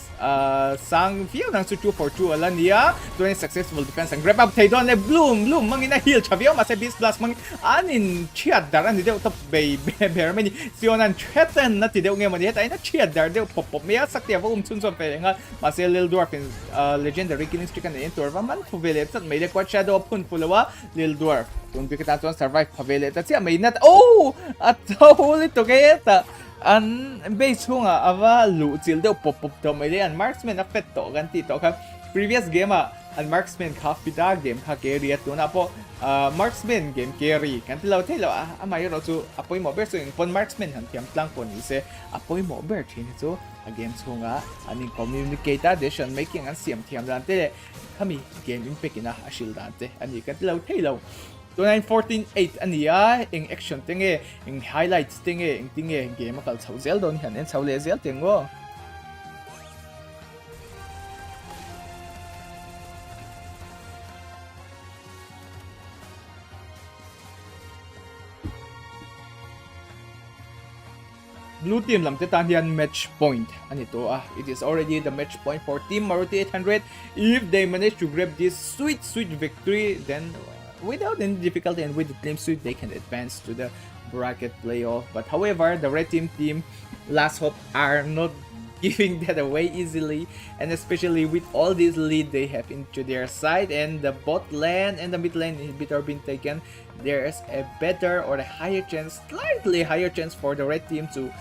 sang view nang su 2 for 2 ala niya doing successful defense and grab up taidon le bloom mangina heal chavio mas beast blast mang anin chiat daran deu top bay bear many sionan threaten na ti deu nge mani hetai na chiat dar deu pop meya saktia vo chun so perenga mas little dwarf in legendary killing streak and entorva man fuvele sat meile quad shadow pun fulawa little dwarf tun bikata ton survive pavele ta sia may nat at holy to kayeta an base hunga ava lu chil deu pop to mai an marksman affect to gan ti to kha previous game an marksman kha pita game kha carry to na po marksman game carry kan ti lo thelo amay ro chu apoi mo ber so pon marksman han thiam tlang pon ise apoi mo ber thin chu against hunga aning communicator decision making an siam thiam dan te kami game impact ina ashil dan te ani kan ti lo thelo 29-14-8 ania ing action tinge ing highlights tinge ing tinge game kal chauzel don han en chaule zel tingo Blue team lam te tan hian match point ani to it is already the match point for team Maruti 800 if they manage to grab this sweet victory then without any difficulty and with the claim suit they can advance to the bracket playoff. But however, the red team last hope are not giving that away easily, and especially with all this lead they have into their side and the bot lane and the mid lane inhibitor being taken, there is a better or a higher chance, slightly higher chance for the red team to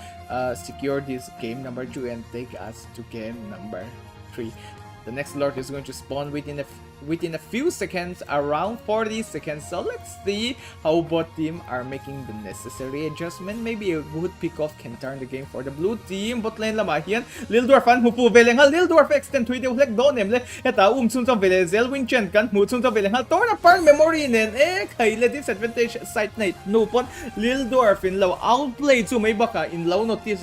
secure this game number 2 and take us to game number 3. The next lord is going to spawn within a few seconds, around 40 seconds. So let's see how both team are making the necessary adjustment. Maybe a good pickoff can turn the game for the blue team. Bot lane lamahian Lil Dwarf an hupu veleng hal Lil Dwarf extend tuide ulek donem le eta chun som vele Zelwin chen kan mu chun som veleng hal torna par memory nen khaile disadvantage side night no pon Lil Dwarf in low outplay chu may baka in low notice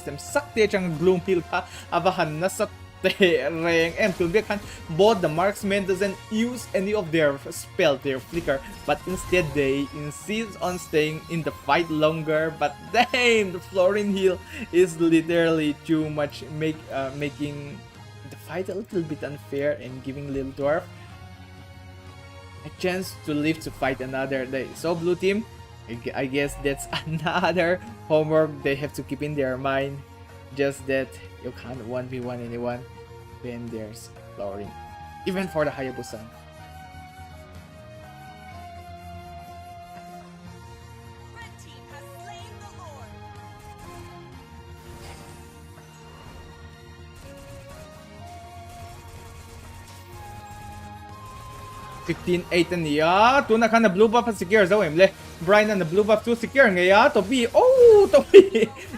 them sakte chang gloom hill ka avahan na sa Reng and Tulbekan, both the marksman doesn't use any of their spell, their flicker, but instead they insist on staying in the fight longer. But damn, the Florin heal is literally too much, making the fight a little bit unfair and giving Little Dwarf a chance to live to fight another day. So blue team, I guess that's another homework they have to keep in their mind. Just that you can't 1v1 anyone when there's Florin, even for the Hayabusa. Red team has slain the Lord. 15-8 niya. Tu na kan na blue buff secure sa le. Brian na blue buff to secure ngaya to be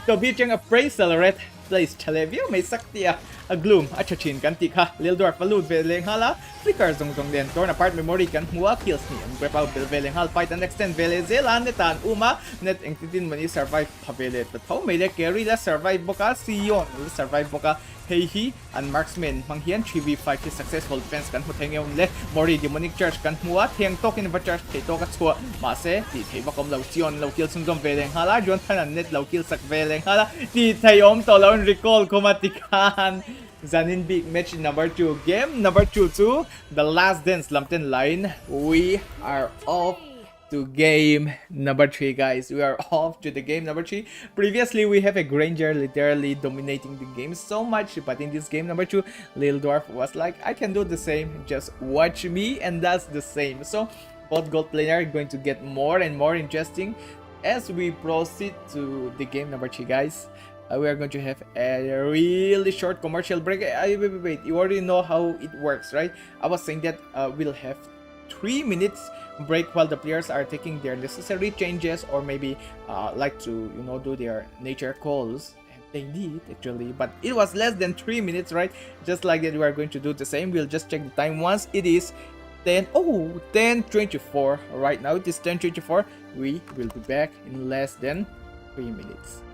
to be chang appraisal ret. place Chalevia may saktia a gloom a chachin kan tika Lildor falud veleng hala flicker zong den torn apart memory kan hua kills ni ang grab out veleng hal fight and extend vele zelan netan uma net engtitin mani survive pavele but how may le carry la survive boka Sion survive boka Heihi and marksman manghian 3v5 is successful defense kan huteng yon le mori demonic charge kan hua theng token va charge te to ka chua ma se ti thei ba kom lo Sion lo kill sum veleng hala jon thanan net lo kill sak veleng hala ti thayom to lo recall komatikan Zanin big match number 2 game number 2 to the last dance Lamten line we are off to game number 3 guys. We are off to the game number 3. Previously we have a Granger literally dominating the game so much, but in this game number 2 Lil Dwarf was like I can do the same, just watch me, and that's the same. So both gold player are going to get more and more interesting as we proceed to the game number 3 guys. We are going to have a really short commercial break. Wait, you already know how it works, right? I was saying that we'll have 3 minutes break while the players are taking their necessary changes or maybe like to do their nature calls. They need actually, but it was less than 3 minutes, right? Just like that, we are going to do the same. We'll just check the time once it is 10:24 right now. It is 10:24. We will be back in less than 3 minutes.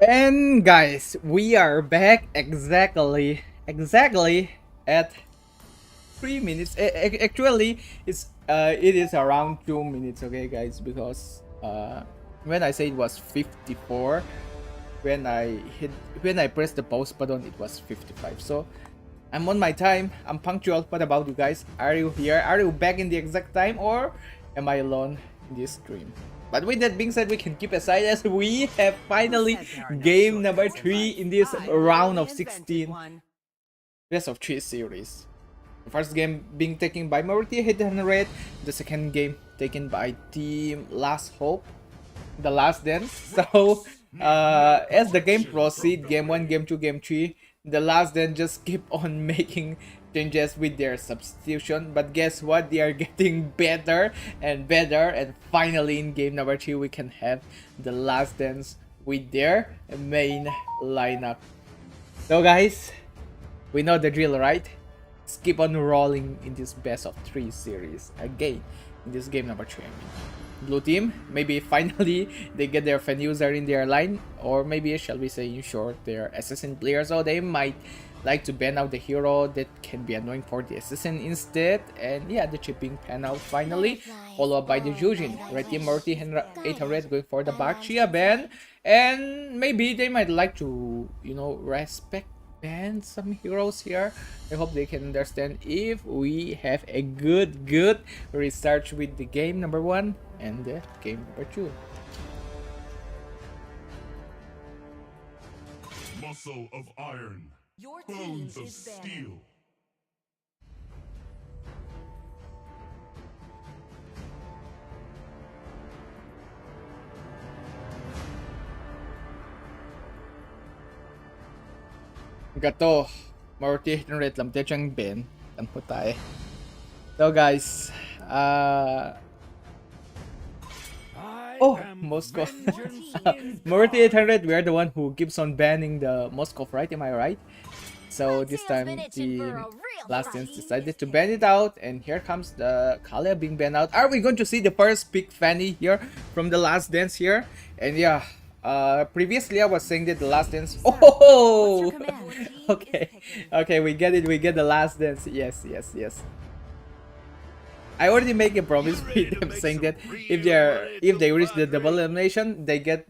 And guys, we are back exactly at 3 minutes. Actually, it is around 2 minutes, okay guys, because when I say it was 54, when I pressed the pause button, it was 55. So I'm on my time. I'm punctual. What about you guys? Are you here? Are you back in the exact time, or am I alone in this stream? But with that being said, we can keep aside as we have finally game number 3 in this round of 16 best of 3 series. The first game being taken by Maruti 800, the second game taken by Team Last Hope, the Last Dance. So as the game proceed, game 1, game 2, game 3, the Last Dance just keep on making changes with their substitution, but guess what, they are getting better and better, and finally in game number 3 we can have the Last Dance with their main lineup. So guys, we know the drill, right? Let's keep on rolling in this best of 3 series again in this game number 3. I mean, blue team, maybe finally they get their fan user in their line, or maybe shall we say in short, their assassin players, so they might like to ban out the hero that can be annoying for the assassin instead. And yeah, the chipping pan out finally, followed by the Jujin. Red team Maruti 800 going for the Baccia ban, and maybe they might like to, you know, respect ban some heroes here. I hope they can understand if we have a good research with the game number 1 and the game number 2. Muscle of iron, Your team bones of is banning. steel. Gato, Maruti 800 làm cho trang biển tầm phụ tại. So guys, oh, Moscow. Maruti 800, we are the one who keeps on banning the Moscow, right? Am I right? So this time the Last Dance decided to ban it out, and here comes the Kalia being banned out. Are we going to see the first pick Fanny here from the Last Dance here? And yeah, previously I was saying that the Last Dance. Oh, okay, we get it. We get the Last Dance. Yes. I already make a promise with them saying that if they reach the double elimination, they get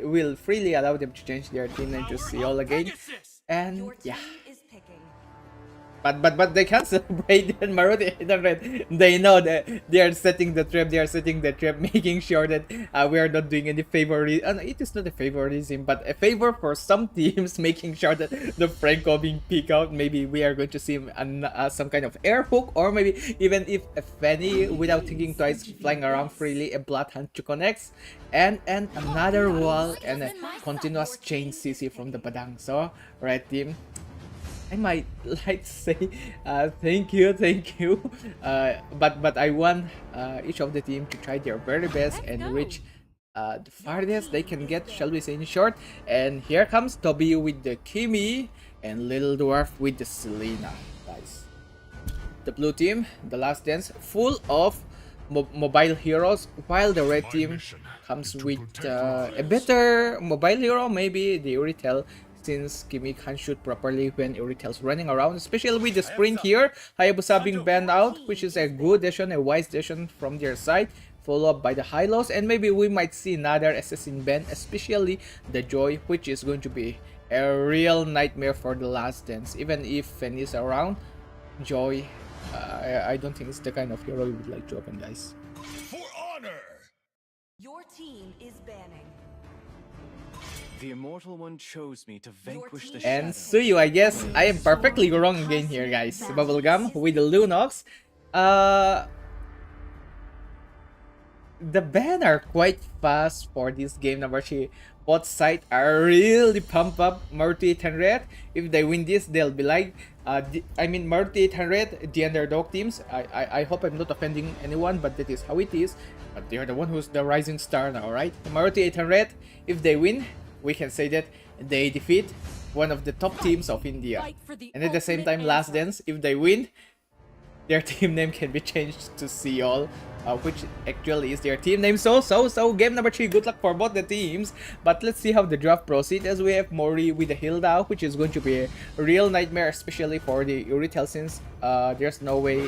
will freely allow them to change their team name to Seoul again. And Your team yeah, is picking. but they can't celebrate that Maruti 800. They know that they are setting the trap. They are setting the trap, making sure that we are not doing any favoritism. It is not a favoritism, but a favor for some teams, making sure that the Franco being picked out. Maybe we are going to see some kind of air hook, or maybe even if a Fanny, without thinking twice, flying around freely, a Bloodhound to connects, and another wall, and a continuous chain CC from the Badang. So red team, I might like to say thank you, but I want each of the team to try their very best and reach the farthest they can get, shall we say, in short. And here comes Toby with the Kimi and Little Dwarf with the Selena, guys. The blue team, the Last Dance, full of mobile heroes, while the red team comes with a better mobile hero, maybe the Uritel, since Kimi can't shoot properly when Uritel's running around, especially with the sprint here. Hayabusa being banned out, which is a good decision, a wise decision from their side, followed up by the Hylos, and maybe we might see another assassin ban, especially the Joy, which is going to be a real nightmare for the Last Dance. Even if Fen is around, Joy, I don't think it's the kind of hero we would like to open, guys. For honor! Your team is banning. The Immortal One chose me to vanquish the And shadow. Suyu, I guess I am perfectly wrong again here, guys. Bubblegum with the Lunox. The ban are quite fast for this game number 3. Both sides are really pumped up. Maruti 800, if they win this, they'll be like, Maruti 800, the underdog teams. I hope I'm not offending anyone, but that is how it is. But they're the one who's the rising star now, right? Maruti 800, if they win, we can say that they defeat one of the top teams of India. And at the same time, Last Dance, if they win, their team name can be changed to Seoul, which actually is their team name. So game number 3, good luck for both the teams. But let's see how the draft proceeds, as we have Mori with the Hilda, which is going to be a real nightmare, especially for the Uritel, since there's no way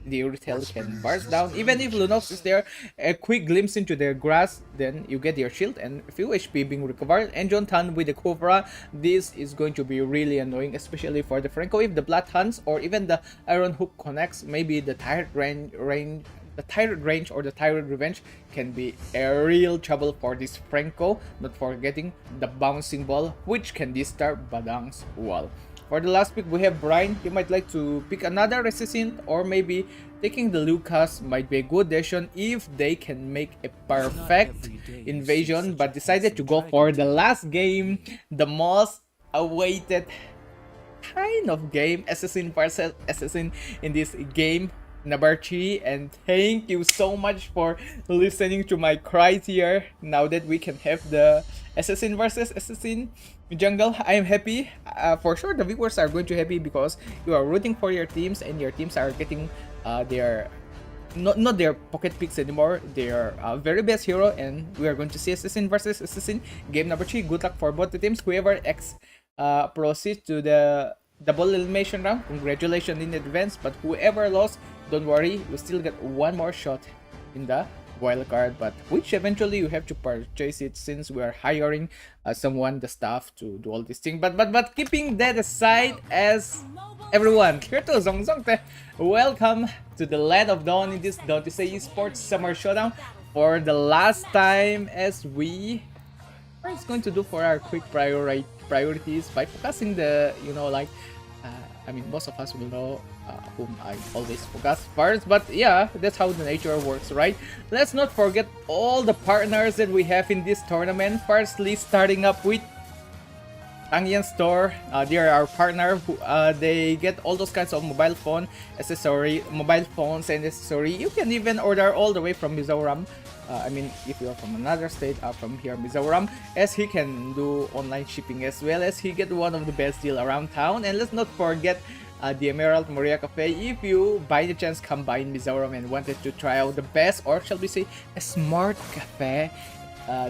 the retail can burst down. Even if Lunox is there, a quick glimpse into their grass, then you get your shield and a few HP being recovered. And John Tan with the Cobra, this is going to be really annoying, especially for the Franco. If the Blood Hunts or even the Iron Hook connects, maybe the Tyrant range or the Tyrant Revenge can be a real trouble for this Franco, not forgetting the bouncing ball, which can disturb Badang's wall. For the last pick, we have Brian. You might like to pick another assassin, or maybe taking the Lucas might be a good decision if they can make a perfect invasion, but decided to go for the last game, the most awaited kind of game, assassin versus assassin in this game, number 3. And thank you so much for listening to my cries here. Now that we can have the assassin versus assassin jungle, I am happy. For sure the viewers are going to be happy because you are rooting for your teams and your teams are getting their not their pocket picks anymore, their very best hero, and we are going to see assassin versus assassin game number 3. Good luck for both the teams. Whoever proceeds to the double elimination round, congratulations in advance, but whoever lost, don't worry, you still get one more shot in the wild card, but which eventually you have to purchase it since we are hiring someone, the staff, to do all these things. But keeping that aside, as everyone, here to Zongzong, welcome to the land of dawn in this Tisei Esports Summer Showdown for the last time, as we are going to do for our quick priorities by focusing the, I mean, most of us will know whom I always focus first, but yeah, that's how the nature works, right? Let's not forget all the partners that we have in this tournament. Firstly, starting up with Tangyan Store. They are our partner. They get all those kinds of mobile phones and accessory. You can even order all the way from Mizoram. I mean, if you are from another state, from here Mizoram, as he can do online shipping as well, as he get one of the best deal around town. And let's not forget the Emerald Moria Cafe. If you by the chance come by in Mizoram and wanted to try out the best, or shall we say a smart cafe,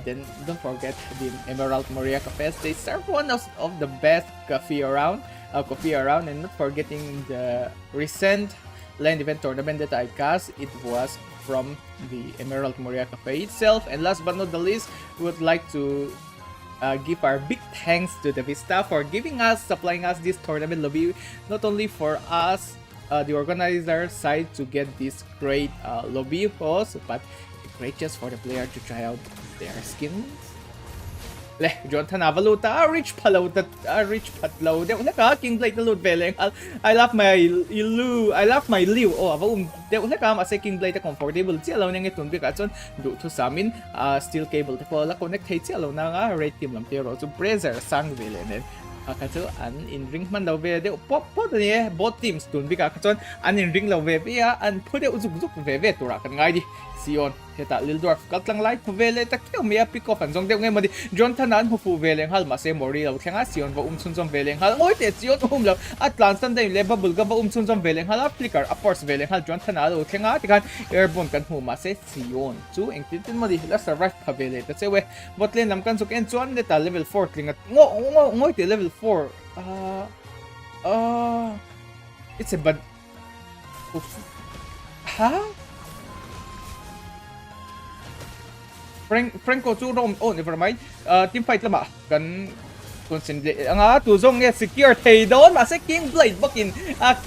then don't forget the Emerald Moria Cafe. They serve one of the best coffee around, and not forgetting the recent land event tournament that I cast. It was from the Emerald Moria Cafe itself. And last but not the least, we would like to give our big thanks to the Vista for supplying us this tournament lobby, not only for us, the organizer side, to get this great lobby host, but a great chance for the player to try out their skins. Leh, Jonathan Avaluta, rich palauta, rich patlaw. De una King Blade the loot veleng. I love my Liu. Oh, de una ka King Blade comfortable. Si alaw nang itong bikatson do to samin steel cable te pala connect hey si alaw na red team lam pero to Brazer sang villain. Kaso an in ring man daw ve de pop ni both teams tun bikatson an in ring law ve ya an pude uzuk ve tura kan ngai di Sion heta Lildorf katlang light vele ta kyo mea pick off an jong de ngai madi John Tanan hu fu veleng hal ma se mori lo thenga Sion va chun jom veleng hal oi te Sion lo at lan dai le bubble ga va chun jom veleng hal flicker of course veleng hal John Tanan lo thenga tikan airborne kan hu ma se Sion chu engtin madi la survive pa vele ta se we botlane lam kan suk en chuan de ta level 4 klingat ngoi te level 4 it's a bad Franco chu rom never mind. Team fight lama kan constantly tu zong nge secure thei don ma se King Blade bakin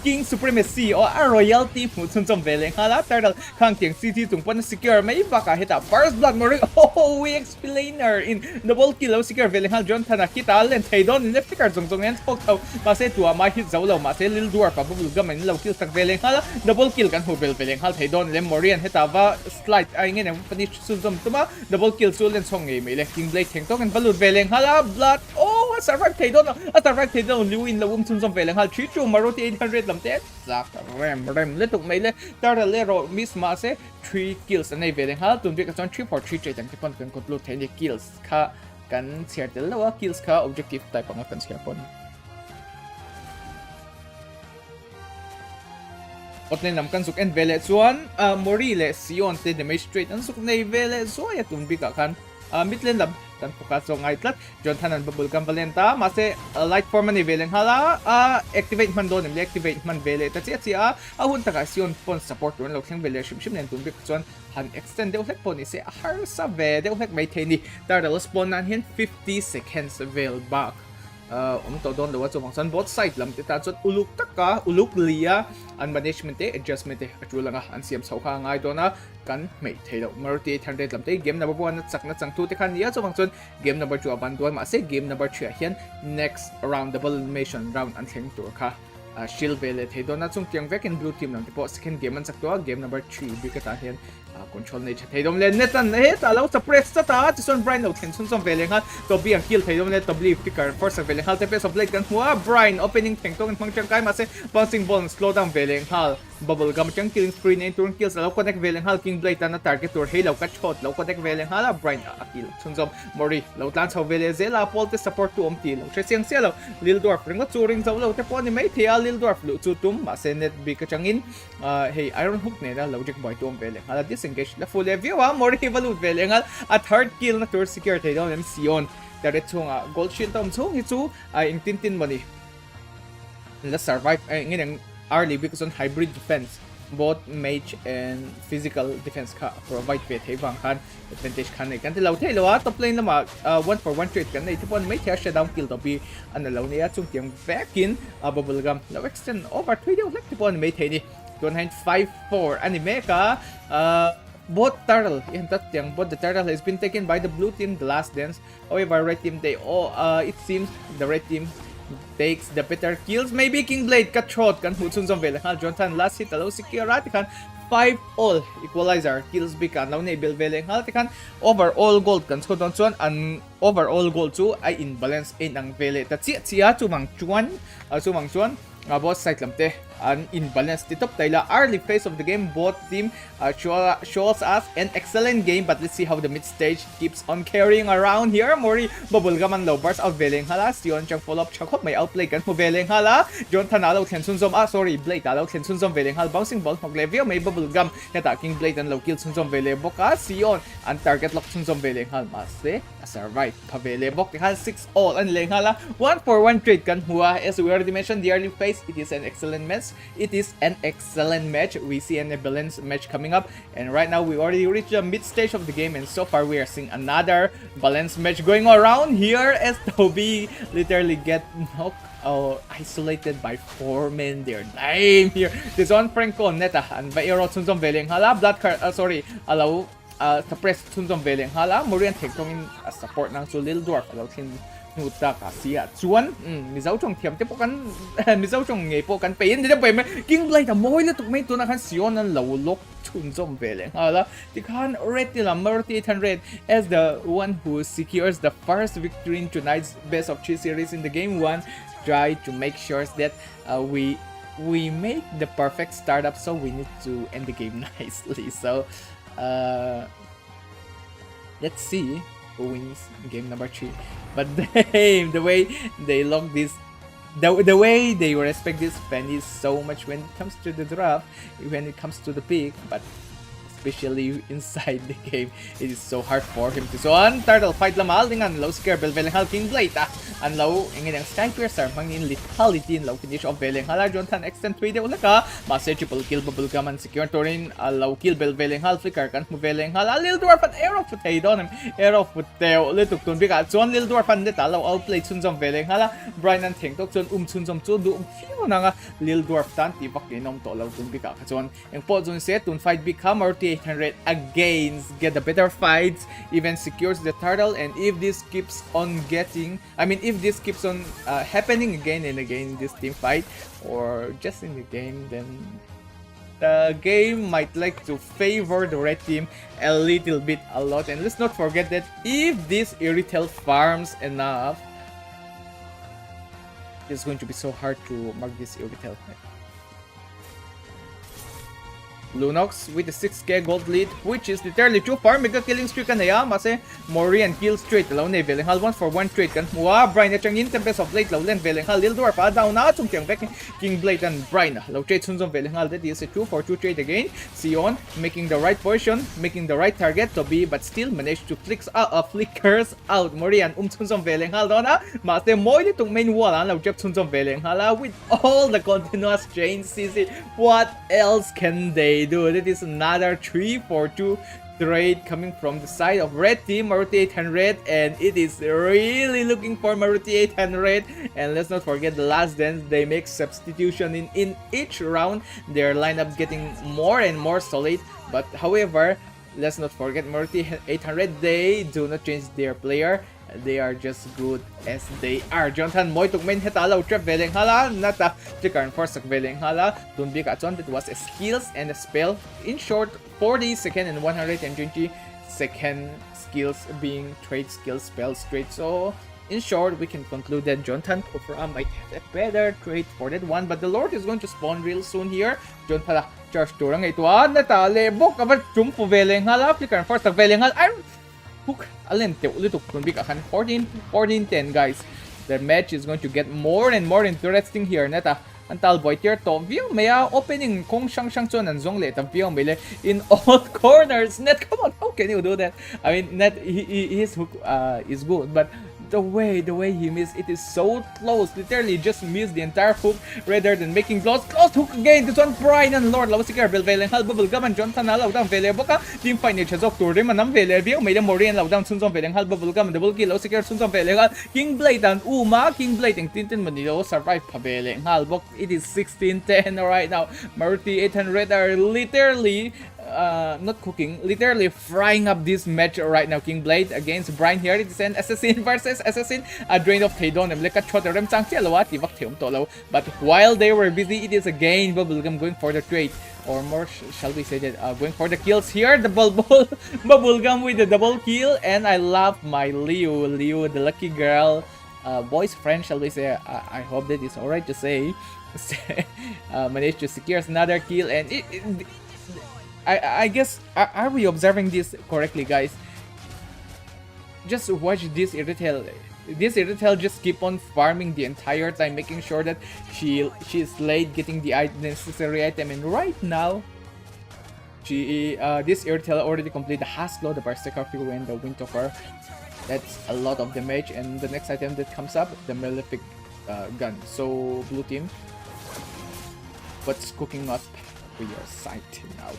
King Supremacy or a royalty mu chun chom veleng hala turtle khang tiang city tung pon secure mai baka heta first blood mori. Oh, we explainer in double kill secure veleng hal John Thana kita len thei don left clicker zong en spok tau ma se tua ma hit zaw lo ma se lil duar pa bubul gam en lo kill tak veleng hala double kill kan hu veleng hal thei don le morian heta va slide ai nge ne pani chun chom tuma double kill chu len song nge mai le King Blade theng tok en balut veleng hala blood. Oh, survive thei don survive thei don Lewin lo chun chom veleng hal 3 Maruti 800 lam te zak rem le tuk mai le turtle le ro miss ma se 3 kills anei veleng hal tun bi ka chon 3 for 3 chai tang tipon kan conclude thei kills kha kan share tel lo kills kha objective type ang kan share pon Otlane nam kan suk en vele chuan Mori le Sion te damage straight an suk nei vele so ya tun bi ka khan midlane lab kan focus so ngay tlat John Tanan bubble kam valenta mase light form ni veleng hala activate man don activate man vele ta chia hun taka sion pon support ron lo theng vele shim nen tun bik chon han extend de hek pon se har sa ve de hek mai theni tar da spawn nan hin 50 seconds vel back to don lo chu function both side lam te ta chot uluk taka uluk lia an management te adjustment te atulanga an siam chauka ngai dona kan mei thelo Maruti 800 lam te game number 1 chakna changtu te khan ya chu function game number 2 ban don ma se game number 3 hian next round double elimination round an theng tur kha shield vele the dona chung tiang vek in blue team lam te po second game an chakto game number 3 bikata hian control ne che theidom le netan he ta lo suppress ta chison Brian lo thlen chun som vele nga to bi ang kill theidom le to believe picker force vele hal te face of blade kan hua Brian opening theng tong mang chang kai ma se bouncing ball slow down vele hal bubble gum chang killing spree ne turn kills lo connect vele hal king blade ta na target tur he lo ka shot lo connect vele hal Brian kill chun som mori lo tlan chho vele zela pol te support tu om ti lo che siang se lo lil dwarf ring chu ring zo lo te pon ni mai thia lil dwarf lu chu tum ma se net bi ka changin hey iron hook ne da logic boy tu om vele hala disengage la full view mori valut vele ngal a third kill na tur secure te don sion tare chunga gold shield tom chung hi chu ing tin mani la survive ngin early because on hybrid defense both mage and physical defense ka provide ve thewang khan advantage khan nei kan te lo thelo a top lane lama 1 for 1 trade kan nei tipon mai thia shutdown kill to bi an lo ne a chung tiang back in bubble gum lo extend over 3 deu lek tipon mai thei ni 254 anime ka both turtle in that young both the turtle has been taken by the blue team the last dance. However, red team they it seems the red team takes the better kills. Maybe King Blade cut short kan hutsun som vele hal Jonathan last hit alo security kan 5 all equalizer kills bikan law ne bil vele hal kan overall gold kan so don chuan an overall gold chu ai imbalance in ang vele ta chia chu mang chuan both side lamte an imbalance the top taila early phase of the game both team shows us an excellent game but let's see how the mid stage keeps on carrying around here mori bubble gum and low bars out veleng hala sion chang follow up chakop may outplay kan hu veleng hala John Tanalo thlen sun som sorry blade alo thlen sun som veleng hal bouncing ball hok level may bubble gum heta king blade and low kill sun som vele boka sion an target lock sun som veleng hal masse survive pa vele bok hal 6 all an leng hala 1 for 1 trade kan hua as we already mentioned the early phase it is an excellent match. It is an excellent match. We see an balanced match coming up, and right now we already reached the mid stage of the game, and so far we are seeing another balanced match going around here as Toby literally get knocked or isolated by 4 men. They're dying here. This one Franco Neta and Baero Tunzom Veleng Hala Blood Card sorry allow suppress Tunzom Veleng Hala Morian take in support ng so little dwarf allow him nuta ka sia chuan mizau chong thiam te po kan mizau chong nge po kan pein de pe me king blade moi le tuk mai tu na kan sion an lo lok chun zom vele hala ti khan red la Maruti 800 as the one who secures the first victory in tonight's best of 3 series in the game 1 try to make sure that we make the perfect startup so we need to end the game nicely so let's see who wins game number 3 but the way they lock this the way they respect this fan is so much when it comes to the draft when it comes to the pick but especially inside the game it is so hard for him to so on turtle fight lamal dengan low scare bel hal king blade an low ingin ang sky piercer mangin lethality low finish of veleng hala Jonathan extend 3 de ulaka mas triple kill bubble gum and secure torin low kill bel hal flicker kan mu veleng hala lil dwarf an arrow foot hey don arrow foot teo letuk tun bika chon lil dwarf an de low outplay chun jom veleng hala Brian an theng tok chon chun jom chu du fiu na nga lil dwarf tan ti bak ni nom to low tun bika chon eng po jun set tun fight become Maruti 800 against get the better fights even secures the turtle and if this keeps on if this keeps on happening again and again in this team fight or just in the game then the game might like to favor the red team a little bit a lot and let's not forget that if this Irritel farms enough it's going to be so hard to mark this Irritel Lunox with the 6k gold lead, which is literally too far. Mega killing streak na ya, mase Mori and kill straight. Law na Velenghal 1 for 1 trade kan. Wow, Brian na changin Tempest of late. Law len Velenghal Lil Dwarf down na chung tiang back King Blade and Brian. Law trade sun zong Velenghal. That is a 2 for 2 trade again. Sion making the right position, making the right target to be, but still managed to flickers out. Mori and sun zong Velenghal down na. Mase Moi itong main wall law jeb sun zong Velenghal with all the continuous chains. CC, what else can they do? That is another 3 for 2 trade coming from the side of red team, Maruti 800, and it is really looking for Maruti 800. And let's not forget the last dance, they make substitution in each round. Their lineup getting more and more solid, but however, let's not forget Maruti 800, they do not change their player. They are just good as they are. Jonathan Moy took main hetala trap Velenghal nata trigger for sak Velenghal don't be that was a skills and a spell. In short, 40 second and 120 second skills being trade skills spell straight. So in short, we can conclude that Jonathan Kufra might have a better trade for that one, but the Lord is going to spawn real soon here. Jonathan charge turang ito nata lebok about jump for Velenghal trigger for sak Velenghal. Hook alin ulit 14-10 guys. The match is going to get more and more interesting here. Neta antal boy tier to view maya opening kong shang chon and zong le ta view mele in all corners. Net, come on, how can you do that? I mean, Net his hook is good, but the way he missed, it is so close. Literally just missed the entire hook rather than making close hook again. This one Brian and Lord lawas sikar Velenghal bubblegum and Jonathan law down Vele boka team fight niya chazok tour rin manam Vele view may Mori and law down sunzon Velenghal bubblegum double kill lawas sikar sunzon Velenghal King Blade and King Blade ang tintin manilo survive pa Velenghal bok. It is 16-10 right now. Maruti 800 are literally not cooking, literally frying up this match right now. King Blade against Brian here. It is an assassin versus assassin. A drain of Taedon and Leka Chot Rem Chang Tialawa Tivak Tium Tolo. But while they were busy, it is again Bubblegum going for the trade. Or more, shall we say that going for the kills here. The Bubblegum with the double kill. And I love my Liu, the lucky girl. Boy's friend, shall we say. I hope that is alright to say. Managed to secure another kill, and I guess, are we observing this correctly, guys? Just watch this Irithel. This Irithel just keep on farming the entire time, making sure that she's late getting the necessary item. And right now, this Irithel already completed the Haslo, the Berserker Fury, and the Windtalker. That's a lot of damage. And the next item that comes up, the Malefic gun. So blue team, what's cooking up for your side now?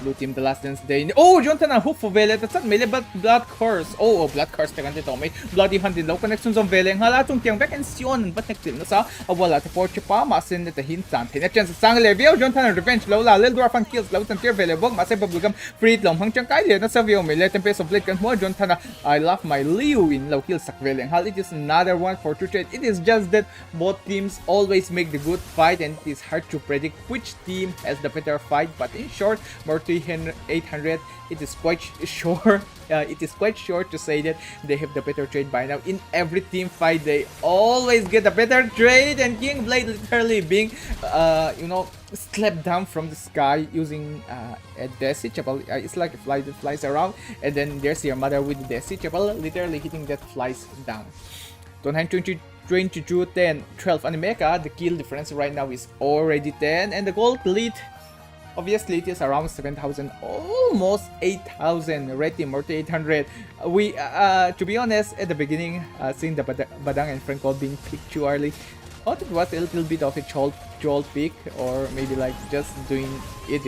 Blue team, the last dance day. Oh, Jonathan hook for Vele. That's not melee, but Blood Curse. Oh, Blood Curse. Tagan dito may Bloody Hunt din daw. Connections on Vele. Hala itong tiyang back and Sion. But next na sa wala. Taporche pa. Masin na tahintan. Tinatyan sa sang level. Jonathan Revenge. Lawla. Lil Dwarf and kills. Lawit ang tier Vele. Bog. Masay Bubblegum. Free it lang. Hangtiyang kaya. Nasa view may let Tempest of Blade kan mo. Jonathan I love my Liu in low kill sak Vele. Hal it is another one for 2 trade. It is just that both teams always make the good fight, and it is hard to predict which team has the better fight. But in short, Maruti 800, it is quite sure. It is quite sure to say that they have the better trade by now. In every team fight, they always get a better trade, and King Blade literally being, slapped down from the sky using a Desi Chapel. It's like a fly that flies around, and then there's your mother with the Desi Chapel, literally hitting that flies down. 22-10, 12 Animeka. The kill difference right now is already 10, and the gold lead. Obviously, it is around 7,000, almost 8,000. Red team, Maruti 800. We, to be honest, at the beginning, seeing the Badang and Franco being picked too early, thought it was a little bit of a jolt pick, or maybe like just doing it,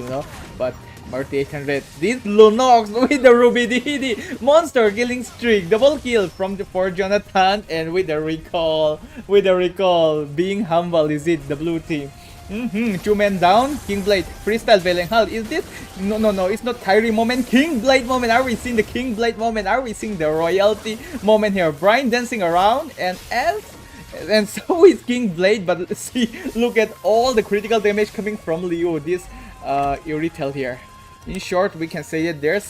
But Maruti 800, this Lunox with the Ruby Didi monster killing streak, double kill for Jonathan, and with the recall, being humble is it, the blue team. 2 men down. King Blade freestyle Velenghal. Is this no, it's not Kyrie moment. King Blade moment. Are we seeing the King Blade moment? Are we seeing the royalty moment here? Brian dancing around, and so is King Blade, but see, look at all the critical damage coming from Liu. This Irithel here. In short, we can say that there's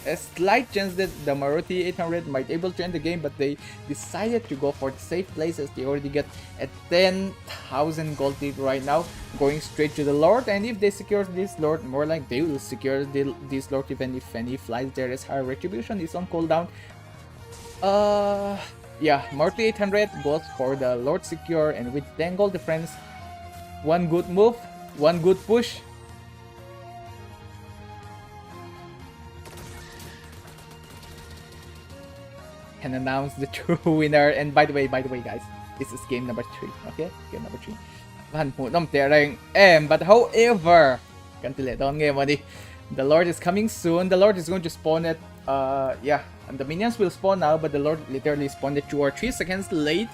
a slight chance that the Maruti 800 might able to end the game, but they decided to go for the safe places. They already get a 10,000 gold lead right now, going straight to the Lord. And if they secure this Lord, more like they will secure this Lord even if any flies there is high retribution is on cooldown. Yeah, Maruti 800 goes for the Lord secure, and with 10 gold difference, one good move, one good push. Can announce the true winner. And by the way guys, this is game number 3. Okay, game number 3. But however, the Lord is coming soon. The Lord is going to spawn at yeah, and the minions will spawn now, but the Lord literally spawned at 2 or 3 seconds late.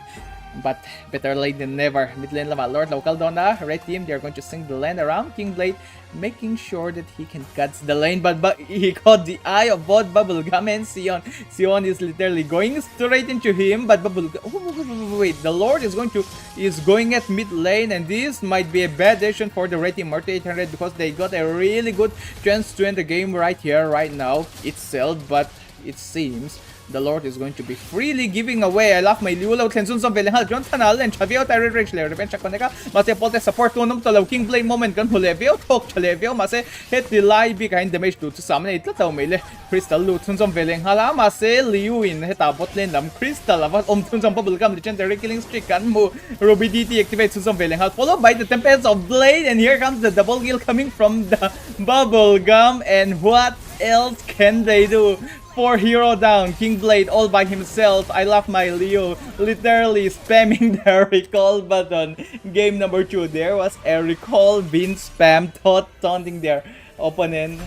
But better late than never. Mid lane lama Lord local Donna. Red team, they're going to sing the land around King Blade, making sure that he can cut the lane. But he caught the eye of both Bubblegum and Sion. Sion is literally going straight into him. But Bubblegum, wait, the Lord is going at mid lane, and this might be a bad decision for the Red team Maruti 800 because they got a really good chance to end the game right here, right now itself. But it seems the Lord is going to be freely giving away. I love my Liu Lao Tensun som Velehal John Tanal and Chavio Tyrell Rich Le Revenge Koneka Mase Polte support to to Law King Blade moment kan Hulevio Talk Chalevio Mase hit the lie behind damage to summon it Latao Mele Crystal Lutun som Velehal Mase Liu in heta bot lane lam Crystal Avat Tun som Bubblegum legendary killing streak kan mo Ruby DT activates some Velehal followed by the Tempest of Blade, and here comes the double kill coming from the Bubblegum. And what else can they do? 4 hero down, King Blade all by himself. I love my Leo literally spamming the recall button. Game number 2, there was a recall being spammed, taunting their opponent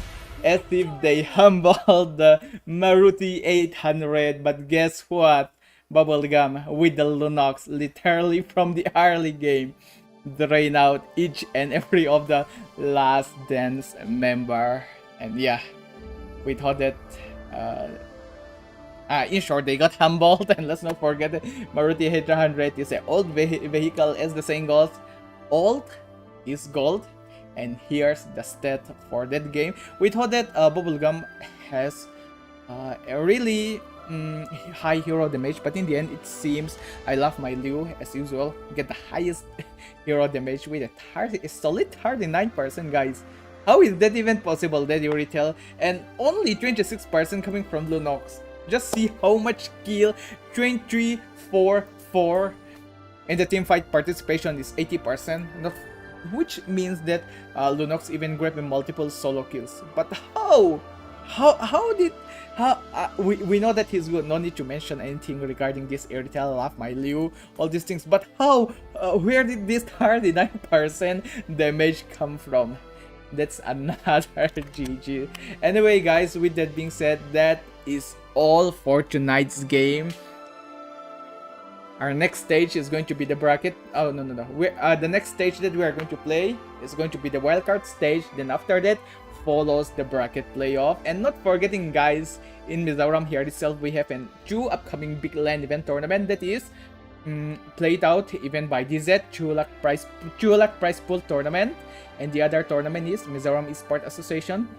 as if they humbled the Maruti 800. But guess what? Bubblegum with the Lunox literally from the early game drain out each and every of the last dance member. And yeah, we thought that in short, they got humbled. And let's not forget that Maruti 800 is an old vehicle, as the saying goes. Old is gold. And here's the stat for that game. We thought that Bubblegum has a really high hero damage, but in the end it seems I love my Liu as usual get the highest hero damage with a solid 39%, guys. How is that even possible, that you retail? And only 26% coming from Lunox. Just see how much kill. 23, 4, 4. And the teamfight participation is 80%. Which means that Lunox even grabbing multiple solo kills. But how? We know that he's good. No need to mention anything regarding this Airtel, Love My Liu, all these things. But how? Where did this 39% damage come from? That's another GG. Anyway, guys, with that being said, that is all for tonight's game. Our next stage is going to be the bracket. Oh, no. The next stage that we are going to play is going to be the wildcard stage. Then after that follows the bracket playoff. And not forgetting, guys, in Mizoram here itself, we have 2 upcoming big LAN event tournament that is played out even by DZ 2 lakh prize pool tournament. And the other tournament is Mizoram Esports Association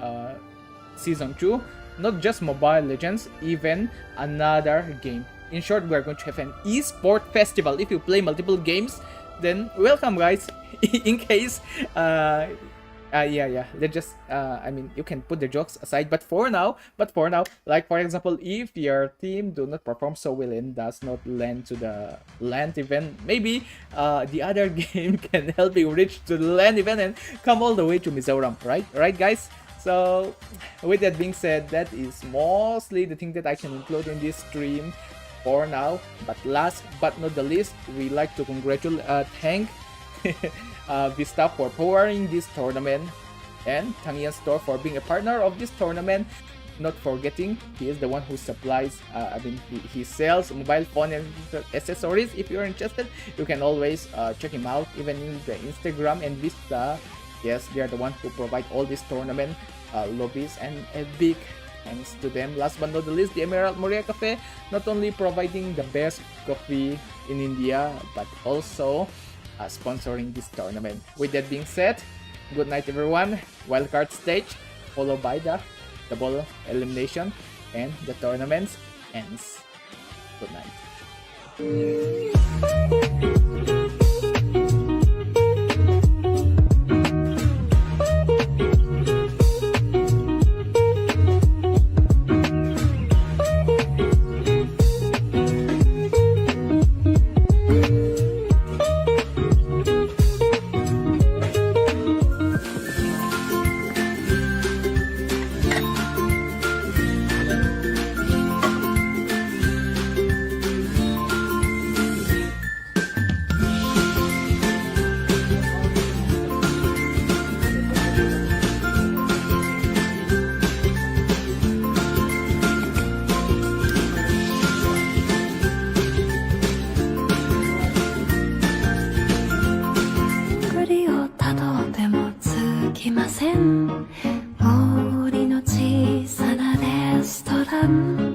Season 2. Not just Mobile Legends, even another game. In short, we are going to have an Esport Festival. If you play multiple games, then welcome, guys. In case let's just I mean, you can put the jokes aside, but for now, like for example, if your team do not perform so well and does not land to the land event, maybe the other game can help you reach to the land event and come all the way to Mizoram, right guys? So with that being said, that is mostly the thing that I can include in this stream for now. But last but not the least, we like to thank Vista for powering this tournament, and Tangian Store for being a partner of this tournament. Not forgetting, he is the one who supplies, he sells mobile phone and accessories. If you're interested, you can always check him out, even in the Instagram and Vista. Yes, they are the one who provide all these tournament lobbies, and a big thanks to them. Last but not the least, the Emerald Moria Cafe, not only providing the best coffee in India, but also sponsoring this tournament. With that being said, good night everyone. Wildcard stage followed by the double elimination, and the tournament ends. Good night. 栗をたどってもつきません森の小さなレストラン